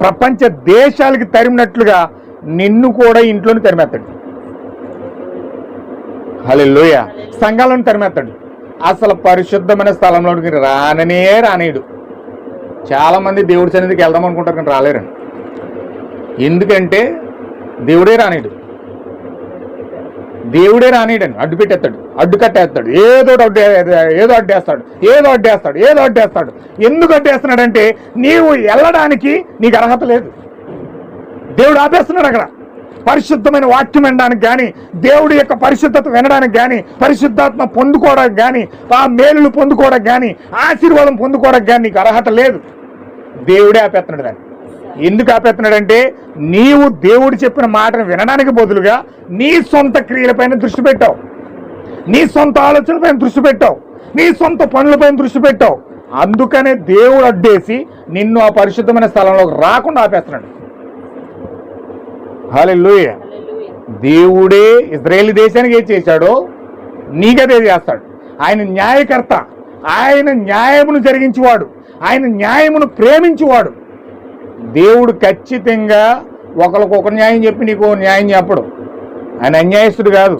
ప్రపంచ దేశాలకి తరిమినట్లుగా నిన్ను కూడా ఇంట్లోని తరిమేస్తాడు. హల్లెలూయా. సంఘాలను తరిమేస్తాడు. అసలు పరిశుద్ధమైన స్థలంలోకి రానేయడు. చాలామంది దేవుడి సన్నిధికి వెళ్దాం అనుకుంటారు కానీ రాలేరండి. ఎందుకంటే దేవుడే రానేడు. దేవుడే రానేయడండి. అడ్డు పెట్టేస్తాడు, అడ్డు కట్టేస్తాడు, ఏదో అడ్డేస్తాడు. ఎందుకు అడ్డేస్తున్నాడంటే నీవు వెళ్ళడానికి నీకు అర్హత లేదు. దేవుడు ఆపేస్తున్నాడు అక్కడ. పరిశుద్ధమైన వాక్యం వినడానికి కానీ, దేవుడి యొక్క పరిశుద్ధత వినడానికి కానీ, పరిశుద్ధాత్మ పొందుకోవడానికి కానీ, ఆ మేలులు పొందుకోవడానికి కానీ, ఆశీర్వాదం పొందుకోవడానికి కానీ నీకు అర్హత లేదు. దేవుడే ఆపేస్తున్నాడు దాన్ని. ఎందుకు ఆపేస్తున్నాడంటే నీవు దేవుడు చెప్పిన మాటను వినడానికి బదులుగా నీ సొంత క్రియలపైన దృష్టి పెట్టావు, నీ సొంత ఆలోచనలపైన దృష్టి పెట్టావు, నీ సొంత పనులపైన దృష్టి పెట్టావు. అందుకనే దేవుడు అడ్డేసి నిన్ను ఆ పరిశుద్ధమైన స్థలంలోకి రాకుండా ఆపేస్తున్నాడు. హల్లెలూయా. దేవుడే ఇజ్రాయేల్ దేశానికి ఏం చేశాడో నీకదే చేస్తాడు. ఆయన న్యాయకర్త, ఆయన న్యాయమును జరిగించేవాడు, ఆయన న్యాయమును ప్రేమించేవాడు. దేవుడు ఖచ్చితంగా ఒకరికొక న్యాయం చెప్పి నీకు న్యాయం చెప్పడు. ఆయన అన్యాయస్తుడు కాదు.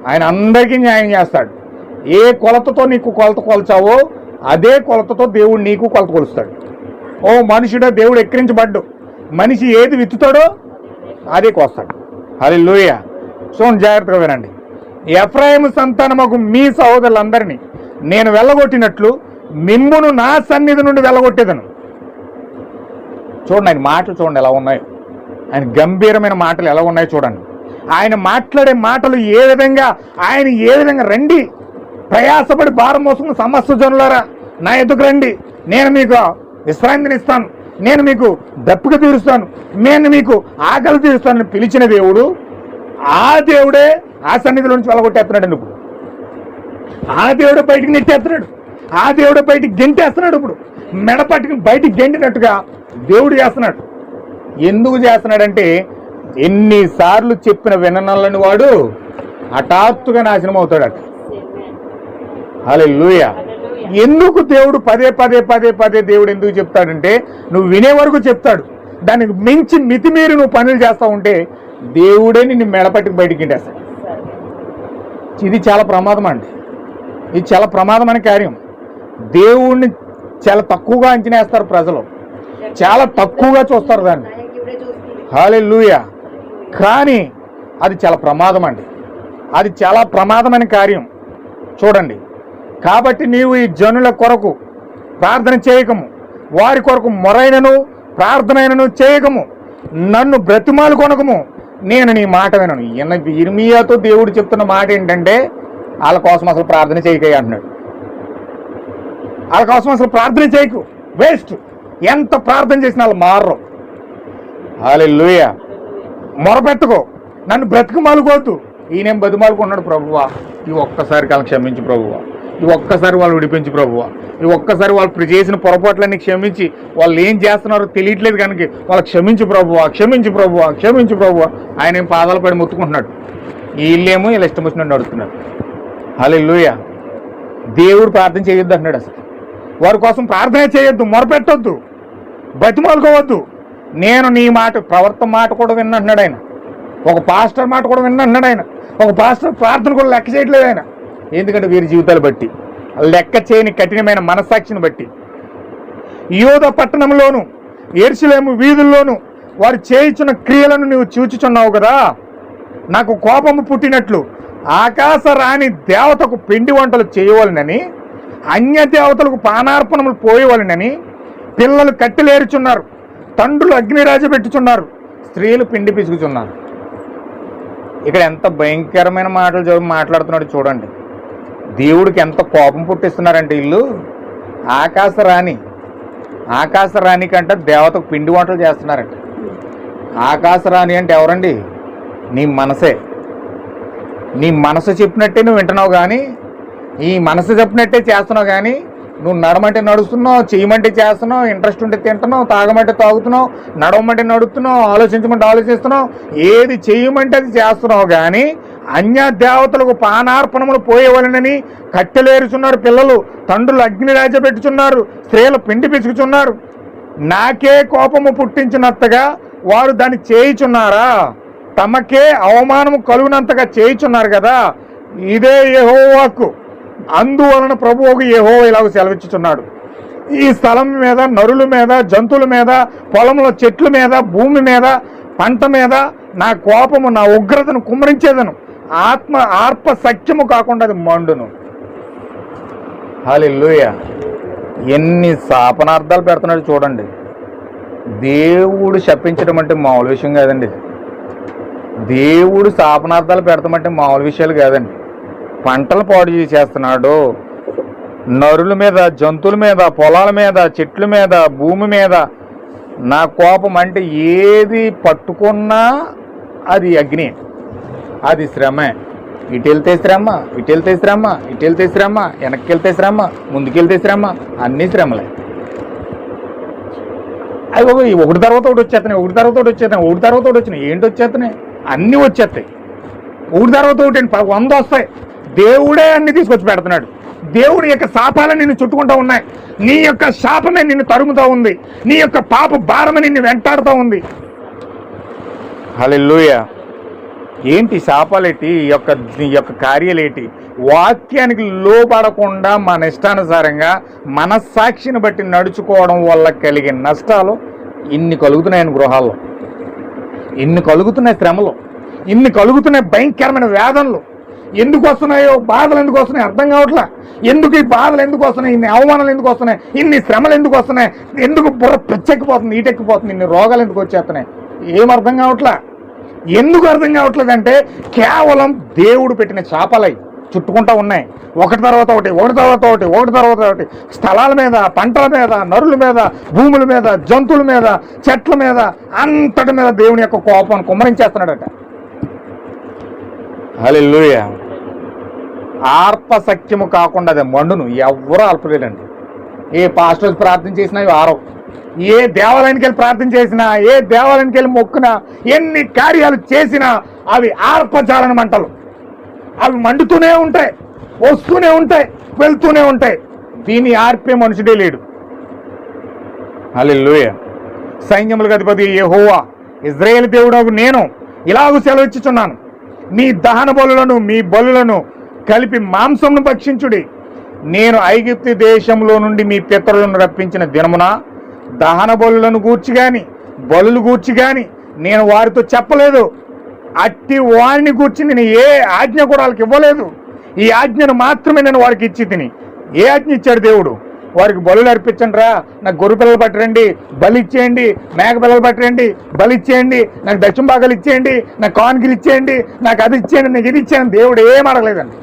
ఆయన అందరికీ న్యాయం చేస్తాడు. ఏ కొలతతో నీకు కొలత కొల్చావో అదే కొలతతో దేవుడు నీకు కొలత కొలుస్తాడు. ఓ మనుషుడా, దేవుడు ఎక్కిరించబడ్డు. మనిషి ఏది విత్తుతాడో అదే కోస్తాడు. హల్లెలూయా. చూడండి, జాగ్రత్తగా వినండి. ఎఫ్రాయిము సంతానమగు మీ సహోదరులందరినీ నేను వెళ్ళగొట్టినట్లు మిమ్మును నా సన్నిధి నుండి వెళ్ళగొట్టేదను. చూడండి ఆయన మాటలు చూడండి ఎలా ఉన్నాయో. ఆయన గంభీరమైన మాటలు ఎలా ఉన్నాయో చూడండి. ఆయన మాట్లాడే మాటలు ఏ విధంగా రండి, ప్రయాసపడి భారం మోసుకున్న సమస్త జనులారా నా ఎదుకు రండి, నేను మీకు విశ్రాంతిని ఇస్తాను, నేను మీకు దప్పిక తీరుస్తాను, నేను మీకు ఆకలి తీరుస్తానని పిలిచిన దేవుడు, ఆ దేవుడే ఆ సన్నిధిలో నుంచి వెళ్ళగొట్టేస్తున్నాడు. ఇప్పుడు ఆ దేవుడు బయటికి నెట్టేస్తున్నాడు, ఆ దేవుడు బయటికి గెంటేస్తున్నాడు. ఇప్పుడు మెడ పట్టుకుని బయటికి గెంటినట్టుగా దేవుడు చేస్తున్నాడు. ఎందుకు చేస్తున్నాడంటే ఎన్నిసార్లు చెప్పిన విననాలని వాడు హఠాత్తుగా నాశనం అవుతాడట. హల్లెలూయా. ఎందుకు దేవుడు పదే పదే పదే పదే దేవుడు ఎందుకు చెప్తాడంటే నువ్వు వినే వరకు చెప్తాడు. దానికి మించి మితిమీరి నువ్వు పనులు చేస్తూ ఉంటే దేవుడే నిన్ను మెడపట్టుకు బయటికి గింటేస్తాడు. ఇది చాలా ప్రమాదం అండి. ఇది చాలా ప్రమాదమైన కార్యం. దేవుణ్ణి చాలా తక్కువగా అంచనా వేస్తారు ప్రజలు, చాలా తక్కువగా చూస్తారు దాన్ని. హల్లెలూయా. కానీ అది చాలా ప్రమాదం అండి, అది చాలా ప్రమాదమైన కార్యం. చూడండి, కాబట్టి నీవు ఈ జనుల కొరకు ప్రార్థన చేయకము, వారి కొరకు మొరైనను ప్రార్థనైనను చేయకము, నన్ను బ్రతిమాలు కొనకము, నేను నీ మాట వినను. ఇర్మియాతో దేవుడు చెప్తున్న మాట ఏంటంటే వాళ్ళ కోసం అసలు ప్రార్థన చేయకయ్య అంటున్నాడు. వాళ్ళ కోసం అసలు ప్రార్థన చేయకు, వేస్ట్. ఎంత ప్రార్థన చేసినా వాళ్ళు మారరు. హల్లెలూయా. మొరపెట్టుకో, నన్ను బ్రతికమాలుకోవద్దు. ఈయనేం బతిమాలుకున్నాడు, ప్రభువా ఈ ఒక్కసారి కాలం క్షమించు ప్రభువా, ఈ ఒక్కసారి వాళ్ళు విడిపించు ప్రభువా, ఈ ఒక్కసారి వాళ్ళు చేసిన పొరపాట్లన్నీ క్షమించి వాళ్ళు ఏం చేస్తున్నారో తెలియట్లేదు కనుక వాళ్ళు క్షమించు ప్రభువా, క్షమించు ప్రభువా, క్షమించు ప్రభువా. ఆయన ఏం పాదాలు పడి మొత్తుకుంటున్నాడు, వీళ్ళేమో ఇలా ఇష్టం వచ్చినట్టు నడుస్తున్నాడు. హల్లెలూయా. దేవుడు ప్రార్థన చేయొద్దు అంటున్నాడు. అసలు వారి కోసం ప్రార్థన చేయొద్దు, మొరపెట్టొద్దు, బతిమాలుకోవద్దు. నేను నీ మాట ప్రవర్తన మాట కూడా విన్నంటున్నాడు ఆయన. ఒక పాస్టర్ మాట కూడా విన్నంటున్నాడు ఆయన. ఒక పాస్టర్ ప్రార్థన కూడా లెక్క చేయట్లేదు ఆయన. ఎందుకంటే వీరి జీవితాలు బట్టి, లెక్క చేయని కఠినమైన మనస్సాక్షిని బట్టి. యోధ పట్టణంలోను యెరూషలేము వీధుల్లోనూ వారు చేయుచున్న క్రియలను నువ్వు చూచుచున్నావు కదా. నాకు కోపము పుట్టినట్లు ఆకాశ రాణి దేవతకు పిండి వంటలు చేయవలనని, అన్య దేవతలకు పానార్పణములు పోయవలనని పిల్లలు కట్టెలేరుచున్నారు, తండ్రులు అగ్నిరాజ పెట్టుచున్నారు, స్త్రీలు పిండి పిసుకుచున్నారు. ఇక్కడ ఎంత భయంకరమైన మాటలు మాట్లాడుతున్నాడు చూడండి. దేవుడికి ఎంత కోపం పుట్టిస్తున్నారంటే వీళ్ళు. ఆకాశ రాణి కంటే దేవతకు పిండి వంటలు చేస్తున్నారంట. ఆకాశ రాణి అంటే ఎవరండి? నీ మనసే. నీ మనసు చెప్పినట్టే నువ్వు వింటున్నావు, కానీ ఈ మనసు చెప్పినట్టే చేస్తున్నావు. కానీ నువ్వు నడమంటే నడుస్తున్నావు, చేయమంటే చేస్తున్నావు, ఇంట్రెస్ట్ ఉంటే తింటున్నావు, తాగమంటే తాగుతున్నావు, నడవమంటే నడుస్తున్నావు, ఆలోచించమంటే ఆలోచిస్తున్నావు, ఏది చేయమంటే అది చేస్తున్నావు. కానీ అన్య దేవతలకు పానార్పణములు పోయేవాళ్ళని కట్టెలేరుచున్నారు పిల్లలు, తండ్రులు అగ్నిరాజ పెట్టుచున్నారు, స్త్రీలు పిండి పిసుకుచున్నారు. నాకే కోపము పుట్టించినంతగా వారు దాన్ని చేయుచున్నారా? తమకే అవమానము కలుగునంతగా చేయుచున్నారు కదా. ఇదే యెహోవాకు. అందువలన ప్రభువుకు యెహోవా ఇలాగ సెలవిచ్చుచున్నాడు, ఈ స్థలం మీద, నరుల మీద, జంతువుల మీద, పొలంలో చెట్ల మీద, భూమి మీద, పంట మీద నా కోపము, నా ఉగ్రతను కుమ్మరించేదను. ఆర్ప సత్యము కాకుండా అది మండును. హల్లెలూయా. ఎన్ని శాపనార్థాలు పెడుతున్నాడు చూడండి. దేవుడు శపించడం అంటే మామూలు విషయం కాదండి. దేవుడు శాపనార్థాలు పెడతామంటే మామూలు విషయాలు కాదండి. పంటలు పాడు చేసేస్తున్నాడు, నరుల మీద, జంతువుల మీద, పొలాల మీద, చెట్ల మీద, భూమి మీద నా కోపం అంటే ఏది పట్టుకున్నా అది అగ్ని, అది శ్రమే. ఇటు వెళ్తే శ్రమ, ఇటు వెళ్తే శ్రమ, ఇటు వెళ్తే శ్రమ, వెనక్కి వెళ్తే శ్రమ, ముందుకెళ్తే శ్రమ, అన్నీ శ్రమలే. అవి బాబు ఒకటి తర్వాత ఒకటి వచ్చేస్తున్నాయి, ఒకటి తర్వాత ఒకటి వచ్చేస్తున్నాయి, ఒకటి తర్వాత ఒకటి వచ్చినాయి. ఏంటి వచ్చేస్తున్నాయి? అన్నీ వచ్చేస్తాయి. ఒకటి తర్వాత ఒకటి 100 వస్తాయి. దేవుడే అన్ని తీసుకొచ్చి పెడుతున్నాడు. దేవుడి యొక్క శాపాలను నిన్ను చుట్టుకుంటూ ఉన్నాయి. నీ యొక్క శాపమే నిన్ను తరుముతూ ఉంది. నీ యొక్క పాప భారమే నిన్ను వెంటాడుతూ ఉంది. హల్లెలూయా. ఏంటి శాపాలేంటి? ఈ యొక్క కార్యాలేంటి? వాక్యానికి లోపడకుండా మన ఇష్టానుసారంగా మనస్సాక్షిని బట్టి నడుచుకోవడం వల్ల కలిగే నష్టాలు ఇన్ని కలుగుతున్నాయని గృహాల్లో, ఇన్ని కలుగుతున్నాయి శ్రమలు, ఇన్ని కలుగుతున్నాయి భయంకరమైన వేదనలు. ఎందుకు వస్తున్నాయో బాధలు, ఎందుకు వస్తున్నాయి అర్థం కావట్లా. ఎందుకు ఈ బాధలు ఎందుకు వస్తున్నాయి, ఇన్ని అవమానాలు ఎందుకు వస్తున్నాయి, ఇన్ని శ్రమలు ఎందుకు వస్తున్నాయి, ఎందుకు బుర్ర పిచ్చెక్కిపోతుంది, ఈటెక్కిపోతుంది, ఇన్ని రోగాలు ఎందుకు వచ్చేస్తున్నాయి, ఏం అర్థం కావట్లా. ఎందుకు అర్థం కావట్లేదంటే కేవలం దేవుడు పెట్టిన శాపాలై చుట్టుకుంటూ ఉన్నాయి. ఒకటి తర్వాత ఒకటి, ఒకటి తర్వాత ఒకటి, ఒకటి తర్వాత ఒకటి. స్థలాల మీద, పంటల మీద, నరుల మీద, భూముల మీద, జంతువుల మీద, చెట్ల మీద, అంతటి మీద దేవుని యొక్క కోపాన్ని కుమ్మరించేస్తున్నాడట. హల్లెలూయా. ఆర్పసఖ్యము కాకుండా అది మండును. ఎవ్వరూ ఆర్పలేడండి. ఏ పాస్టర్స్ ప్రార్థన చేసినా ఇవి ఆరవు. ఏ దేవాలయానికి వెళ్ళి ప్రార్థన చేసినా, ఏ దేవాలయానికి వెళ్ళి మొక్కునా, ఎన్ని కార్యాలు చేసినా అవి ఆర్పజాలని మంటలు. అవి మండుతూనే ఉంటాయి, వస్తూనే ఉంటాయి, వెళ్తూనే ఉంటాయి. దీన్ని ఆర్పే మనుషుడే లేడు. హల్లెలూయా. సైన్యములకు అధిపతి యెహోవా ఇశ్రాయేలు దేవుడగు నేను ఇలాగూ సెలవిచ్చుచున్నాను, మీ దహన బలులను మీ బలులను కలిపి మాంసమును భక్షించుడి. నేను ఐగుప్తు దేశంలో నుండి మీ పితరులను రప్పించిన దినమున దహన బలులను గూర్చి గాని బలులు గూర్చి గాని నేను వారితో చెప్పలేదు. అట్టి వారిని గూర్చి నేను ఏ ఆజ్ఞ కూడా వాళ్ళకి ఇవ్వలేదు. ఈ ఆజ్ఞను మాత్రమే నేను వారికి ఇచ్చి తిని. ఏ ఆజ్ఞ ఇచ్చాడు దేవుడు? వారికి బలులు అర్పించండి రా, నాకు గొర్రె పిల్లలు పట్టరండి, బలి ఇచ్చేయండి, మేక పిల్లలు పట్టరండి, బలి ఇచ్చేయండి, నాకు దక్షిణ భాగాలు ఇచ్చేయండి, నాకు కానుకలు ఇచ్చేయండి, నాకు అది ఇచ్చేయండి, నాకు ఇది ఇచ్చేయండి. దేవుడు ఏం అడగలేదండి,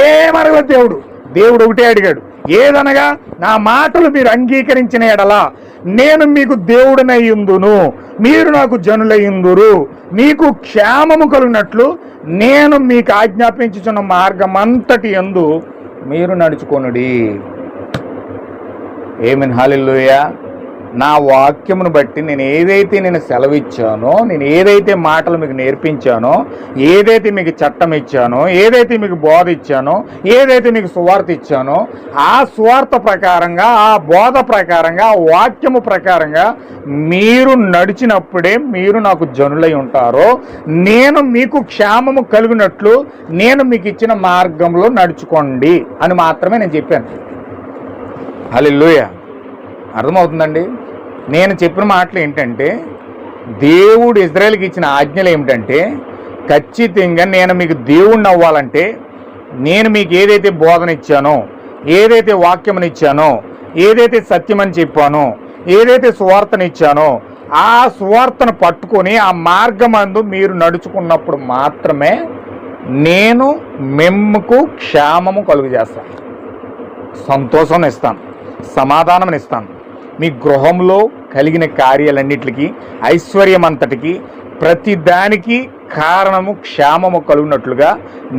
ఏం అడగలేదు దేవుడు. దేవుడు ఒకటే అడిగాడు, ఏదనగా నా మాటలు మీరు అంగీకరించిన ఎడలా నేను మీకు దేవుడినయ్యుందును, మీరు నాకు జనులయ్యుందురు, మీకు క్షేమము కలుగునట్లు నేను మీకు ఆజ్ఞాపించుచున్న మార్గమంతటి యందు మీరు నడుచుకొనుడి. ఆమేన్. హల్లెలూయా. నా వాక్యమును బట్టి నేను సెలవిచ్చానో, నేను ఏదైతే మాటలు మీకు నేర్పించానో, ఏదైతే మీకు చట్టం ఇచ్చానో, ఏదైతే మీకు బోధ ఇచ్చానో, ఏదైతే మీకు సువార్త ఇచ్చానో, ఆ సువార్త ప్రకారంగా, ఆ బోధ ప్రకారంగా, ఆ వాక్యము ప్రకారంగా మీరు నడిచినప్పుడే మీరు నాకు జనులై ఉంటారో, నేను మీకు క్షేమము కలుగునట్లు నేను మీకు ఇచ్చిన మార్గంలో నడుచుకోండి అని మాత్రమే నేను చెప్పాను. హల్లెలూయా. అర్థమవుతుందండి? నేను చెప్పిన మాటలు ఏంటంటే, దేవుడు ఇజ్రాయేల్కి ఇచ్చిన ఆజ్ఞలు ఏమిటంటే, ఖచ్చితంగా నేను మీకు దేవుణ్ణి అవ్వాలంటే నేను మీకు ఏదైతే బోధన ఇచ్చానో, ఏదైతే వాక్యమునిచ్చానో, ఏదైతే సత్యమని చెప్పానో, ఏదైతే సువార్తనిచ్చానో, ఆ సువార్తను పట్టుకొని ఆ మార్గమందు మీరు నడుచుకున్నప్పుడు మాత్రమే నేను మిమ్ముకు క్షేమము కలుగు చేస్తాను, సంతోషం ఇస్తాను, సమాధానం ఇస్తాను. మీ గృహంలో కలిగిన కార్యాలన్నిటికీ, ఐశ్వర్యమంతటికి, ప్రతి దానికి కారణము క్షేమము కలుగునట్లుగా,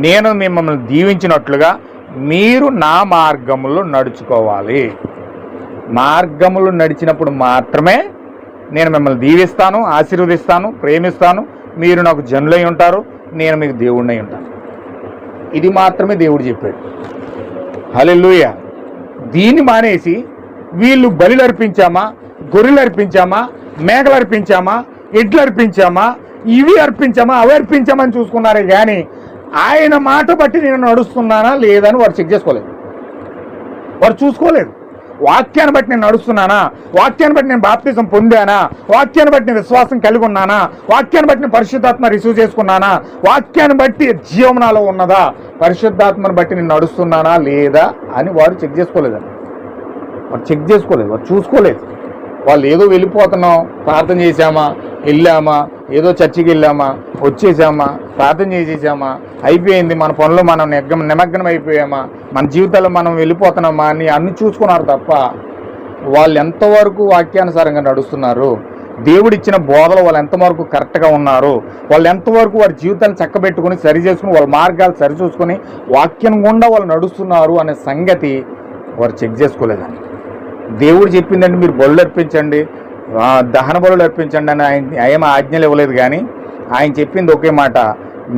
నేను మిమ్మల్ని దీవించినట్లుగా మీరు నా మార్గములో నడుచుకోవాలి. మార్గములు నడిచినప్పుడు మాత్రమే నేను మిమ్మల్ని దీవిస్తాను, ఆశీర్వదిస్తాను, ప్రేమిస్తాను, మీరు నాకు జనులై ఉంటారు, నేను మీకు దేవుడినై ఉంటాను. ఇది మాత్రమే దేవుడు చెప్పాడు. హల్లెలూయా. దీన్ని మానేసి వీళ్ళు బలిలు అర్పించామా, గొర్రెలు అర్పించామా, మేకలు అర్పించామా, ఎడ్లు అర్పించామా, ఇవి అర్పించామా, అవి అర్పించామా అని చూసుకున్నారే కానీ ఆయన మాట బట్టి నేను నడుస్తున్నానా లేదా అని వారు చెక్ చేసుకోలేదు, వారు చూసుకోలేదు. వాక్యాన్ని బట్టి నేను నడుస్తున్నానా, వాక్యాన్ని బట్టి నేను బాప్తిజం పొందానా, వాక్యాన్ని బట్టి నేను విశ్వాసం కలిగి ఉన్నానా, వాక్యాన్ని బట్టి నేను పరిశుద్ధాత్మ రిసీవ్ చేసుకున్నానా, వాక్యాన్ని బట్టి జీవం నాలో ఉన్నదా, పరిశుద్ధాత్మను బట్టి నేను నడుస్తున్నానా లేదా అని వారు చెక్ చేసుకోలేదండి. వారు చెక్ చేసుకోలేదు, వారు చూసుకోలేదు. వాళ్ళు ఏదో వెళ్ళిపోతున్నాం, ప్రార్థన చేసామా, వెళ్ళామా, ఏదో చర్చికి వెళ్ళామా, వచ్చేసామా, ప్రార్థన చేసేసామా, అయిపోయింది, మన పనులు మనం నిమగ్నం అయిపోయామా, మన జీవితాల్లో మనం వెళ్ళిపోతున్నామా అని అన్ని చూసుకున్నారు తప్ప వాళ్ళు ఎంతవరకు వాక్యానుసారంగా నడుస్తున్నారు, దేవుడిచ్చిన బోధలు వాళ్ళు ఎంతవరకు కరెక్ట్గా ఉన్నారు, వాళ్ళు ఎంతవరకు వారి జీవితాన్ని చక్కబెట్టుకుని సరి చేసుకుని వాళ్ళ మార్గాలు సరి చూసుకొని వాక్యం గుండా వాళ్ళు నడుస్తున్నారు అనే సంగతి వారు చెక్ చేసుకోలేదండి. దేవుడు చెప్పిందంటే మీరు బలులు అర్పించండి, దహన బలులు అర్పించండి అని ఆయన ఆజ్ఞలు ఇవ్వలేదు. కానీ ఆయన చెప్పింది ఒకే మాట,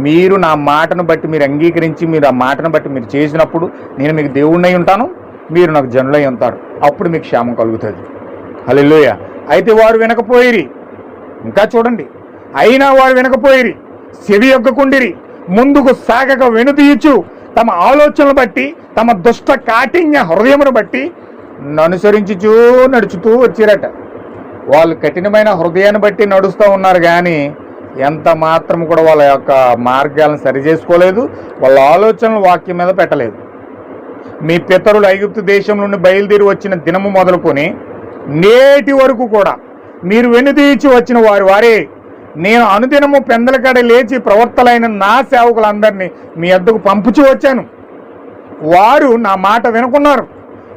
మీరు నా మాటను బట్టి మీరు అంగీకరించి మీరు ఆ మాటను బట్టి మీరు చేసినప్పుడు నేను మీకు దేవుడినై ఉంటాను, మీరు నాకు జనులై ఉంటారు, అప్పుడు మీకు క్షేమం కలుగుతుంది. హల్లెలూయా. అయితే వారు వినకపోయిరి. ఇంకా చూడండి, అయినా వారు వినకపోయిరి, చెవి యొక్కకుండిరి, ముందుకు సాగక వెనుదీయచ్చు, తమ ఆలోచనలు బట్టి తమ దుష్ట కాఠిన్య హృదయమును బట్టి అనుసరించుచూ నడుచుతూ వచ్చిరట. వాళ్ళు కఠినమైన హృదయాన్ని బట్టి నడుస్తూ ఉన్నారు కానీ ఎంత మాత్రం కూడా వాళ్ళ యొక్క మార్గాలను సరి చేసుకోలేదు, వాళ్ళ ఆలోచనలు వాక్యం మీద పెట్టలేదు. మీ పితరులు ఐగుప్తు దేశం నుండి బయలుదేరి వచ్చిన దినము మొదలుకొని నేటి వరకు కూడా మీరు వెనుదీచి వచ్చిన వారే నేను అనుదినము పెందలకాడ లేచి ప్రవర్తలైన నా సేవకులందరినీ మీ వద్దకు పంపుచూ వచ్చాను. వారు నా మాట వినుకున్నారు,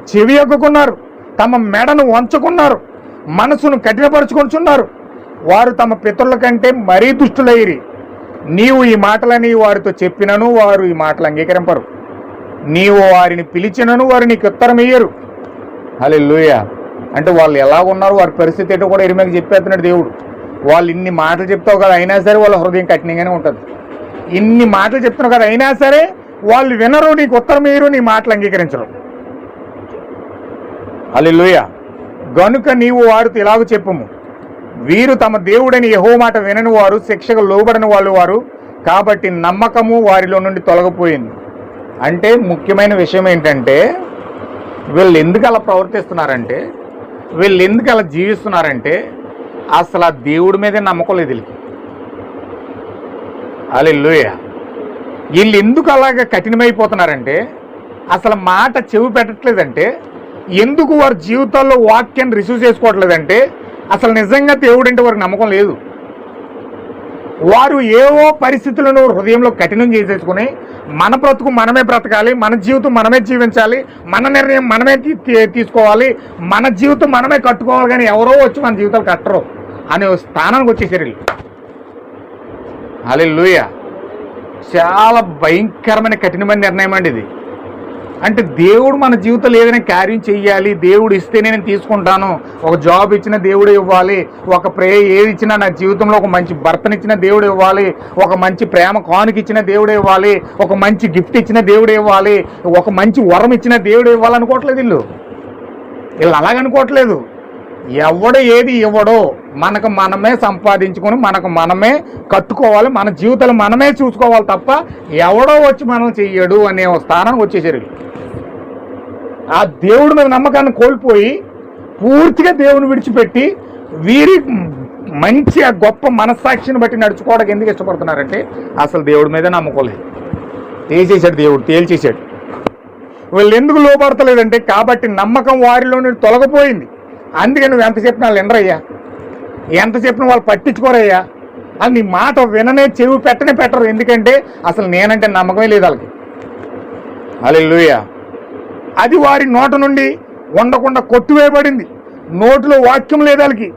చెవి యొక్కున్నారు, తమ మెడను వంచుకున్నారు, మనసును కఠినపరుచుకుంటున్నారు. వారు తమ పితరుల కంటే మరీ దుష్టులైరి. నీవు ఈ మాటలని వారితో చెప్పినను వారు ఈ మాటలు అంగీకరింపరు. నీవు వారిని పిలిచినను వారు నీకు ఉత్తరం ఇయ్యరు. హల్లెలూయా. అంటే వాళ్ళు ఎలా ఉన్నారు, వారి పరిస్థితి ఏంటో కూడా ఇర్మియాకి చెప్పేస్తున్నాడు దేవుడు. వాళ్ళు ఇన్ని మాటలు చెప్తావు కదా, అయినా సరే వాళ్ళ హృదయం కఠినంగానే ఉంటుంది. ఇన్ని మాటలు చెప్తున్నావు కదా, అయినా సరే వాళ్ళు వినరు, నీకు ఉత్తరం ఇయ్యరు, నీ మాటలు అంగీకరించరు. హల్లెలూయా. గనుక నీవు వారితో ఇలాగ చెప్పుము, వీరు తమ దేవుడని యెహోవా మాట వినని వారు, శిక్షకు లోబడని వాళ్ళు వారు, కాబట్టి నమ్మకము వారిలో నుండి తొలగిపోయింది. అంటే ముఖ్యమైన విషయం ఏంటంటే, వీళ్ళు ఎందుకు అలా ప్రవర్తిస్తున్నారంటే, వీళ్ళు ఎందుకు అలా జీవిస్తున్నారంటే, అసలు ఆ దేవుడి మీదే నమ్మకం లేదు వీళ్ళకి. హల్లెలూయా. వీళ్ళు ఎందుకు అలాగ కఠినమైపోతున్నారంటే, అసలు మాట చెవి పెట్టట్లేదంటే, ఎందుకు వారి జీవితాల్లో వాక్యాన్ని రిసీవ్ చేసుకోవట్లేదంటే, అసలు నిజంగా దేవుడు అంటే వారికి నమ్మకం లేదు. వారు ఏవో పరిస్థితులను హృదయంలో కఠినం చేసేసుకుని మన బ్రతుకు మనమే బ్రతకాలి, మన జీవితం మనమే జీవించాలి, మన నిర్ణయం మనమే తీసుకోవాలి, మన జీవితం మనమే కట్టుకోవాలి, కానీ ఎవరో వచ్చి మన జీవితాలు కట్టరు అనే స్థానానికి వచ్చేసారు వీళ్ళు. హల్లెలూయా. చాలా భయంకరమైన కఠినమైన నిర్ణయం అండి ఇది. అంటే దేవుడు మన జీవితంలో ఏదైనా కార్యం చెయ్యాలి, దేవుడు ఇస్తేనే నేను తీసుకుంటాను, ఒక జాబ్ ఇచ్చినా దేవుడు ఇవ్వాలి, ఒక ఏది ఇచ్చినా నా జీవితంలో ఒక మంచి భర్తనిచ్చిన దేవుడు ఇవ్వాలి, ఒక మంచి ప్రేమ కానుక ఇచ్చిన దేవుడు ఇవ్వాలి, ఒక మంచి గిఫ్ట్ ఇచ్చిన దేవుడు ఇవ్వాలి, ఒక మంచి వరం ఇచ్చిన దేవుడు ఇవ్వాలనుకోవట్లేదు వీళ్ళు అలాగనుకోవట్లేదు. ఎవడు ఏది ఇవ్వడో మనకు మనమే సంపాదించుకొని మనకు మనమే కట్టుకోవాలి, మన జీవితాలు మనమే చూసుకోవాలి తప్ప ఎవడో వచ్చి మనం చెయ్యడు అనే స్థానానికి వచ్చేసారు. ఆ దేవుడి మీద నమ్మకాన్ని కోల్పోయి పూర్తిగా దేవుని విడిచిపెట్టి వీరి మంచి ఆ గొప్ప మనస్సాక్షిని బట్టి నడుచుకోవడానికి ఎందుకు ఇష్టపడుతున్నారంటే, అసలు దేవుడి మీద నమ్మకోలేదు. తేల్చేశాడు దేవుడు, తేల్చేశాడు. వీళ్ళు ఎందుకు లోపడతలేదంటే, కాబట్టి నమ్మకం వారిలో నుండి తొలగిపోయింది. అందుకే నువ్వు ఎంత చెప్పినా వాళ్ళు వినరయ్యా, ఎంత చెప్పినా వాళ్ళు పట్టించుకోరయ్యా. అది నీ మాట విననే చెవి పెట్టరు. ఎందుకంటే అసలు నేనంటే నమ్మకమే లేదు వాళ్ళకి. హల్లెలూయా. అది వారి నోట నుండి ఉండకుండా కొట్టివేయబడింది. నోటిలో వాక్యం లేదు వాళ్ళకి.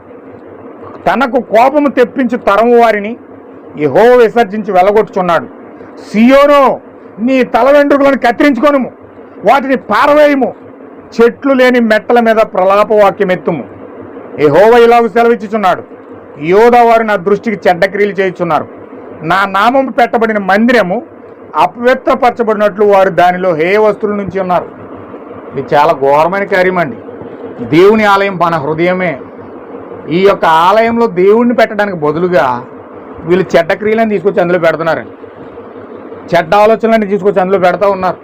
తనకు కోపము తెప్పించి తరము వారిని యెహోవా విసర్జించి వెలగొట్టుచున్నాడు. సియోనో, నీ తల వెంట్రుకలను కత్తిరించుకొనుము, వాటిని పారవేయము, చెట్లు లేని మెట్టల మీద ప్రలాప వాక్యం ఎత్తుము. యెహోవా ఇలాగ సెలవిచ్చుచున్నాడు, యోధా వారు నా దృష్టికి చెడ్డ క్రియలు చేయుచున్నారు. నా నామము పెట్టబడిన మందిరము అపవిత్రపరచబడినట్లు వారు దానిలో హేయ వస్తువుల నుంచి ఉన్నారు. ఇది చాలా ఘోరమైన కార్యం అండి. దేవుని ఆలయం మన హృదయమే. ఈ యొక్క ఆలయంలో దేవుణ్ణి పెట్టడానికి బదులుగా వీళ్ళు చెడ్డ క్రియలను తీసుకొచ్చి అందులో పెడుతున్నారండి. చెడ్డ ఆలోచనలన్నీ తీసుకొచ్చి అందులో పెడతా ఉన్నారు.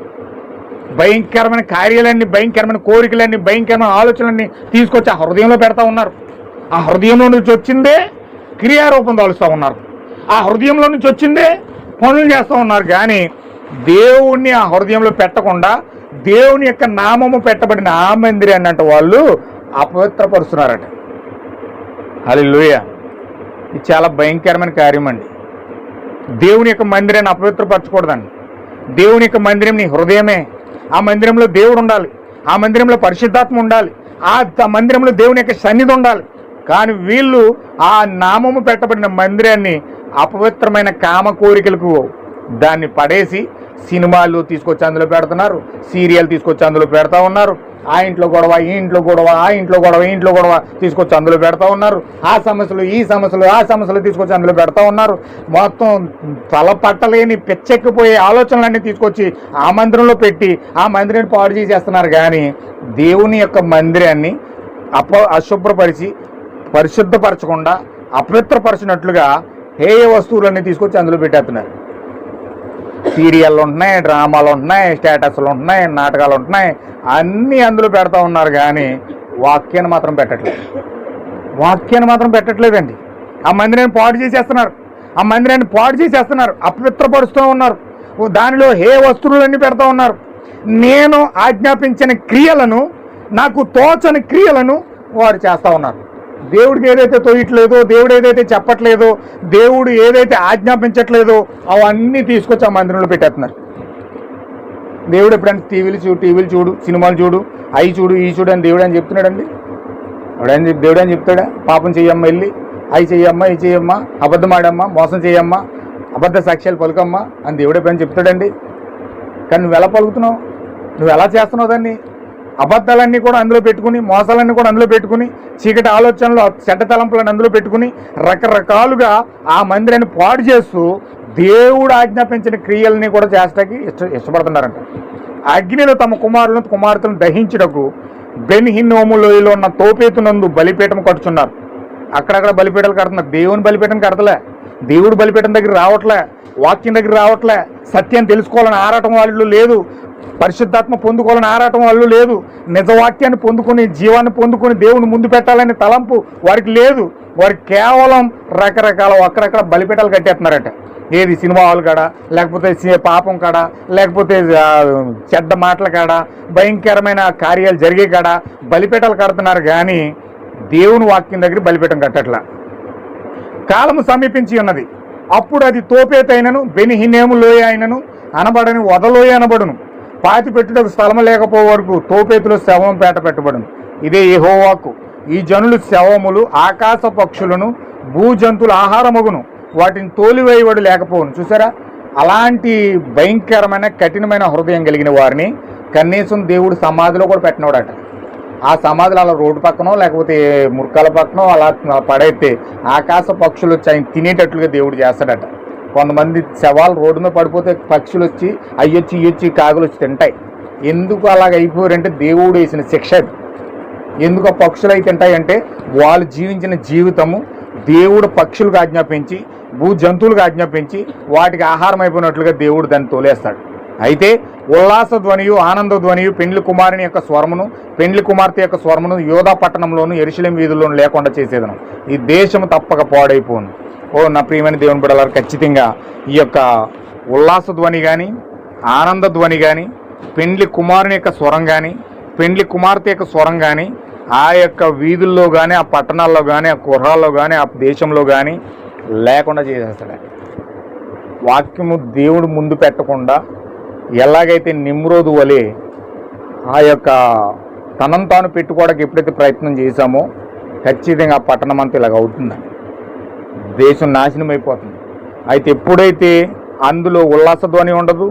భయంకరమైన కార్యాలన్నీ, భయంకరమైన కోరికలన్నీ, భయంకరమైన ఆలోచనలన్నీ తీసుకొచ్చి ఆ హృదయంలో పెడతా ఉన్నారు. ఆ హృదయంలో నుంచి వచ్చిందే క్రియారూపం దాలుస్తూ ఉన్నారు. ఆ హృదయంలో నుంచి వచ్చిందే పనులు చేస్తూ ఉన్నారు. కానీ దేవుణ్ణి ఆ హృదయంలో పెట్టకుండా దేవుని యొక్క నామము పెట్టబడిన ఆ మందిరాన్ని అంటే వాళ్ళు అపవిత్రపరుస్తున్నారట. హల్లెలూయా. ఇది చాలా భయంకరమైన కార్యం అండి. దేవుని యొక్క మందిరాన్ని అపవిత్రపరచకూడదండి. దేవుని యొక్క మందిరం నీ హృదయమే. ఆ మందిరంలో దేవుడు ఉండాలి, ఆ మందిరంలో పరిశుద్ధాత్మ ఉండాలి, ఆ మందిరంలో దేవుని యొక్క సన్నిధి ఉండాలి. కానీ వీళ్ళు ఆ నామము పెట్టబడిన మందిరాన్ని అపవిత్రమైన కామ కోరికలకు దాన్ని పడేసి సినిమాలు తీసుకొచ్చి అందులో పెడుతున్నారు, సీరియల్ తీసుకొచ్చి అందులో పెడతా ఉన్నారు. ఆ ఇంట్లో గొడవ, ఈ ఇంట్లో గొడవ, ఆ ఇంట్లో గొడవ, ఈ ఇంట్లో గొడవ తీసుకొచ్చి అందులో పెడతా ఉన్నారు. ఆ సమస్యలు, ఈ సమస్యలు, ఆ సమస్యలు తీసుకొచ్చి అందులో పెడతా ఉన్నారు. మొత్తం తల పట్టలేని పెచ్చెక్కిపోయే ఆలోచనలన్నీ తీసుకొచ్చి ఆ మందిరంలో పెట్టి ఆ మందిరాన్ని పాడు చేసేస్తున్నారు. కానీ దేవుని యొక్క మందిరాన్ని అశుభ్రపరిచి పరిశుద్ధపరచకుండా అపవిత్రపరచినట్లుగా హేయ వస్తువులన్నీ తీసుకొచ్చి అందులో పెట్టేస్తున్నారు. సీరియళ్ళు ఉంటున్నాయి, డ్రామాలు ఉంటున్నాయి, స్టేటస్లు ఉంటున్నాయి, నాటకాలు ఉంటున్నాయి, అన్నీ అందులో పెడతా ఉన్నారు. కానీ వాక్యాన్ని మాత్రం పెట్టట్లేదు. వాక్యాన్ని మాత్రం పెట్టట్లేదండి. ఆ మందిరాన్ని పాడు చేసేస్తున్నారు, ఆ మందిరాన్ని పాడు చేసేస్తున్నారు, అపవిత్రపరుస్తూ ఉన్నారు. దానిలో హే వస్తువులన్నీ పెడతా ఉన్నారు. నేను ఆజ్ఞాపించిన క్రియలను, నాకు తోచని క్రియలను వారు చేస్తూ ఉన్నారు. దేవుడికి ఏదైతే తోయట్లేదో, దేవుడు ఏదైతే చెప్పట్లేదో, దేవుడు ఏదైతే ఆజ్ఞాపించట్లేదో అవన్నీ తీసుకొచ్చి ఆ మందిరంలో పెట్టేస్తున్నారు. దేవుడు ఎప్పుడైనా టీవీలు చూడు, సినిమాలు చూడు, అవి చూడు, ఈ చూడు అని దేవుడు అని చెప్తున్నాడండి? దేవుడు అని చెప్తాడా? పాపం చెయ్యమ్మా, వెళ్ళి అవి చెయ్యమ్మా, ఇది చెయ్యమ్మా, అబద్ధం ఆడమ్మా, మోసం చేయమ్మా, అబద్ధ సాక్ష్యాలు పలుకమ్మా అని దేవుడు ఎప్పుడైనా చెప్తాడండి? కానీ నువ్వు ఎలా పలుకుతున్నావు? నువ్వు ఎలా చేస్తున్నావు దాన్ని? అబద్ధాలన్నీ కూడా అందులో పెట్టుకుని, మోసాలన్నీ కూడా అందులో పెట్టుకుని, చీకటి ఆలోచనలు, చెడ్డ తలంపులను అందులో పెట్టుకుని రకరకాలుగా ఆ మందిరాన్ని పాడు చేస్తూ దేవుడు ఆజ్ఞాపించిన క్రియల్ని కూడా చేస్తాకి ఇష్టపడుతున్నారంట. అగ్నిలో తమ కుమార్తెలను దహించుటకు బెన్ హిన్నోము లోయలో ఉన్న తోపేతు నందు బలిపీఠం కట్టుచున్నారు. అక్కడక్కడ బలిపీఠాలు కడుతున్నారు. దేవుని బలిపీఠం కడతలే, దేవుడు బలిపీఠం దగ్గర రావట్లే, వాక్యం దగ్గర రావట్లే, సత్యాన్ని తెలుసుకోవాలని ఆరాటం వాళ్ళు లేదు, పరిశుద్ధాత్మ పొందుకోవాలని ఆరాటం వాళ్ళు లేదు, నిజవాక్యాన్ని పొందుకొని జీవాన్ని పొందుకొని దేవుని ముందు పెట్టాలనే తలంపు వారికి లేదు. వారికి కేవలం రకరకాల అక్కడక్కడ బలిపీఠాలు కట్టేస్తున్నారట. ఏది సినిమా హాల్ కాడ, లేకపోతే పాపం కాడ, లేకపోతే చెడ్డ మాటల కాడ, భయంకరమైన కార్యాలు జరిగే కాడ బలిపీఠాలు కడుతున్నారు. కానీ దేవుని వాక్యం దగ్గర బలిపీఠం కట్టట్లా. కాలము సమీపించి ఉన్నది, అప్పుడు అది తోపేతైనను బెనిహినేము లోయ అయినను అనబడని వదలోయ అనబడును. పాతి పెట్టుటకు స్థలము లేకపో వరకు తోపేతులో శవం పేట పెట్టబడును. ఇదే యెహోవాకు. ఈ జనులు శవములు, ఆకాశ పక్షులను, భూజంతువుల ఆహారమగును, వాటిని తోలివేయబడి లేకపోవును. చూసారా, అలాంటి భయంకరమైన కఠినమైన హృదయం కలిగిన వారిని కనీసం దేవుడు సమాధిలో కూడా పెట్టినవాడట. ఆ సమాధులు అలా రోడ్డు పక్కనో లేకపోతే మురికాల పక్కనో అలా పడైతే ఆకాశ పక్షులు వచ్చి ఆయన తినేటట్లుగా దేవుడు చేస్తాడట. కొంతమంది శవాలు రోడ్డు మీద పడిపోతే పక్షులు వచ్చి అయ్యొచ్చి ఇయ్యొచ్చి కాగులు వచ్చి తింటాయి. ఎందుకు అలాగ అయిపోయారంటే దేవుడు వేసిన శిక్ష. ఎందుకు ఆ పక్షులు అయి తింటాయంటే వాళ్ళు జీవించిన జీవితము దేవుడు పక్షులకు ఆజ్ఞాపించి, భూ జంతువులకు ఆజ్ఞాపించి వాటికి ఆహారం అయిపోయినట్లుగా దేవుడు దాన్ని తోలేస్తాడు. అయితే ఉల్లాస ధ్వనియు, ఆనంద ధ్వనియు, పెండ్లి కుమారుని యొక్క స్వరమును, పెండ్లి కుమార్తె యొక్క స్వరమును యోధా పట్టణంలోను యెరూషలేము వీధుల్లోనూ లేకుండా చేసేదను. ఈ దేశము తప్పక పాడైపోను. ఓ నా ప్రియమైన దేవుని బిడ్డలారా, ఖచ్చితంగా ఈ యొక్క ఉల్లాస ధ్వని కానీ, ఆనంద ధ్వని కానీ, పెండ్లి కుమారుని యొక్క స్వరం కానీ, పెండ్లి కుమార్తె యొక్క స్వరం కానీ ఆ యొక్క వీధుల్లో కానీ, ఆ పట్టణాల్లో కానీ, ఆ గృహాల్లో కానీ, ఆ దేశంలో కానీ లేకుండా చేసేస్తాడు. వాక్యము దేవుడు ముందు పెట్టకుండా ఎలాగైతే నిమ్రోదు వలె ఆ యొక్క తనను తాను పెట్టుకోవడానికి ఎప్పుడైతే ప్రయత్నం చేశామో ఖచ్చితంగా ఆ పట్టణం అంతా ఇలాగ అవుతుంది, దేశం నాశనం అయిపోతుంది. అయితే ఎప్పుడైతే అందులో ఉల్లాస ధ్వని ఉండదు,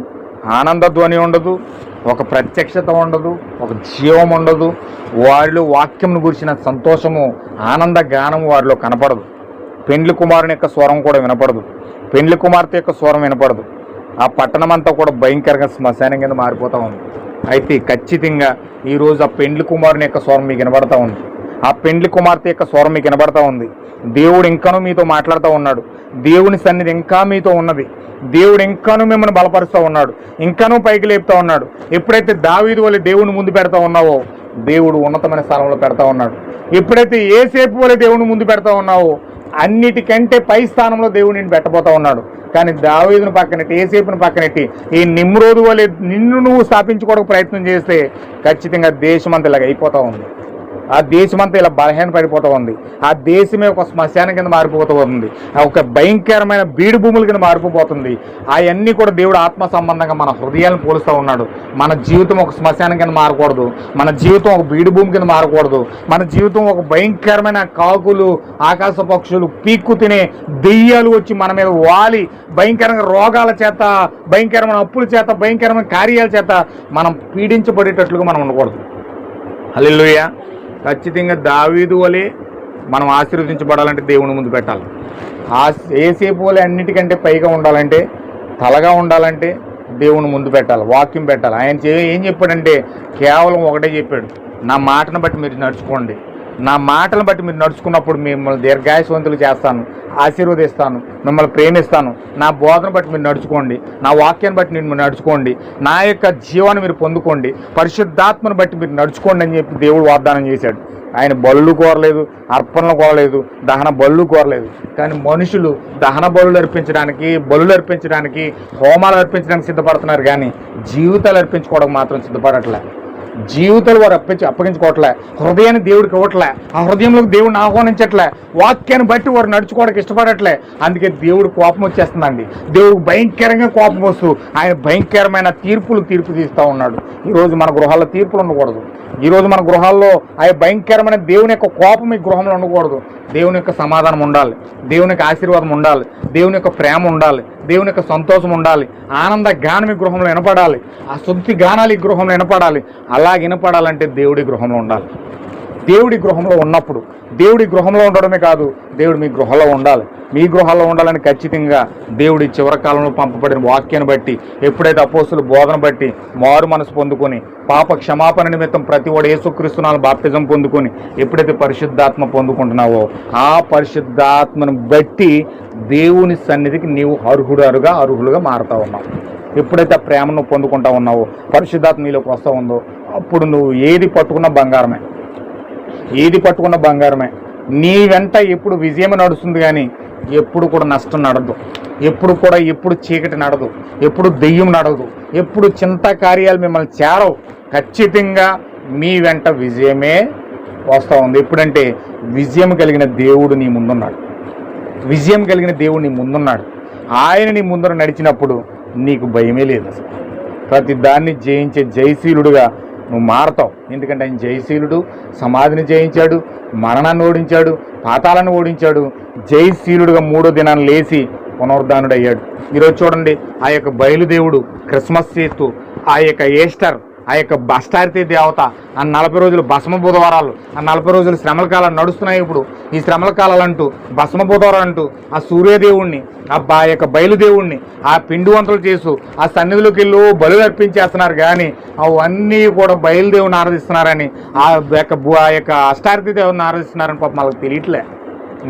ఆనంద ధ్వని ఉండదు, ఒక ప్రత్యక్షత ఉండదు, ఒక జీవం ఉండదు, వారిలో వాక్యంను గురించిన సంతోషము, ఆనంద గానము వారిలో కనపడదు. పెండ్లి కుమారుని యొక్క స్వరం కూడా వినపడదు, పెండ్లి కుమార్తె యొక్క స్వరం వినపడదు. ఆ పట్టణం అంతా కూడా భయంకరంగా శ్మశానం కింద మారిపోతూ ఉంది. అయితే ఖచ్చితంగా ఈరోజు ఆ పెండ్లి కుమారుని యొక్క స్వరం మీకు వినబడతా ఉంది, ఆ పెండ్లి కుమార్తె యొక్క స్వరం మీకు వినబడతా ఉంది. దేవుడు ఇంకానూ మీతో మాట్లాడుతూ ఉన్నాడు, దేవుని సన్నిధి ఇంకా మీతో ఉన్నది, దేవుడు ఇంకానూ మిమ్మల్ని బలపరుస్తూ ఉన్నాడు, ఇంకానూ పైకి లేపుతూ ఉన్నాడు. ఎప్పుడైతే దావీదు వలె దేవుని ముందు పెడతా ఉన్నావో దేవుడు ఉన్నతమైన స్థానంలో పెడతా ఉన్నాడు. ఎప్పుడైతే యేసేపు వలె దేవుని ముందు పెడతా ఉన్నావో అన్నిటికంటే పై స్థానంలో దేవుడు నిన్ను పెట్టబోతా ఉన్నాడు. కానీ దావీదును పక్కనెట్టి, యేసేపును పక్కనెట్టి ఈ నిమ్రోదు వలె నిన్ను నువ్వు స్థాపించుకోవడానికి ప్రయత్నం చేస్తే ఖచ్చితంగా దేశమంతా ఇలాగ అయిపోతూ ఉంది. ఆ దేశమంతా ఇలా బలహీన పడిపోతూ ఉంది. ఆ దేశమే ఒక శ్మశానం కింద మారిపోతూ ఉంది, ఒక భయంకరమైన బీడు భూముల కింద మారిపోతుంది. అవన్నీ కూడా దేవుడు ఆత్మ సంబంధంగా మన హృదయాలను పోలుస్తూ ఉన్నాడు. మన జీవితం ఒక శ్మశానం కింద మారకూడదు, మన జీవితం ఒక బీడు భూమి కింద మారకూడదు, మన జీవితం ఒక భయంకరమైన కాకులు, ఆకాశ పక్షులు, పీక్కు తినే దెయ్యాలు వచ్చి మన మీద వాలి భయంకరంగా రోగాల చేత, భయంకరమైన అప్పుల చేత, భయంకరమైన కార్యాల చేత మనం పీడించబడేటట్లుగా మనం ఉండకూడదు. హల్లెలూయా. ఖచ్చితంగా దావీదు వలె మనం ఆశీర్వదించబడాలంటే దేవుని ముందు పెట్టాలి. యేసేపు వలె అన్నిటికంటే పైగా ఉండాలంటే, తలగా ఉండాలంటే దేవుని ముందు పెట్టాలి, వాక్యం పెట్టాలి. ఆయన ఏం చెప్పాడంటే కేవలం ఒకటే చెప్పాడు, నా మాటను బట్టి మీరు నడుచుకోండి, నా మాటలను బట్టి మీరు నడుచుకున్నప్పుడు మిమ్మల్ని దీర్ఘాయుషవంతులు చేస్తాను, ఆశీర్వదిస్తాను, మిమ్మల్ని ప్రేమిస్తాను. నా బోధన బట్టి మీరు నడుచుకోండి, నా వాక్యాన్ని బట్టి మీరు నడుచుకోండి, నా యొక్క జీవాన్ని మీరు పొందుకోండి, పరిశుద్ధాత్మను బట్టి మీరు నడుచుకోండి అని చెప్పి దేవుడు వాగ్దానం చేశాడు. ఆయన బలులు కోరలేదు, అర్పణలు కోరలేదు, దహన బలులు కోరలేదు. కానీ మనుషులు దహన బలులు అర్పించడానికి, హోమాలు అర్పించడానికి సిద్ధపడుతున్నారు. కానీ జీవితాలు అర్పించుకోవడం మాత్రం సిద్ధపడట్లే. జీవితాలు వారు అప్పగించుకోవట్లే, హృదయాన్ని దేవుడికి ఇవ్వట్లే, ఆ హృదయంలోకి దేవుడిని ఆహ్వానించట్లే, వాక్యాన్ని బట్టి వారు నడుచుకోవడానికి ఇష్టపడట్లే. అందుకే దేవుడు కోపం వచ్చేస్తుందండి. దేవుడికి భయంకరంగా కోపం వస్తూ ఆయన భయంకరమైన తీర్పు తీస్తూ ఉన్నాడు. ఈరోజు మన గృహాల్లో తీర్పులు ఉండకూడదు. ఈరోజు మన గృహాల్లో ఆ భయంకరమైన దేవుని యొక్క కోపం ఈ గృహంలో ఉండకూడదు. దేవుని యొక్క సమాధానం ఉండాలి, దేవుని యొక్క ఆశీర్వాదం ఉండాలి, దేవుని యొక్క ప్రేమ ఉండాలి, దేవుని యొక్క సంతోషం ఉండాలి, ఆనంద గానం ఈ గృహంలో వినపడాలి, ఆ స్తుతి గానాలు ఈ గృహంలో వినపడాలి. అలా వినపడాలంటే దేవుడి గృహంలో ఉండాలి. దేవుడి గృహంలో ఉన్నప్పుడు, దేవుడి గృహంలో ఉండడమే కాదు, దేవుడు మీ గృహంలో ఉండాలి. మీ గృహంలో ఉండాలని ఖచ్చితంగా దేవుడి చివరి కాలంలో పంపబడిన వాక్యాన్ని బట్టి, ఎప్పుడైతే అపోస్తుల బోధన బట్టి మారు మనసు పొందుకొని పాప క్షమాపణ నిమిత్తం ప్రతి వాడు యేసుక్రీస్తునామమున బాప్తిజం పొందుకొని ఎప్పుడైతే పరిశుద్ధాత్మ పొందుకుంటున్నావో ఆ పరిశుద్ధాత్మను బట్టి దేవుని సన్నిధికి నీవు అర్హులుగా మారుతా ఉన్నావు. ఎప్పుడైతే ఆ ప్రేమను పొందుకుంటా ఉన్నావో, పరిశుద్ధాత్మ నీలోకి వస్తూ ఉందో, అప్పుడు నువ్వు ఏది పట్టుకున్న బంగారమే. నీ వెంట ఎప్పుడు విజయం నడుస్తుంది, కానీ ఎప్పుడు కూడా నష్టం నడదు, ఎప్పుడు చీకటి నడదు, ఎప్పుడు దెయ్యం నడదు, ఎప్పుడు చింత కార్యాలు మిమ్మల్ని చేరవు. ఖచ్చితంగా మీ వెంట విజయమే వస్తూ ఉంది. ఎప్పుడంటే విజయం కలిగిన దేవుడు నీ ముందున్నాడు. ఆయన నీ ముందర నడిచినప్పుడు నీకు భయమే లేదు. అసలు ప్రతి దాన్ని జయించే జయశీలుడుగా నువ్వు మారతావు. ఎందుకంటే ఆయన జయశీలుడు, సమాధిని జయించాడు, మరణాన్ని ఓడించాడు, పాతాలను ఓడించాడు, జయశీలుడుగా 3వ దినాన్ని లేచి పునరుద్ధానుడు అయ్యాడు. ఈరోజు చూడండి, ఆ యొక్క బయలుదేవుడు క్రిస్మస్ చేస్తూ, ఆ యొక్క ఈస్టర్, ఆ యొక్క అష్టారితి దేవత, ఆ 40 రోజులు భస్మ బుధవారాలు, ఆ 40 రోజులు శ్రమల కాలాలు నడుస్తున్నాయి. ఇప్పుడు ఈ శ్రమల కాలాలు అంటూ, భస్మ బుధవారం అంటూ ఆ సూర్యదేవుణ్ణి, ఆ యొక్క బయలుదేవుణ్ణి ఆ పిండి వంటలు చేస్తూ ఆ సన్నిధిలోకి వెళ్ళి బలు అర్పించేస్తున్నారు. కానీ అవన్నీ కూడా బయలుదేవుని ఆరాధిస్తున్నారని, ఆ యొక్క అష్టారితి దేవుని ఆరాధిస్తున్నారని పాపం వాళ్ళకి తెలియట్లే.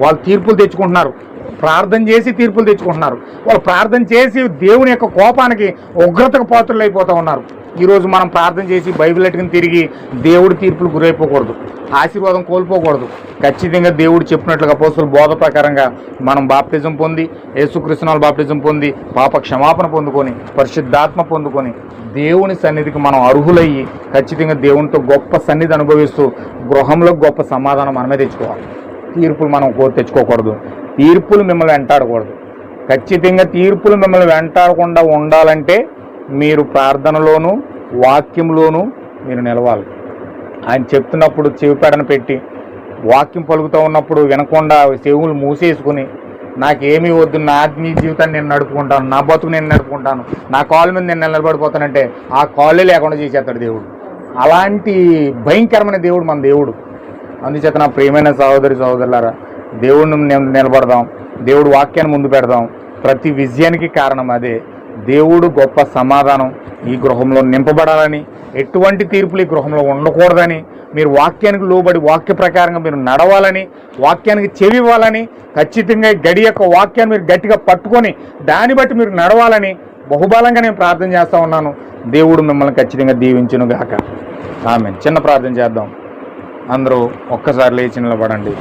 వాళ్ళు తీర్పులు తెచ్చుకుంటున్నారు, ప్రార్థన చేసి తీర్పులు తెచ్చుకుంటున్నారు. వాళ్ళు ప్రార్థన చేసి దేవుని యొక్క కోపానికి, ఉగ్రతకు పాత్రలు అయిపోతూ ఉన్నారు. ఈరోజు మనం ప్రార్థన చేసి బైబిల్ ఎట్టుకుని తిరిగి దేవుడి తీర్పులు గురైపోకూడదు, ఆశీర్వాదం కోల్పోకూడదు. ఖచ్చితంగా దేవుడు చెప్పినట్లుగా అపోస్తుల బోధ ప్రకారంగా మనం బాప్తిజం పొంది, యేసుక్రీస్తునామమున బాప్తిజం పొంది, పాప క్షమాపణ పొందుకొని, పరిశుద్ధాత్మ పొందుకొని దేవుని సన్నిధికి మనం అర్హులయ్యి ఖచ్చితంగా దేవునితో గొప్ప సన్నిధి అనుభవిస్తూ గృహంలో గొప్ప సమాధానం మనమే తెచ్చుకోవాలి. తీర్పులు మనం తెచ్చుకోకూడదు, తీర్పులు మిమ్మల్ని వెంటాడకూడదు. ఖచ్చితంగా తీర్పులు మిమ్మల్ని వెంటాడకుండా ఉండాలంటే మీరు ప్రార్థనలోను వాక్యంలోనూ మీరు నిలవాలి. ఆయన చెప్తున్నప్పుడు చెవిపేడన పెట్టి వాక్యం పలుకుతూ ఉన్నప్పుడు వినకుండా చెవులు మూసేసుకుని నాకేమీ వద్దు, నా ఆత్మీయ జీవితాన్ని నేను నడుపుకుంటాను, నా బతుకు నేను నడుపుకుంటాను, నా కాళ్ళ మీద నేను నిలబడిపోతానంటే ఆ కాళ్ళే లేకుండా చేసేస్తాడు దేవుడు. అలాంటి భయంకరమైన దేవుడు మన దేవుడు. అందుచేత నా ప్రియమైన సహోదరులారా, దేవుడిని నిలబడదాం, దేవుడు వాక్యాన్ని ముందు పెడదాం. ప్రతి విజయానికి కారణం అదే. దేవుడు గొప్ప సమాధానం ఈ గృహంలో నింపబడాలని, ఎటువంటి తీర్పులు ఈ గృహంలో ఉండకూడదని, మీరు వాక్యానికి లోబడి వాక్య ప్రకారంగా మీరు నడవాలని, వాక్యానికి చెవి ఇవ్వాలని, ఖచ్చితంగా గడి యొక్క వాక్యాన్ని మీరు గట్టిగా పట్టుకొని దాన్ని బట్టి మీరు నడవాలని బహుబలంగా నేను ప్రార్థన చేస్తూ ఉన్నాను. దేవుడు మిమ్మల్ని ఖచ్చితంగా దీవించును గాక. ఆమేన్. చిన్న ప్రార్థన చేద్దాం. అందరూ ఒక్కసారి లేచి నిలబడండి.